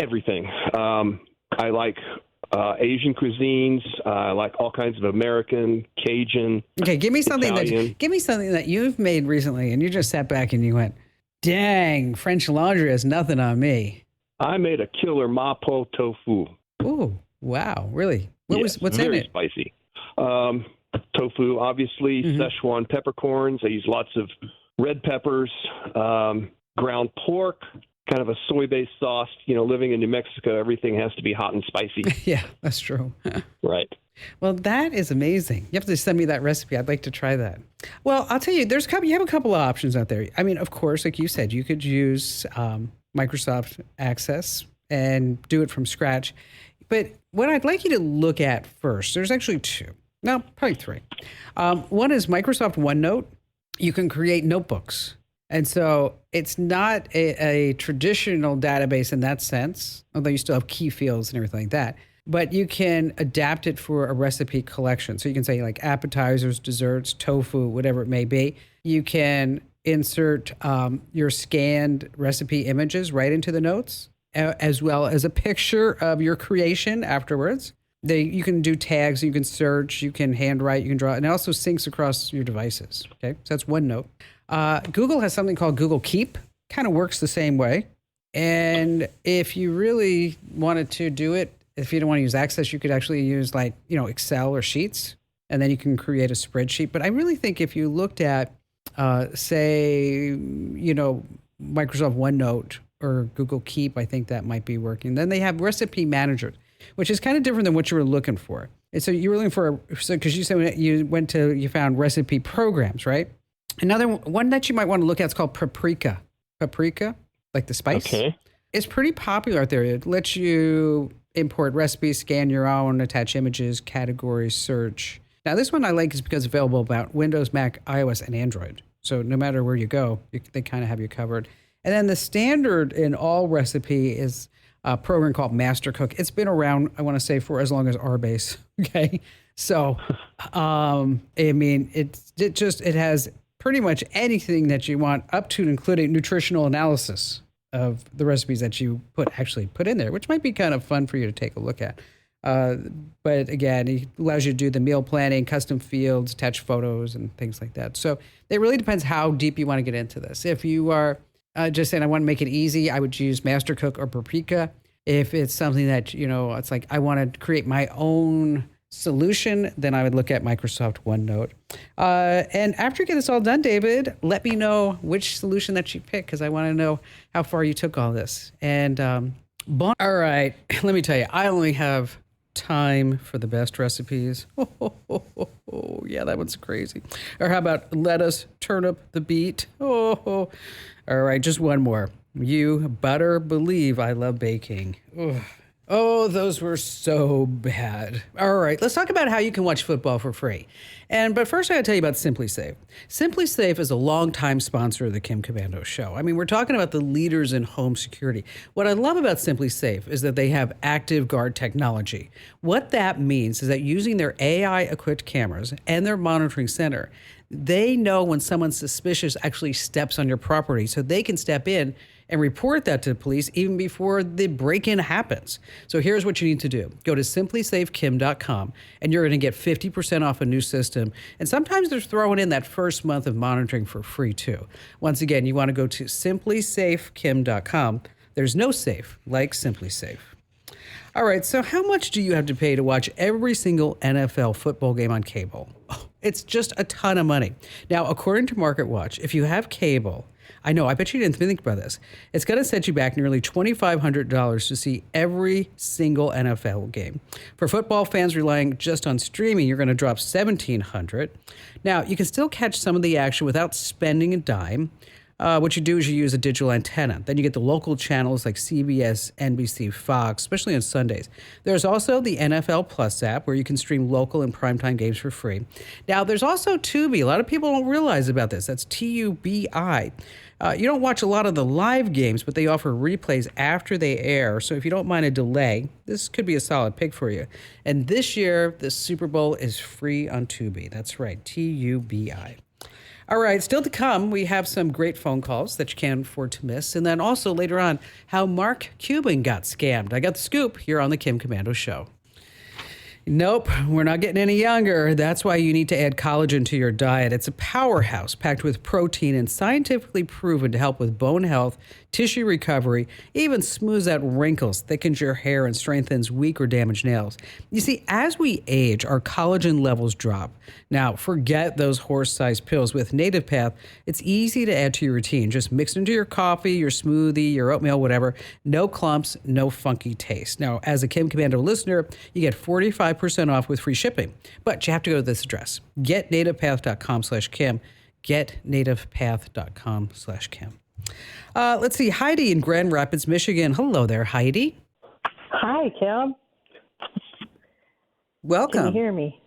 Everything. I like Asian cuisines. I like all kinds of American, Cajun. Okay, give me something Italian. that you've made recently, and you just sat back and you went, "Dang, French Laundry has nothing on me." I made a killer mapo tofu. Ooh, wow, really? What's in it? Very spicy. Tofu, obviously, Szechuan peppercorns. I use lots of red peppers, ground pork. Kind of a soy-based sauce. Living in New Mexico, everything has to be hot and spicy. Yeah, that's true. Right. Well, that is amazing. You have to send me that recipe. I'd like to try that. Well, I'll tell you, you have a couple of options out there. I mean, of course, like you said, you could use Microsoft Access and do it from scratch. But what I'd like you to look at first, there's actually two. No, probably three. One is Microsoft OneNote. You can create notebooks. And so it's not a traditional database in that sense, although you still have key fields and everything like that. But you can adapt it for a recipe collection. So you can say appetizers, desserts, tofu, whatever it may be. You can insert your scanned recipe images right into the notes, as well as a picture of your creation afterwards. You can do tags, you can search, you can handwrite, you can draw, and it also syncs across your devices. Okay, so that's OneNote. Google has something called Google Keep, kind of works the same way. And if you really wanted to do it, if you don't want to use Access, you could actually use Excel or Sheets. and then you can create a spreadsheet. But I really think if you looked at, say, Microsoft OneNote or Google Keep, I think that might be working. Then they have recipe managers, which is kind of different than what you were looking for. And so you were looking for, because you said you found recipe programs, right? Another one that you might want to look at is called Paprika. Paprika, like the spice. Okay. It's pretty popular out there. It lets you import recipes, scan your own, attach images, categories, search. Now, this one I like is because it's available about Windows, Mac, iOS, and Android. So no matter where you go, they kind of have you covered. And then the standard in all recipe is a program called MasterCook. It's been around, I want to say, for as long as RBase. Okay. So, it has pretty much anything that you want, up to and including nutritional analysis of the recipes that you put in there, which might be kind of fun for you to take a look at. But again, it allows you to do the meal planning, custom fields, attach photos, and things like that. So it really depends how deep you want to get into this. If you are just saying, I want to make it easy, I would use MasterCook or Paprika. If it's something that, it's like, I want to create my own solution, then I would look at Microsoft OneNote. And after you get this all done, David, let me know which solution that you pick, because I want to know how far you took all this. And all right, let me tell you, I only have time for the best recipes. Oh, yeah, that one's crazy. Or how about lettuce, turnip, the beet? All right, just one more. You better believe I love baking. Ugh. Oh, those were so bad. All right, let's talk about how you can watch football for free. But first, I got to tell you about SimpliSafe. SimpliSafe is a longtime sponsor of the Kim Komando Show. I mean, we're talking about the leaders in home security. What I love about SimpliSafe is that they have Active Guard technology. What that means is that using their AI-equipped cameras and their monitoring center, they know when someone suspicious actually steps on your property, so they can step in and report that to the police even before the break-in happens. So here's what you need to do. Go to simplysafekim.com and you're going to get 50% off a new system. And sometimes they're throwing in that first month of monitoring for free too. Once again, you want to go to simplysafekim.com. There's no safe like SimpliSafe. All right, so how much do you have to pay to watch every single NFL football game on cable? Oh, it's just a ton of money. Now, according to MarketWatch, if you have cable, I know, I bet you didn't think about this. It's going to set you back nearly $2,500 to see every single NFL game. For football fans relying just on streaming, you're going to drop $1,700. Now, you can still catch some of the action without spending a dime. What you do is you use a digital antenna. Then you get the local channels like CBS, NBC, Fox, especially on Sundays. There's also the NFL Plus app where you can stream local and primetime games for free. Now, there's also Tubi. A lot of people don't realize about this. That's TUBI. You don't watch a lot of the live games, but they offer replays after they air. So if you don't mind a delay, this could be a solid pick for you. And this year, the Super Bowl is free on Tubi. That's right, TUBI. All right, still to come, we have some great phone calls that you can't afford to miss. And then also later on, how Mark Cuban got scammed. I got the scoop here on the Kim Komando Show. Nope, we're not getting any younger. That's why you need to add collagen to your diet. It's a powerhouse packed with protein and scientifically proven to help with bone health, tissue recovery, even smooths out wrinkles, thickens your hair, and strengthens weak or damaged nails. You see, as we age, our collagen levels drop. Now, forget those horse-sized pills. With Native Path, it's easy to add to your routine. Just mix it into your coffee, your smoothie, your oatmeal, whatever. No clumps, no funky taste. Now, as a Kim Komando listener, you get 45% off with free shipping. But you have to go to this address, getnativepath.com/Kim, getnativepath.com/Kim. Let's see, Heidi in Grand Rapids, Michigan. Hello there, Heidi. Hi, Kim. Welcome. Can you hear me?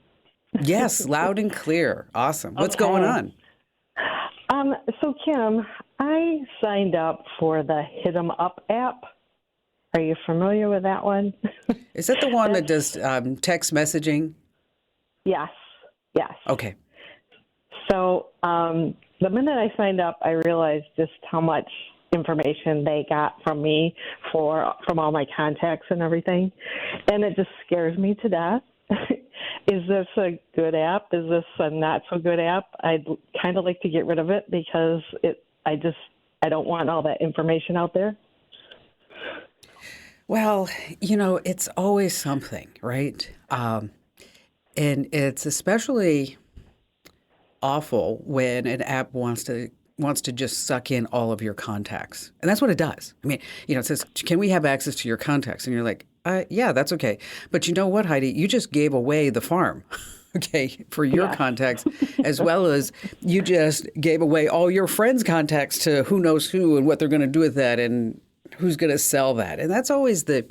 Yes, loud and clear. Awesome. What's going on? So, Kim, I signed up for the Hit 'em Up app. Are you familiar with that one? Is that the one that does text messaging? Yes. Okay. So the minute I signed up, I realized just how much information they got from me from all my contacts and everything. And it just scares me to death. Is this a good app? Is this a not so good app? I'd kind of like to get rid of it because I don't want all that information out there. Well, it's always something, right? And it's especially awful when an app wants to just suck in all of your contacts. And that's what it does. I mean, it says, can we have access to your contacts? And you're like, yeah, that's okay. But you know what, Heidi? You just gave away the farm. Okay, for your contacts, as well as you just gave away all your friends' contacts to who knows who and what they're going to do with that and who's going to sell that. And that's always the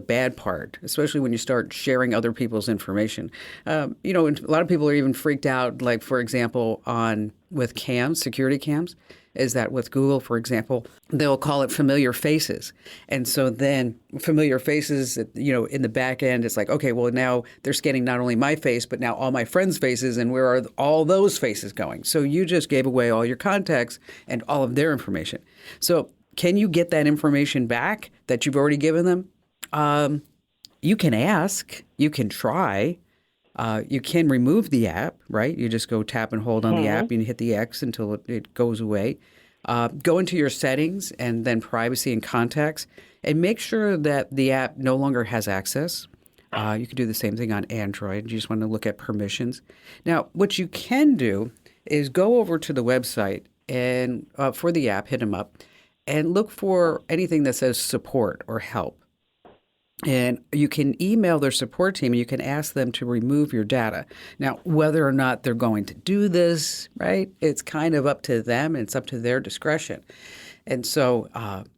bad part, especially when you start sharing other people's information. And a lot of people are even freaked out, like, for example, with cams, security cams, is that with Google, for example, they'll call it familiar faces. And so then familiar faces, in the back end, it's like, okay, well, now they're scanning not only my face, but now all my friends' faces. And where are all those faces going? So you just gave away all your contacts and all of their information. So can you get that information back that you've already given them? You can ask. You can try. You can remove the app, right? You just go tap and hold on the app and hit the X until it goes away. Go into your settings and then privacy and contacts and make sure that the app no longer has access. You can do the same thing on Android. You just want to look at permissions. Now, what you can do is go over to the website and for the app, hit them up and look for anything that says support or help. And you can email their support team and you can ask them to remove your data. Now, whether or not they're going to do this, right, it's kind of up to them. It's up to their discretion. And so,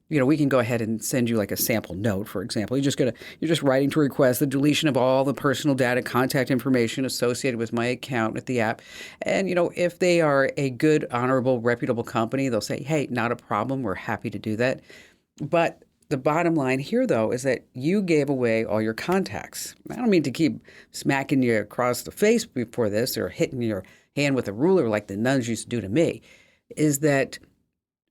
we can go ahead and send you like a sample note, for example. You're just writing to request the deletion of all the personal data, contact information associated with my account with the app. And, if they are a good, honorable, reputable company, they'll say, hey, not a problem. We're happy to do that. But the bottom line here, though, is that you gave away all your contacts. I don't mean to keep smacking you across the face before this or hitting your hand with a ruler like the nuns used to do to me, is that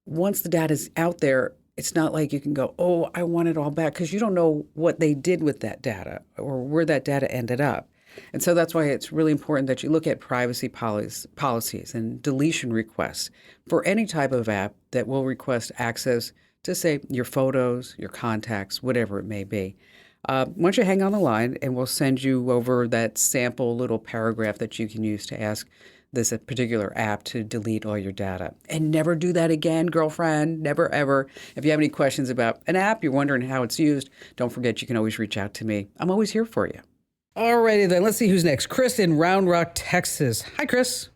once the data's out there, it's not like you can go, oh, I want it all back, because you don't know what they did with that data or where that data ended up. And so that's why it's really important that you look at privacy policies and deletion requests for any type of app that will request access to, say, your photos, your contacts, whatever it may be. Why don't you hang on the line and we'll send you over that sample little paragraph that you can use to ask this particular app to delete all your data. And never do that again, girlfriend. Never, ever. If you have any questions about an app, you're wondering how it's used, don't forget you can always reach out to me. I'm always here for you. Alrighty then, let's see who's next. Chris in Round Rock, Texas. Hi, Chris.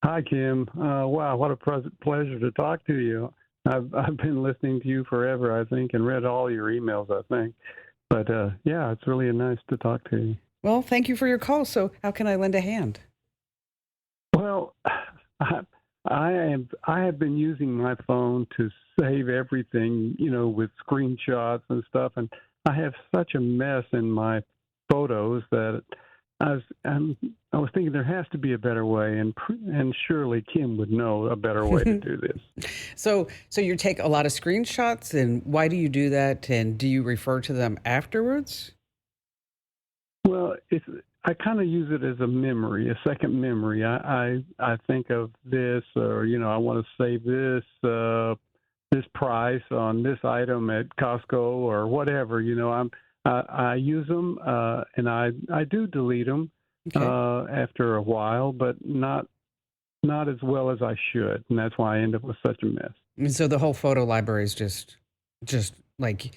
Hi, Kim. Wow, what a pleasure to talk to you. I've been listening to you forever, I think, and read all your emails, I think. But yeah, it's really nice to talk to you. Well, thank you for your call. So how can I lend a hand? Well, I have been using my phone to save everything, with screenshots and stuff, and I have such a mess in my photos that I was thinking there has to be a better way, and surely Kim would know a better way to do this. So you take a lot of screenshots, and why do you do that? And do you refer to them afterwards? Well, I kind of use it as a memory, a second memory. I think of this, or I want to save this price on this item at Costco or whatever. I use them, and I do delete them after a while, but not as well as I should, and that's why I end up with such a mess. And so the whole photo library is just like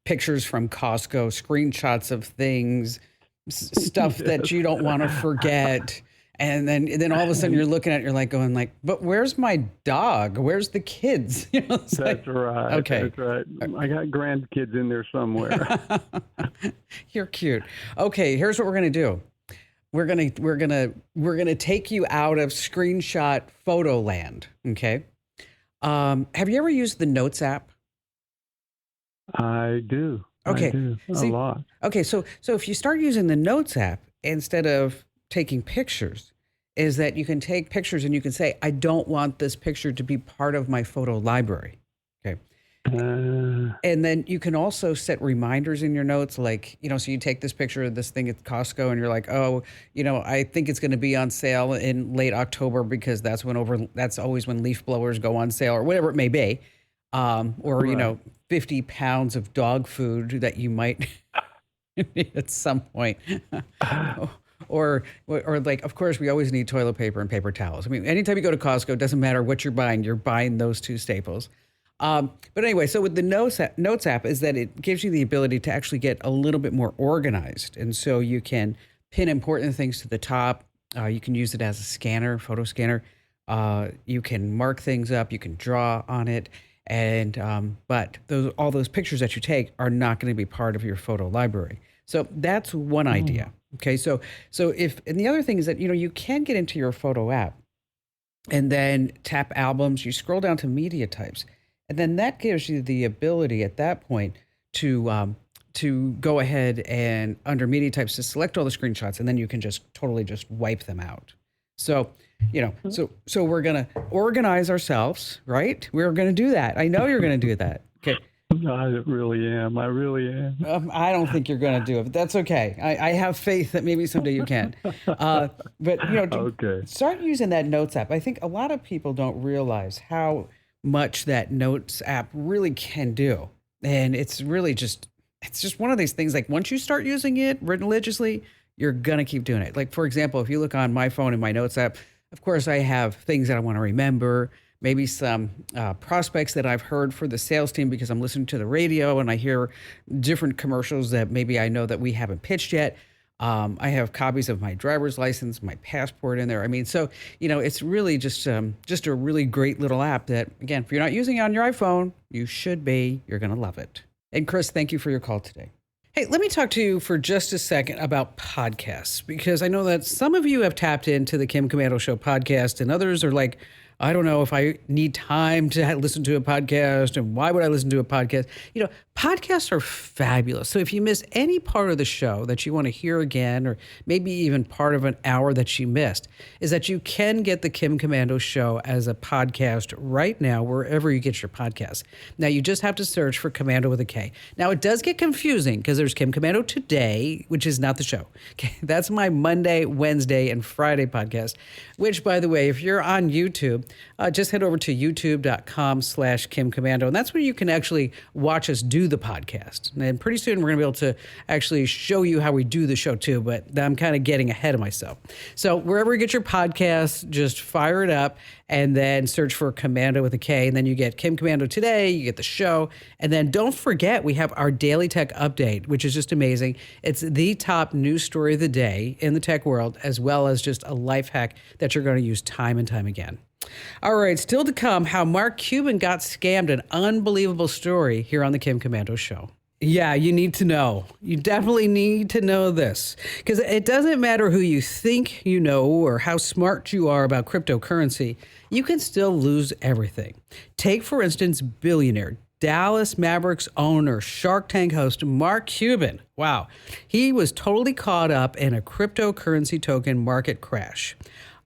pictures from Costco, screenshots of things, stuff that you don't want to forget. And then all of a sudden you're looking at it, you're like going like, but where's my dog? Where's the kids? That's right. Okay. That's right. I got grandkids in there somewhere. You're cute. Okay, here's what we're gonna do. We're gonna take you out of screenshot photo land. Okay. Have you ever used the Notes app? I do. Okay. I do. A lot. Okay, so if you start using the Notes app instead of taking pictures, is that you can take pictures and you can say, I don't want this picture to be part of my photo library. Okay. And then you can also set reminders in your notes, like, so you take this picture of this thing at Costco and you're like, oh, I think it's going to be on sale in late October because that's always when leaf blowers go on sale or whatever it may be. Or, Right. 50 pounds of dog food that you might at some point. Or like, of course, we always need toilet paper and paper towels. I mean, anytime you go to Costco, it doesn't matter what you're buying those two staples. But anyway, so with the Notes app is that it gives you the ability to actually get a little bit more organized. And so you can pin important things to the top. You can use it as a scanner, photo scanner. You can mark things up. You can draw on it. And but all those pictures that you take are not going to be part of your photo library. So that's one idea. Okay, so and the other thing is that, you can get into your photo app and then tap albums. You scroll down to media types, and then that gives you the ability at that point to go ahead and under media types to select all the screenshots, and then you can just totally just wipe them out. So, so we're going to organize ourselves, right? We're going to do that. I know you're going to do that. Okay. I really am. I don't think you're going to do it, but that's okay. I have faith that maybe someday you can. But, okay. Start using that Notes app. I think a lot of people don't realize how much that Notes app really can do. And it's really just one of these things, like once you start using it religiously, you're going to keep doing it. Like, for example, if you look on my phone in my Notes app, of course, I have things that I want to remember. Maybe some prospects that I've heard for the sales team because I'm listening to the radio and I hear different commercials that maybe I know that we haven't pitched yet. I have copies of my driver's license, my passport in there. I mean, so, it's really just a really great little app that, again, if you're not using it on your iPhone, you should be. You're going to love it. And Chris, thank you for your call today. Hey, let me talk to you for just a second about podcasts, because I know that some of you have tapped into the Kim Komando Show podcast and others are like, I don't know if I need time to listen to a podcast, and why would I listen to a podcast? Podcasts are fabulous. So if you miss any part of the show that you want to hear again, or maybe even part of an hour that you missed, is that you can get the Kim Komando Show as a podcast right now, wherever you get your podcasts. Now, you just have to search for Komando with a K. Now, it does get confusing because there's Kim Komando Today, which is not the show. Okay, that's my Monday, Wednesday, and Friday podcast, which, by the way, if you're on YouTube, just head over to youtube.com/Kim Komando, and that's where you can actually watch us do the podcast. And pretty soon we're going to be able to actually show you how we do the show too, but I'm kind of getting ahead of myself. So wherever you get your podcasts, just fire it up and then search for Komando with a K, and then you get Kim Komando Today, you get the show, and then don't forget we have our Daily Tech Update, which is just amazing. It's the top news story of the day in the tech world, as well as just a life hack that you're going to use time and time again. All right, still to come, how Mark Cuban got scammed, an unbelievable story here on the Kim Komando Show. Yeah, you need to know. You definitely need to know this, because it doesn't matter who you think you know or how smart you are about cryptocurrency, you can still lose everything. Take, for instance, billionaire Dallas Mavericks owner, Shark Tank host Mark Cuban. Wow, he was totally caught up in a cryptocurrency token market crash.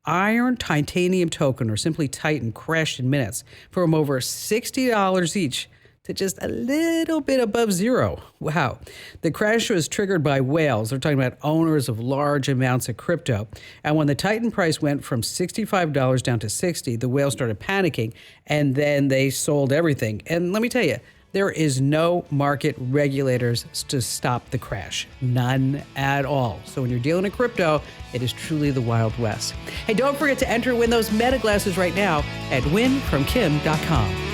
Iron Titanium token, or simply Titan, crashed in minutes from over $60 each to just a little bit above zero. Wow. The crash was triggered by whales. They're talking about owners of large amounts of crypto. And when the Titan price went from $65 down to $60, the whales started panicking, and then they sold everything. And let me tell you, there is no market regulators to stop the crash. None at all. So when you're dealing in crypto, it is truly the Wild West. Hey, don't forget to enter and win those Meta glasses right now at winfromkim.com.